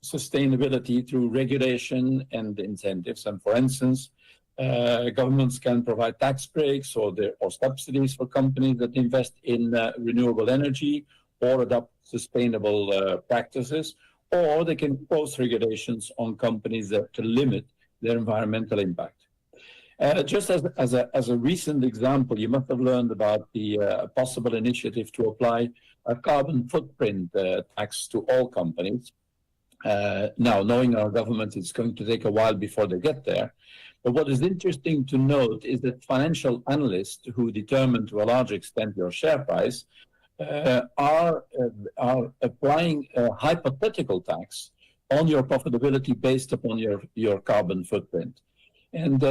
sustainability through regulation and incentives. And for instance, governments can provide tax breaks or subsidies for companies that invest in renewable energy or adopt sustainable practices, or they can impose regulations on companies to limit their environmental impact. Just as a recent example, you must have learned about the possible initiative to apply a carbon footprint tax to all companies. Now, knowing our government, it's going to take a while before they get there. But what is interesting to note is that financial analysts who determine to a large extent your share price are applying a hypothetical tax on your profitability based upon your carbon footprint. And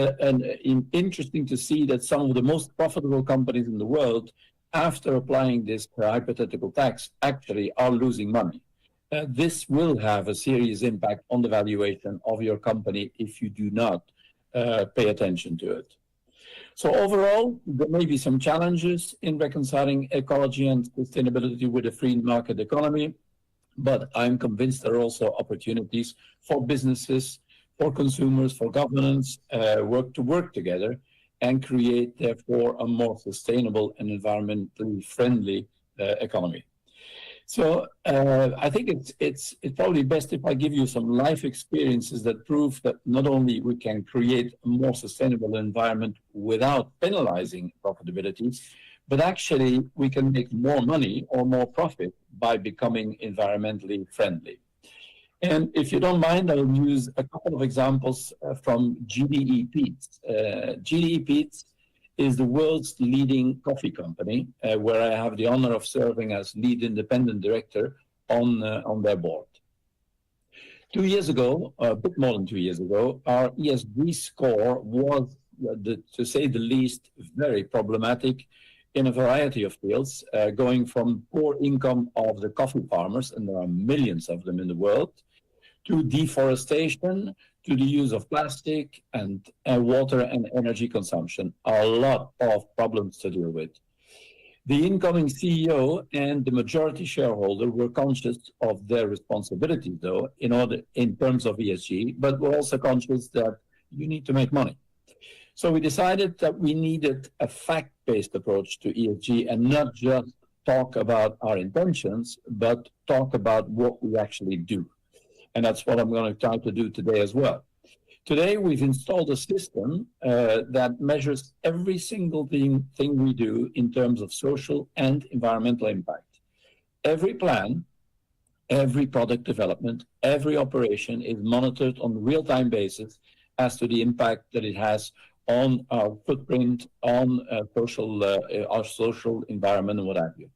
interesting to see that some of the most profitable companies in the world, after applying this hypothetical tax, actually are losing money. This will have a serious impact on the valuation of your company if you do not pay attention to it. So overall, there may be some challenges in reconciling ecology and sustainability with a free market economy, but I'm convinced there are also opportunities for businesses for consumers, for governance, work together and create, therefore, a more sustainable and environmentally friendly economy. So I think it's probably best if I give you some life experiences that prove that not only we can create a more sustainable environment without penalizing profitability, but actually we can make more money or more profit by becoming environmentally friendly. And if you don't mind, I'll use a couple of examples from GDE Peet's. GDE Peet's is the world's leading coffee company, where I have the honor of serving as lead independent director on their board. 2 years ago, a bit more than 2 years ago, our ESG score was, to say the least, very problematic in a variety of fields, going from poor income of the coffee farmers, and there are millions of them in the world, to deforestation, to the use of plastic and water and energy consumption. A lot of problems to deal with. The incoming CEO and the majority shareholder were conscious of their responsibility, though, in terms of ESG, but were also conscious that you need to make money. So we decided that we needed a fact-based approach to ESG and not just talk about our intentions, but talk about what we actually do. And that's what I'm going to try to do today as well. Today, we've installed a system that measures every single thing we do in terms of social and environmental impact. Every plan, every product development, every operation is monitored on a real-time basis as to the impact that it has on our footprint, on our social environment, and what have you.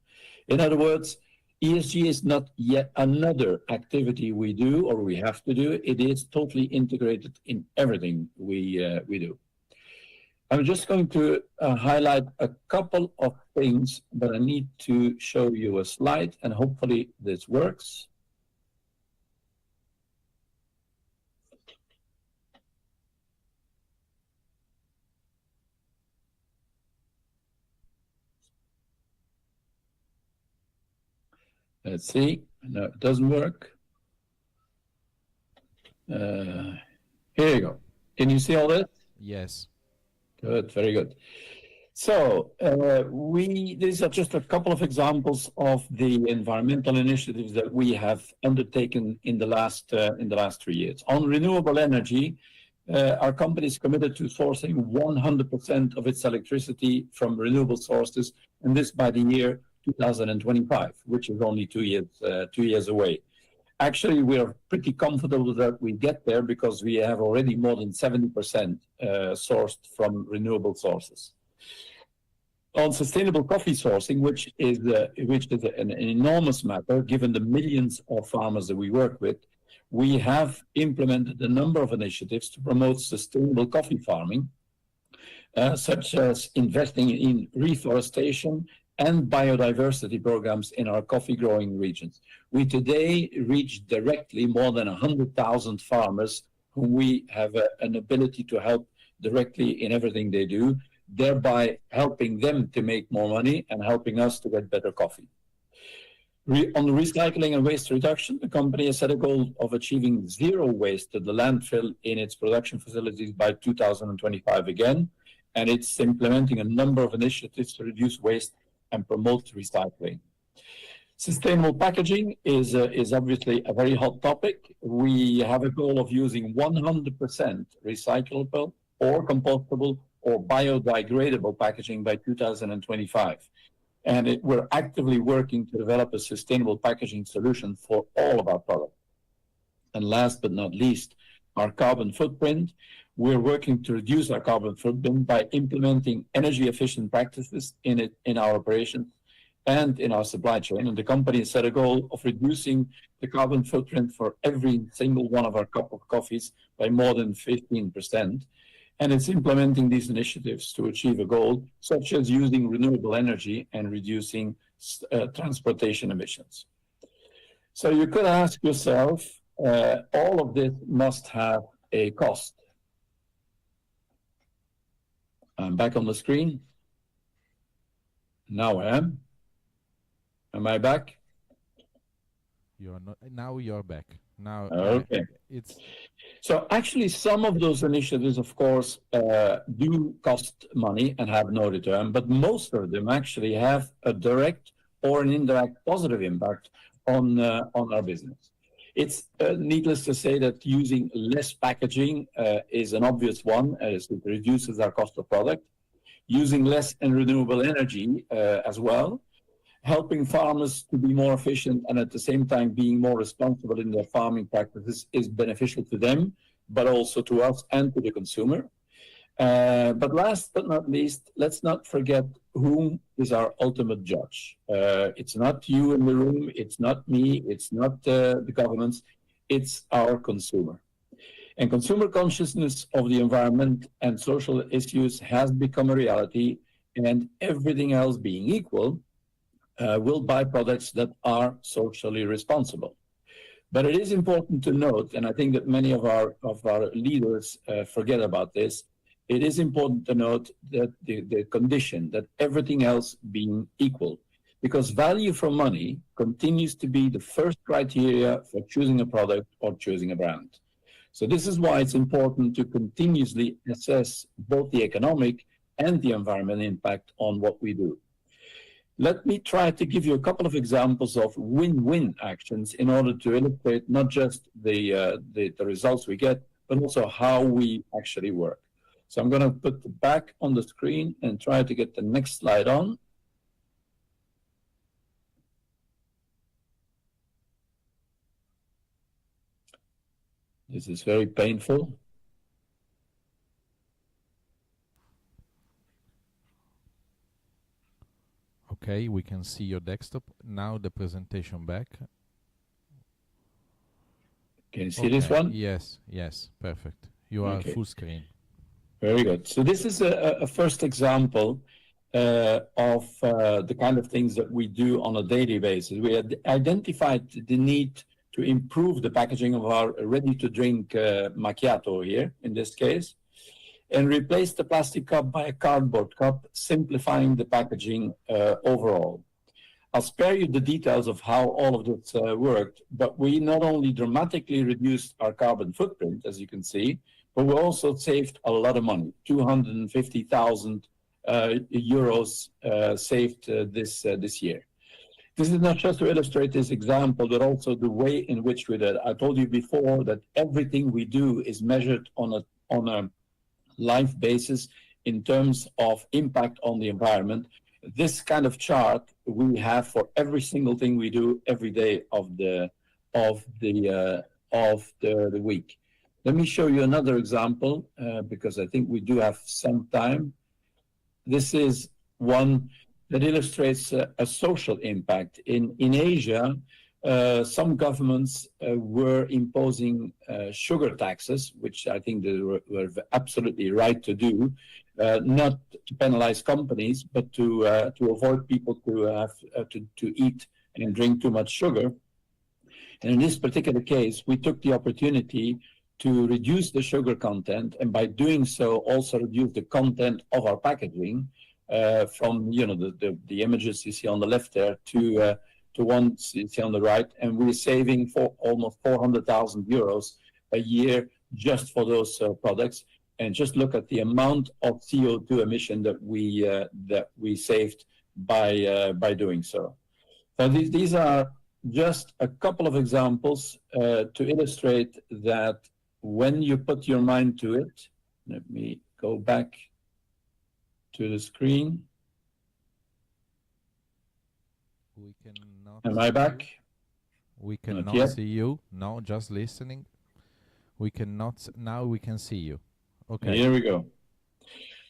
In other words, ESG is not yet another activity we do or we have to do. It is totally integrated in everything we do. I'm just going to highlight a couple of things, but I need to show you a slide, and hopefully this works. Let's see. No, it doesn't work. Here you go. Can you see all this? Yes. Good, very good. So these are just a couple of examples of the environmental initiatives that we have undertaken in the last 3 years. On renewable energy, our company is committed to sourcing 100% of its electricity from renewable sources, and this by the year 2025, which is only 2 years away. Actually, we are pretty comfortable that we get there because we have already more than 70% sourced from renewable sources. On sustainable coffee sourcing, which is an enormous matter, given the millions of farmers that we work with, we have implemented a number of initiatives to promote sustainable coffee farming, such as investing in reforestation and biodiversity programs in our coffee growing regions. We today reach directly more than 100,000 farmers whom we have an ability to help directly in everything they do, thereby helping them to make more money and helping us to get better coffee. On the recycling and waste reduction, the company has set a goal of achieving zero waste to the landfill in its production facilities by 2025 again, and it's implementing a number of initiatives to reduce waste and promote recycling. Sustainable packaging is obviously a very hot topic. We have a goal of using 100% recyclable or compostable or biodegradable packaging by 2025. And we're actively working to develop a sustainable packaging solution for all of our products. And last but not least, our carbon footprint. We're working to reduce our carbon footprint by implementing energy efficient practices in our operations and in our supply chain. And the company has set a goal of reducing the carbon footprint for every single one of our cup of coffees by more than 15%. And it's implementing these initiatives to achieve a goal, such as using renewable energy and reducing transportation emissions. So you could ask yourself, all of this must have a cost. I'm back on the screen. Now I am. Am I back? You're not. Now you're back. Now, Okay. it's So actually, some of those initiatives, of course, do cost money and have no return, but most of them actually have a direct or an indirect positive impact on our business. It's needless to say that using less packaging is an obvious one, as it reduces our cost of product. Using less and renewable energy as well, helping farmers to be more efficient and at the same time being more responsible in their farming practices is beneficial to them, but also to us and to the consumer. But last but not least, let's not forget whom is our ultimate judge. It's not you in the room, it's not me, it's not the governments, it's our consumer. And consumer consciousness of the environment and social issues has become a reality, and everything else being equal, will buy products that are socially responsible. But it is important to note, and I think that many of our leaders forget about this, it is important to note that the condition that everything else being equal, because value for money continues to be the first criteria for choosing a product or choosing a brand. So this is why it's important to continuously assess both the economic and the environmental impact on what we do. Let me try to give you a couple of examples of win-win actions in order to illustrate not just the results we get, but also how we actually work. So I'm going to put it back on the screen and try to get the next slide on. This is very painful. okay. We can see your desktop now. The presentation back. Can you see this one? Yes, yes, perfect. You are full screen. Very good. So this is a first example of the kind of things that we do on a daily basis. We had identified the need to improve the packaging of our ready-to-drink macchiato here, in this case, and replace the plastic cup by a cardboard cup, simplifying the packaging overall. I'll spare you the details of how all of this worked, but we not only dramatically reduced our carbon footprint, as you can see, but we also saved a lot of money, 250,000 euros saved this year. This is not just to illustrate this example, but also the way in which we did. I told you before that everything we do is measured on a life basis in terms of impact on the environment. This kind of chart we have for every single thing we do every day of the week. Let me show you another example because I think we do have some time. This is one that illustrates a social impact. In Asia, some governments were imposing sugar taxes, which I think they were absolutely right to do, not to penalize companies, but to avoid people to eat and drink too much sugar. And in this particular case, we took the opportunity to reduce the sugar content, and by doing so, also reduce the content of our packaging from the images you see on the left there to one you see on the right, and we're saving for almost 400,000 euros a year just for those products. And just look at the amount of CO2 emission that we saved by doing so. So these are just a couple of examples to illustrate that when you put your mind to it. Let me go back to the screen. We cannot. Am I back? We cannot see you. No, just listening. We cannot. Now we can see you. Okay. Here we go.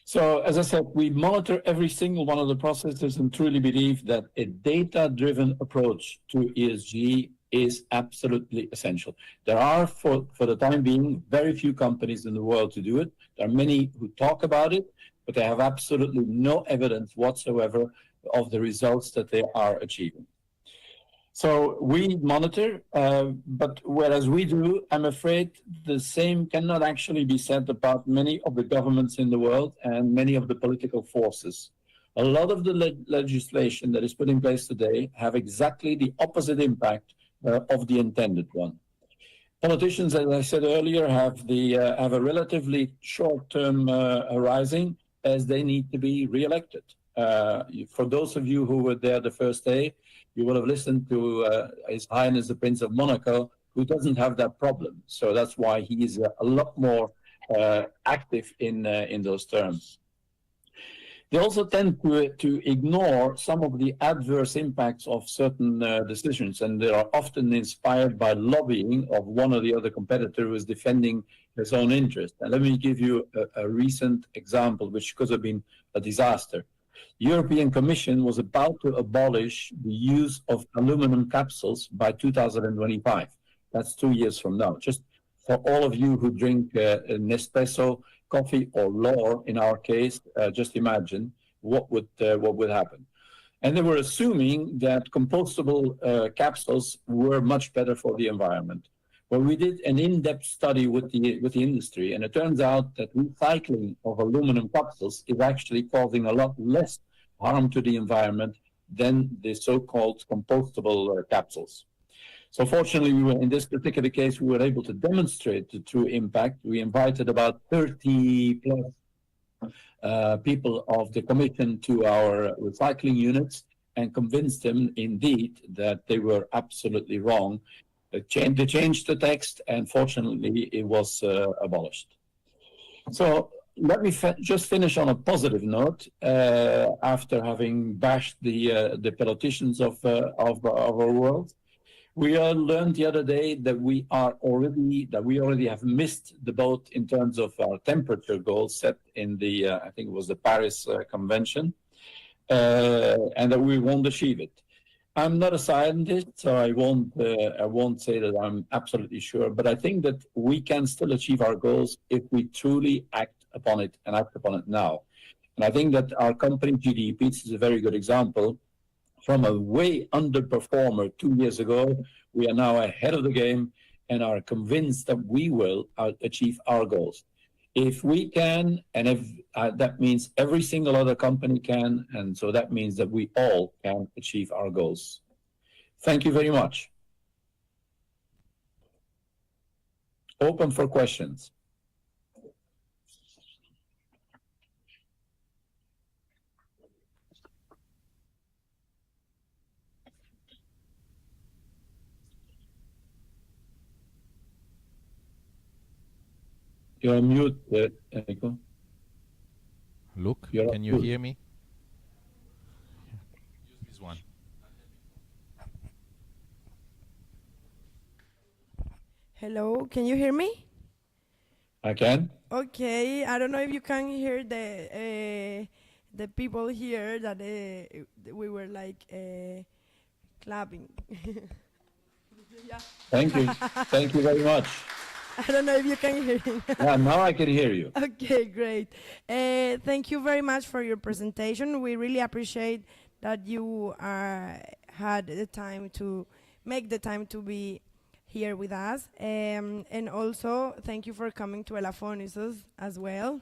So, as I said, we monitor every single one of the processes and truly believe that a data-driven approach to ESG is absolutely essential. There are, for the time being, very few companies in the world to do it. There are many who talk about it, but they have absolutely no evidence whatsoever of the results that they are achieving. So we monitor, but whereas we do, I'm afraid the same cannot actually be said about many of the governments in the world and many of the political forces. A lot of the legislation that is put in place today have exactly the opposite impact of the intended one. Politicians, as I said earlier, have have a relatively short-term horizon as they need to be re-elected. For those of you who were there the first day, you will have listened to His Highness the Prince of Monaco, who doesn't have that problem. So that's why he is a lot more active in those terms. They also tend to ignore some of the adverse impacts of certain decisions, and they are often inspired by lobbying of one or the other competitor who is defending his own interest. And let me give you a recent example, which could have been a disaster. The European Commission was about to abolish the use of aluminum capsules by 2025. That's 2 years from now. Just for all of you who drink Nespresso coffee or L'Or, in our case, just imagine what would happen. And they were assuming that compostable capsules were much better for the environment. Well, we did an in-depth study with the industry, and it turns out that recycling of aluminum capsules is actually causing a lot less harm to the environment than the so-called compostable capsules. So fortunately, in this particular case, we were able to demonstrate the true impact. We invited about 30 plus people of the commission to our recycling units and convinced them indeed that they were absolutely wrong. They changed the text, and fortunately, it was abolished. So let me just finish on a positive note. After having bashed the politicians of our world, we learned the other day that we already have missed the boat in terms of our temperature goals set in the I think it was the Paris Convention, and that we won't achieve it. I'm not a scientist, so I won't say that I'm absolutely sure, but I think that we can still achieve our goals if we truly act upon it and act upon it now. And I think that our company GDP is a very good example. From a way underperformer 2 years ago, we are now ahead of the game and are convinced that we will achieve our goals. If we can, and if that means every single other company can, and so that means that we all can achieve our goals. Thank you very much. Open for questions. You're on mute, Enrico. Luke, can you hear me? Use this one. Hello, can you hear me? I can. Okay, I don't know if you can hear the people here that we were like clapping. Yeah. Thank you. Thank you very much. I don't know if you can hear me. Yeah, now I can hear you. Okay, great. Thank you very much for your presentation. We really appreciate that you had the time to make the time to be here with us. And also, thank you for coming to Elafonisos as well.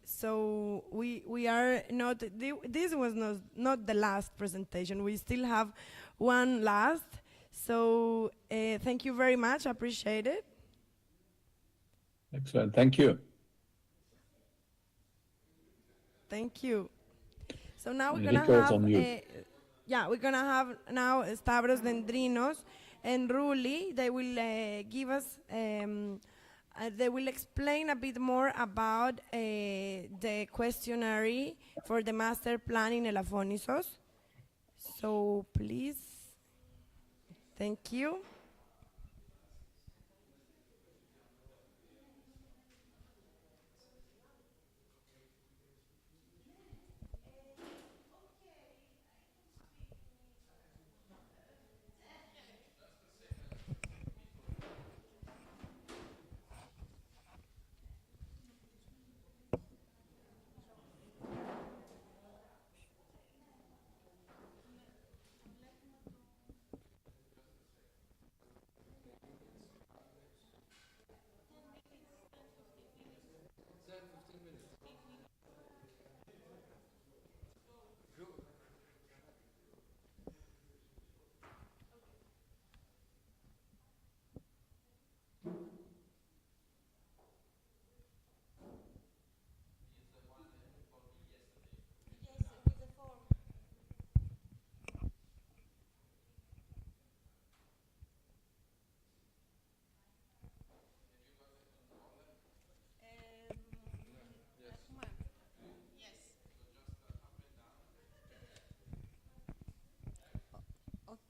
So we are not, this was not the last presentation. We still have one last. So thank you very much. Appreciate it. Excellent. Thank you. Thank you. So now we're Enrico, gonna it's on you. we're gonna have now Stavros Dendrinos and Ruli. They will give us. They will explain a bit more about the questionnaire for the master plan in Elafonisos. So please. Thank you.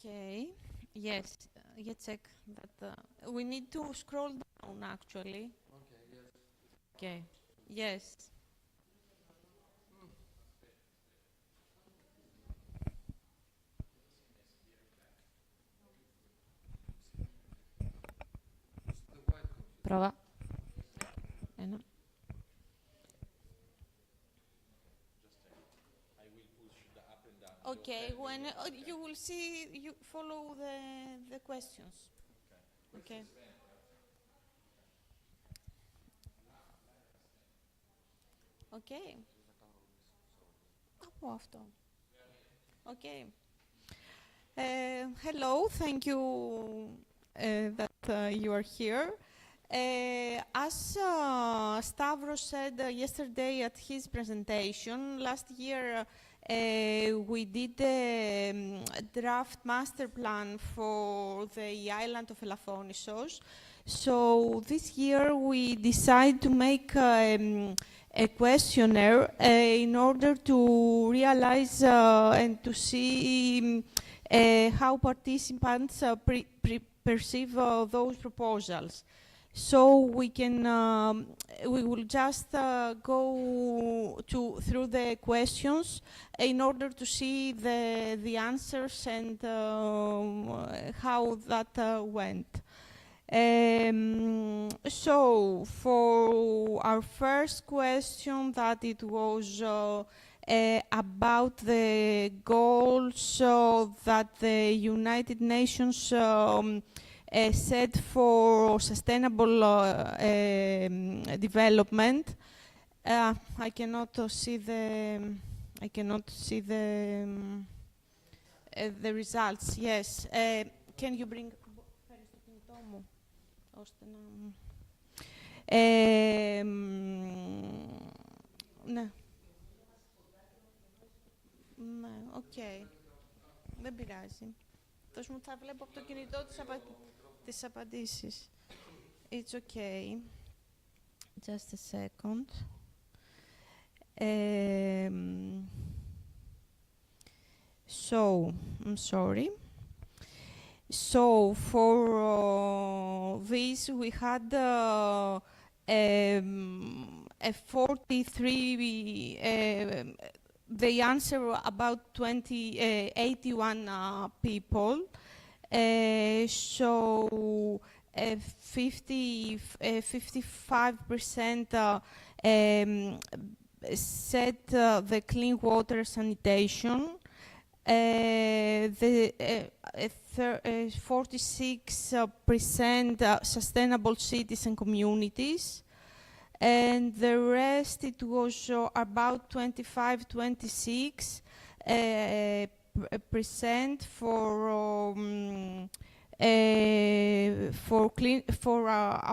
Okay. Yes. Check that. We need to scroll down actually. Okay. Yes. Okay. Yes. Prova. No. Okay, when you will see, you follow the questions. Okay. Okay. Από αυτό. Okay. Hello, thank you that you are here. As Stavros said yesterday at his presentation, last year we did a draft master plan for the island of Elafonisos. So this year we decided to make a questionnaire in order to realize and to see how participants perceive those proposals. So we can, we will just go through the questions in order to see the answers and how that went. So for our first question, that it was about the goals that the United Nations set for sustainable development. I cannot see the results. Yes. Can you bring? Ναι. Ναι, οκ. Δεν πειράζει. Δώσ' μου, θα βλέπω από το κινητό τις απαντήσεις. It's okay. Just a second. So, I'm sorry. So for this, we had a 43. They answer about 81 people. So 55% said the clean water sanitation. 46% sustainable cities and communities, and the rest it was about 25-26% for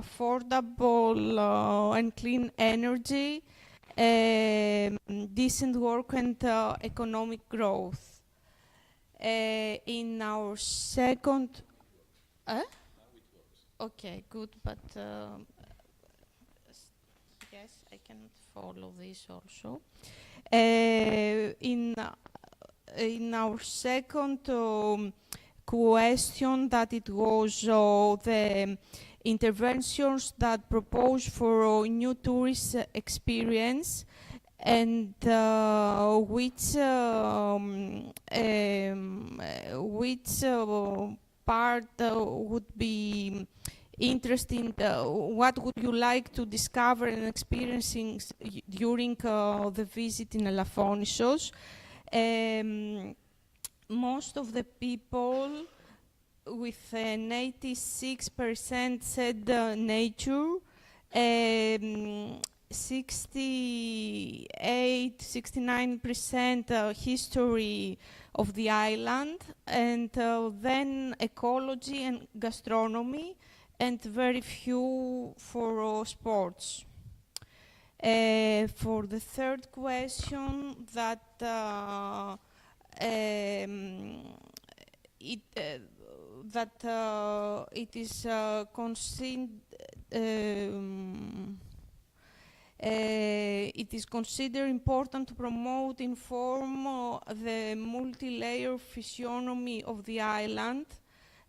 affordable and clean energy, decent work and economic growth. In our second, okay, good, but yes, I cannot follow this also. In our second question, that it was the interventions that propose for new tourist experience, and which part would be interesting, what would you like to discover and experiencing during the visit in Elafonisos? Most of the people, with an 86%, said nature, 69% history of the island, and then ecology and gastronomy, and very few for sports. For the third question, that it is It is considered important to promote, inform the multi-layer physiognomy of the island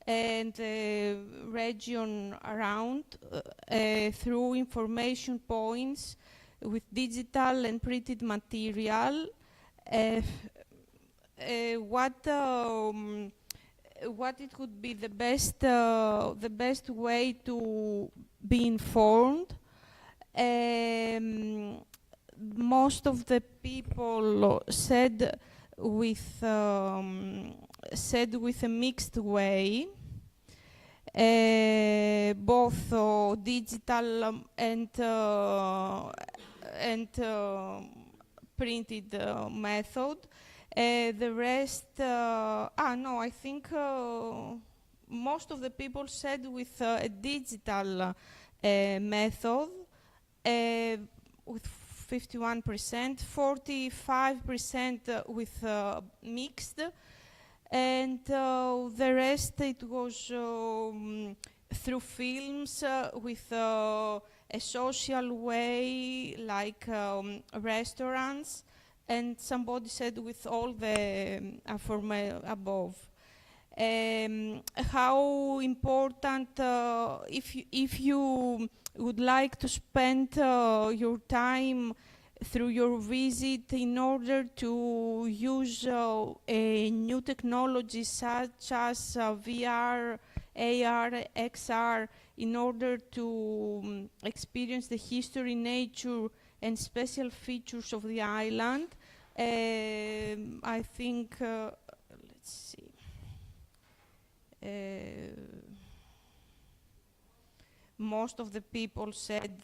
and the region around through information points with digital and printed material. What it could be the best way to be informed. Most of the people said with a mixed way, both digital and printed method. The rest, no, I think most of the people said with a digital method, with 51%, 45% with mixed, and the rest it was through films with a social way, like restaurants, and somebody said with all the above. How important, if you would like to spend your time through your visit in order to use new technologies such as VR, AR, XR, in order to experience the history, nature, and special features of the island. I think, let's see. Most of the people said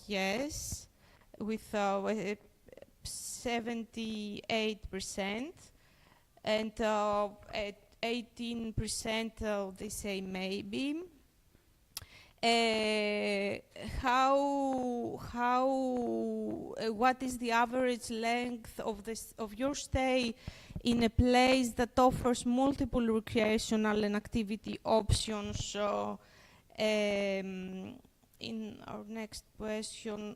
yes, with 78%, and at 18% they say maybe. What is the average length of your stay in a place that offers multiple recreational and activity options? In our next question,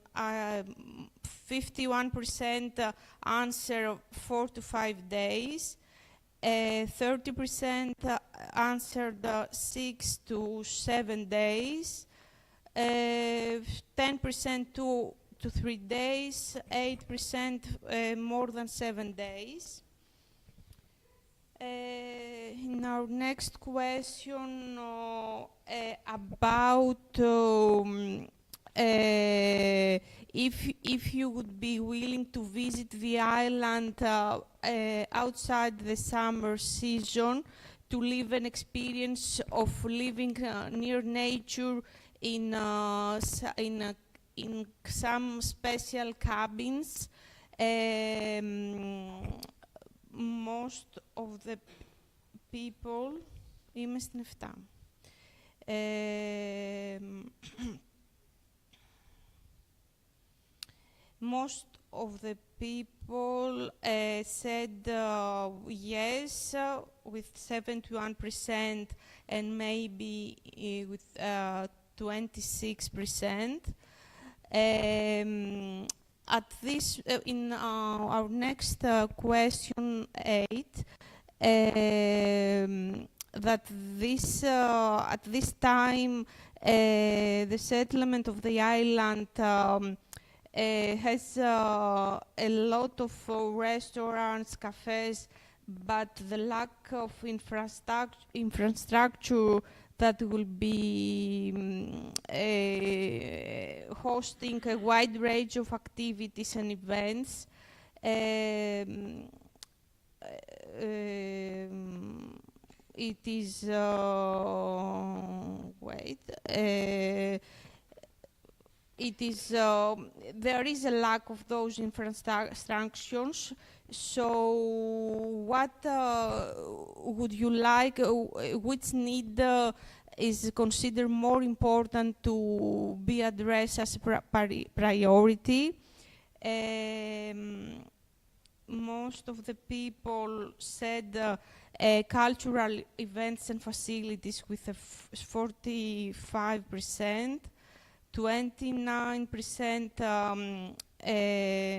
51% answer 4 to 5 days, 30% answered 6 to 7 days, 10% 2 to 3 days, 8% more than 7 days. In our next question, about if you would be willing to visit the island outside the summer season to live an experience of living near nature in some special cabins. Most of the people, είμαι στην 7. Most of the people said yes, with 71%, and maybe with 26%. At this, in our next question 8, that this at this time the settlement of the island has a lot of restaurants, cafes, but the lack of infrastructure that will be hosting a wide range of activities and events. It is, it is, there is a lack of those infrastructures. So what would you like, which need is considered more important to be addressed as a priority? Most of the people said cultural events and facilities with a 45%, 29%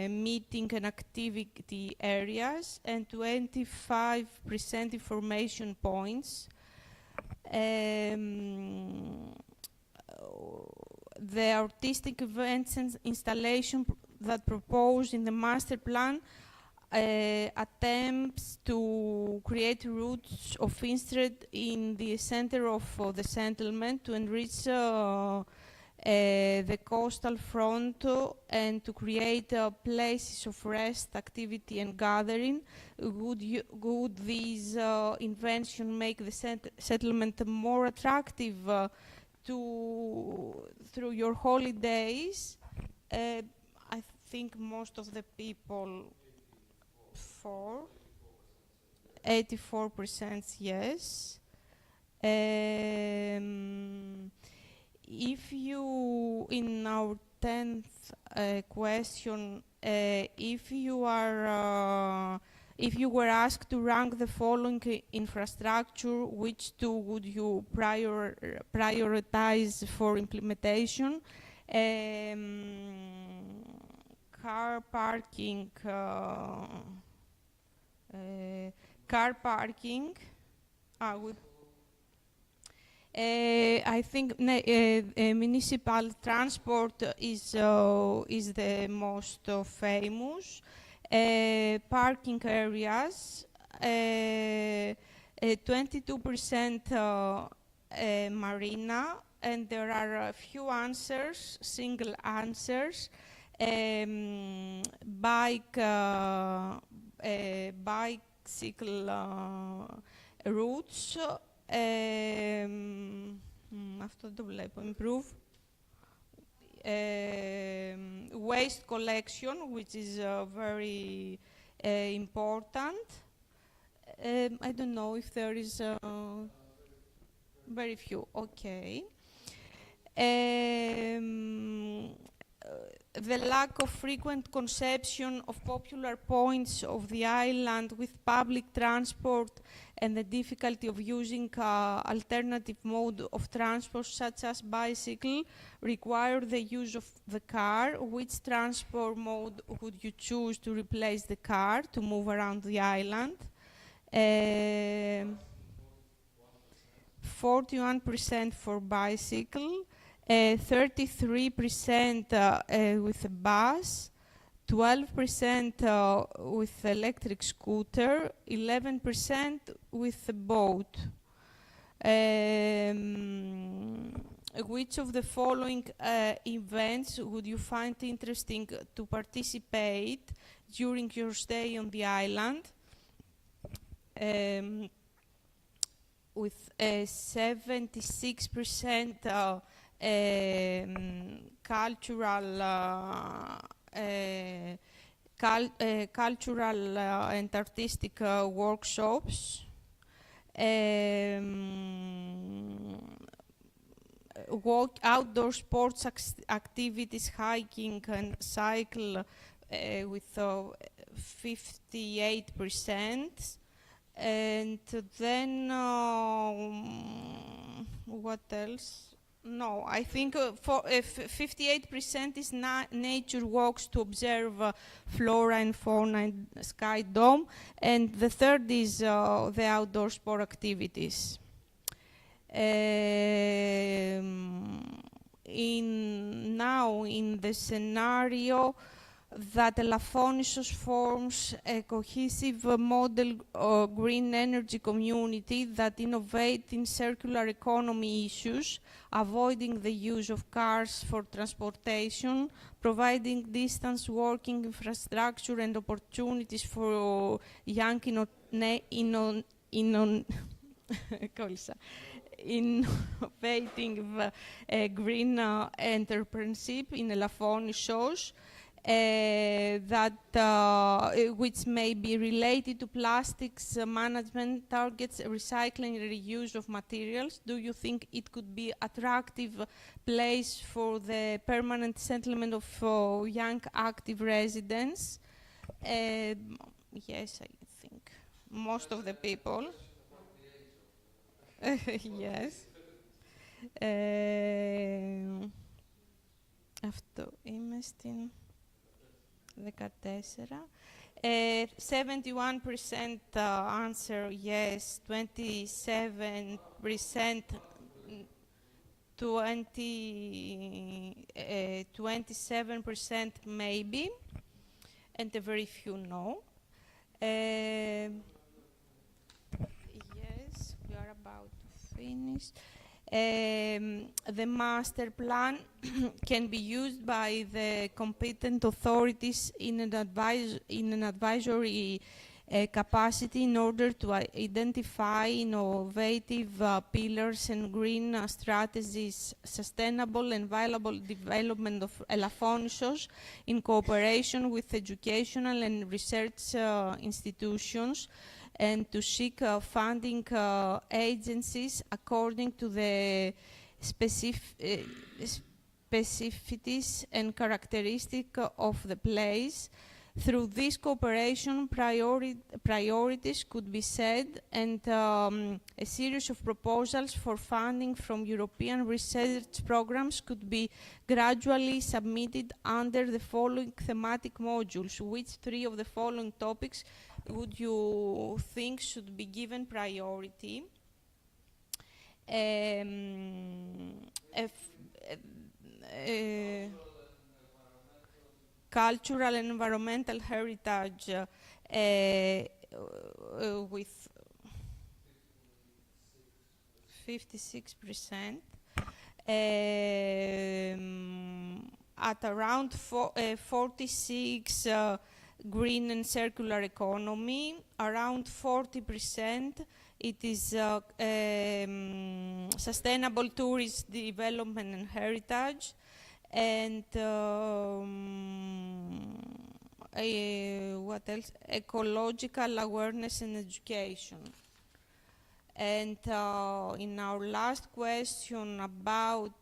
meeting and activity areas, and 25% information points. The artistic events and installation that proposed in the master plan attempts to create routes of interest in the center of the settlement to enrich the coastal front and to create places of rest, activity and gathering. Would these inventions make the settlement more attractive through your holidays? I think most of the people 84% yes. If you, in our 10th question, if you were asked to rank the following infrastructure, which two would you prioritize for implementation? Car parking, I think municipal transport is the most famous. Parking areas, 22% marina, and there are a few answers, single answers. Bicycle routes. Αυτό το βλέπω. Improve. Waste collection, which is very important. I don't know if there is very few. Okay. The lack of frequent conception of popular points of the island with public transport and the difficulty of using alternative mode of transport such as bicycle require the use of the car. Which transport mode would you choose to replace the car to move around the island? 41% for bicycle, 33% with a bus, 12% with electric scooter, 11% with a boat. Which of the following events would you find interesting to participate during your stay on the island? With 76% cultural and artistic workshops, outdoor sports activities, hiking and cycle with 58%. And then, what else? No, I think 58% is nature walks to observe flora and fauna and sky dome, and the third is the outdoor sport activities. In the scenario that Elafonisos forms a cohesive model green energy community that innovates in circular economy issues, avoiding the use of cars for transportation, providing distance working infrastructure and opportunities for young innovating green entrepreneurship in Elafonisos, which may be related to plastics management targets, recycling, reuse of materials. Do you think it could be attractive place for the permanent settlement of young active residents? Yes, I think most of the people. Yes. Αυτό είμαι στην 14. 71% answer yes, 27% 27% maybe, and a very few no. Yes, we are about to finish. The master plan can be used by the competent authorities in an advisory capacity in order to identify innovative pillars and green strategies, sustainable and viable development of Elafonisos in cooperation with educational and research institutions, and to seek funding agencies according to the specificities and characteristics of the place. Through this cooperation, priorities could be set, and a series of proposals for funding from European research programs could be gradually submitted under the following thematic modules. Which three of the following topics would you think should be given priority? Cultural and environmental heritage with 56%. At around 46, green and circular economy, around 40%. It is sustainable tourism development and heritage, and what else? Ecological awareness and education. And in our last question about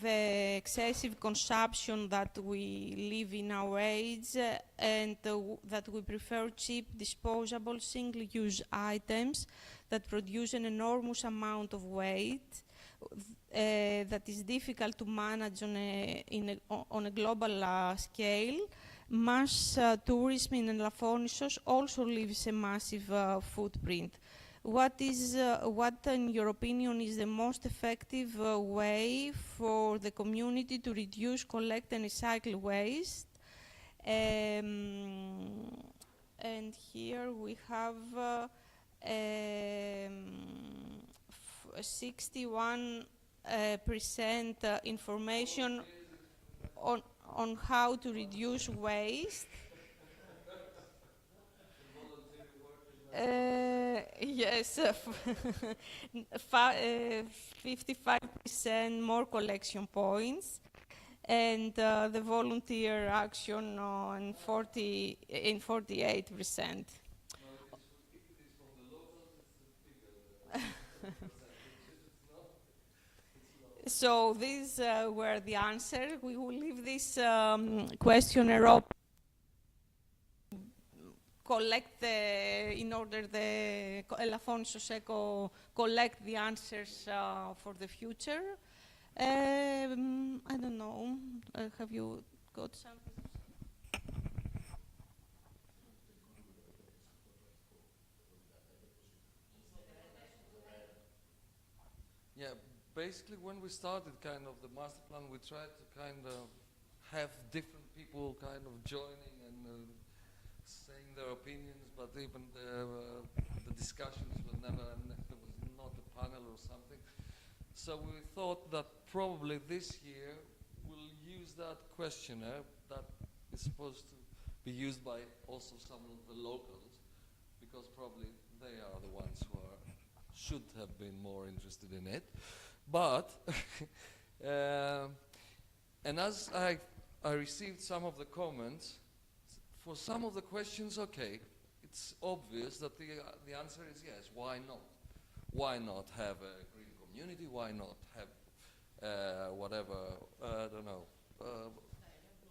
the excessive consumption that we live in our age, and that we prefer cheap, disposable, single-use items that produce an enormous amount of waste that is difficult to manage on a global scale. Mass tourism in Elafonisos also leaves a massive footprint. What, in your opinion, is the most effective way for the community to reduce, collect, and recycle waste? And here we have 61% information on how to reduce waste. Yes, 55% more collection points, and the volunteer action in 48%. So these were the answers. We will leave this questionnaire open. Collect in order the Elafonisos Eco collect the answers for the future. I don't know. Have you got something? Yeah, basically when we started kind of the master plan, we tried to kind of have different people kind of joining and saying their opinions, but even the discussions were never, and there was not a panel or something. So we thought that probably this year we'll use that questionnaire that is supposed to be used by also some of the locals, because probably they are the ones who should have been more interested in it. But, and as I received some of the comments, for some of the questions, okay, it's obvious that the answer is yes. Why not? Why not have a green community? Why not have whatever, I don't know,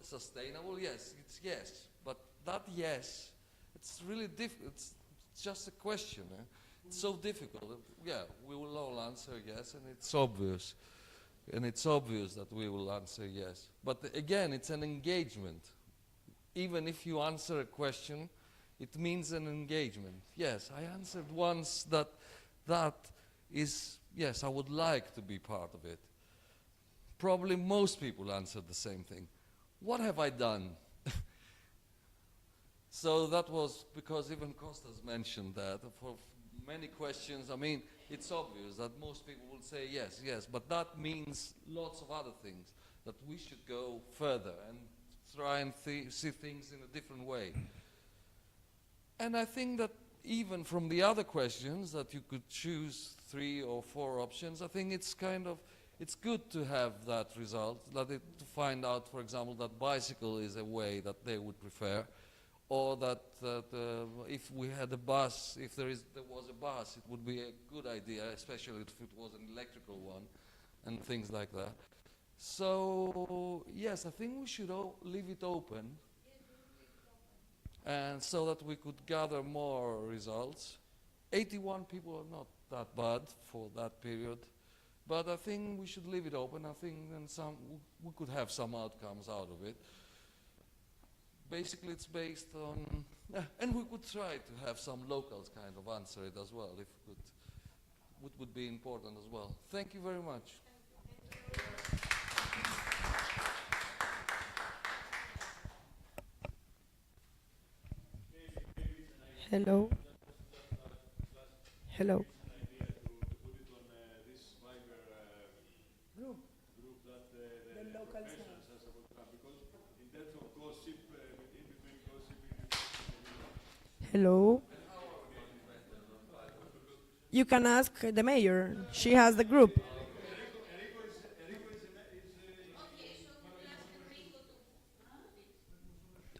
sustainable? Yes, it's yes. But that yes, it's really difficult. It's just a question. It's so difficult. Yeah, we will all answer yes, and it's obvious. And it's obvious that we will answer yes. But again, it's an engagement. Even if you answer a question, it means an engagement. Yes, I answered once that is, yes, I would like to be part of it. Probably most people answered the same thing. What have I done? So that was because even Kostas mentioned that. For many questions, I mean, it's obvious that most people will say yes, yes, but that means lots of other things, that we should go further and try and see things in a different way. And I think that even from the other questions, that you could choose 3 or 4 options, I think it's it's good to have that result, to find out, for example, that bicycle is a way that they would prefer, or that if we had a bus, if there was a bus, it would be a good idea, especially if it was an electrical one, and things like that. So, yes, I think we should leave it open, and so that we could gather more results. 81 people are not that bad for that period, but I think we should leave it open. I think then we could have some outcomes out of it. Basically, it's based on, and we could try to have some locals kind of answer it as well, if we could, would be important as well. Thank you very much. Hello. Hello. Hello. You can ask the mayor. She has the group.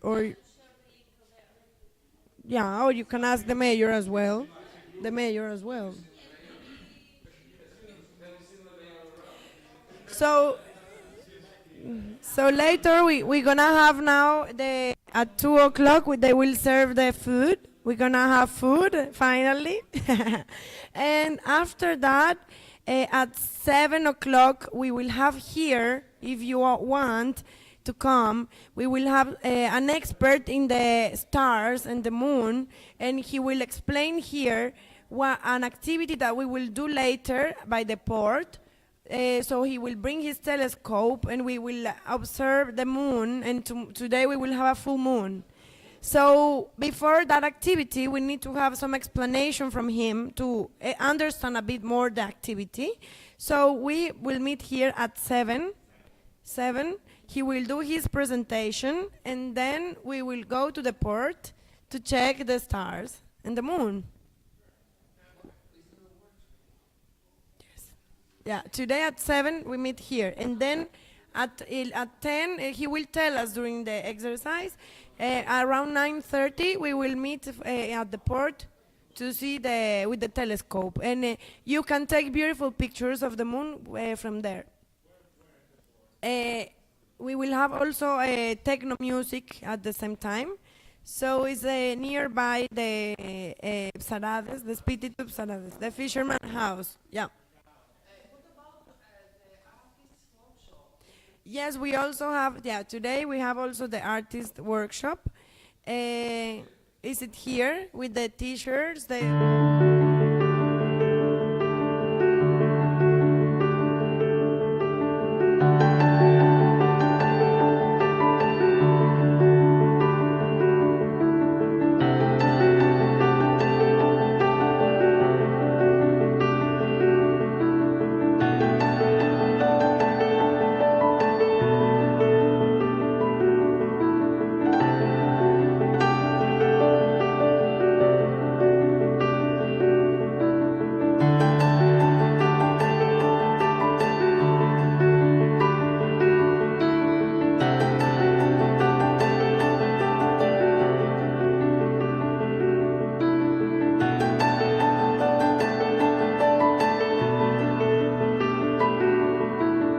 Or yeah, or you can ask the mayor as well. The mayor as well. So later we're gonna have now at 2 o'clock they will serve the food. We're gonna have food finally, and after that, at 7 o'clock we will have here. If you want to come, we will have an expert in the stars and the moon, and he will explain here an activity that we will do later by the port. So he will bring his telescope and we will observe the moon, and today we will have a full moon. So before that activity, we need to have some explanation from him to understand a bit more the activity. So we will meet here at 7. He will do his presentation, and then we will go to the port to check the stars and the moon. Yeah, today at 7 we meet here, and then at 10 he will tell us during the exercise. Around 9:30 we will meet at the port to see with the telescope, and you can take beautiful pictures of the moon from there. We will have also techno music at the same time. So it's nearby the Psarades, the Spititu Psarades, the fisherman house. Yeah. Yes, we also have, today we have also the artist workshop. Is it here with the t-shirts?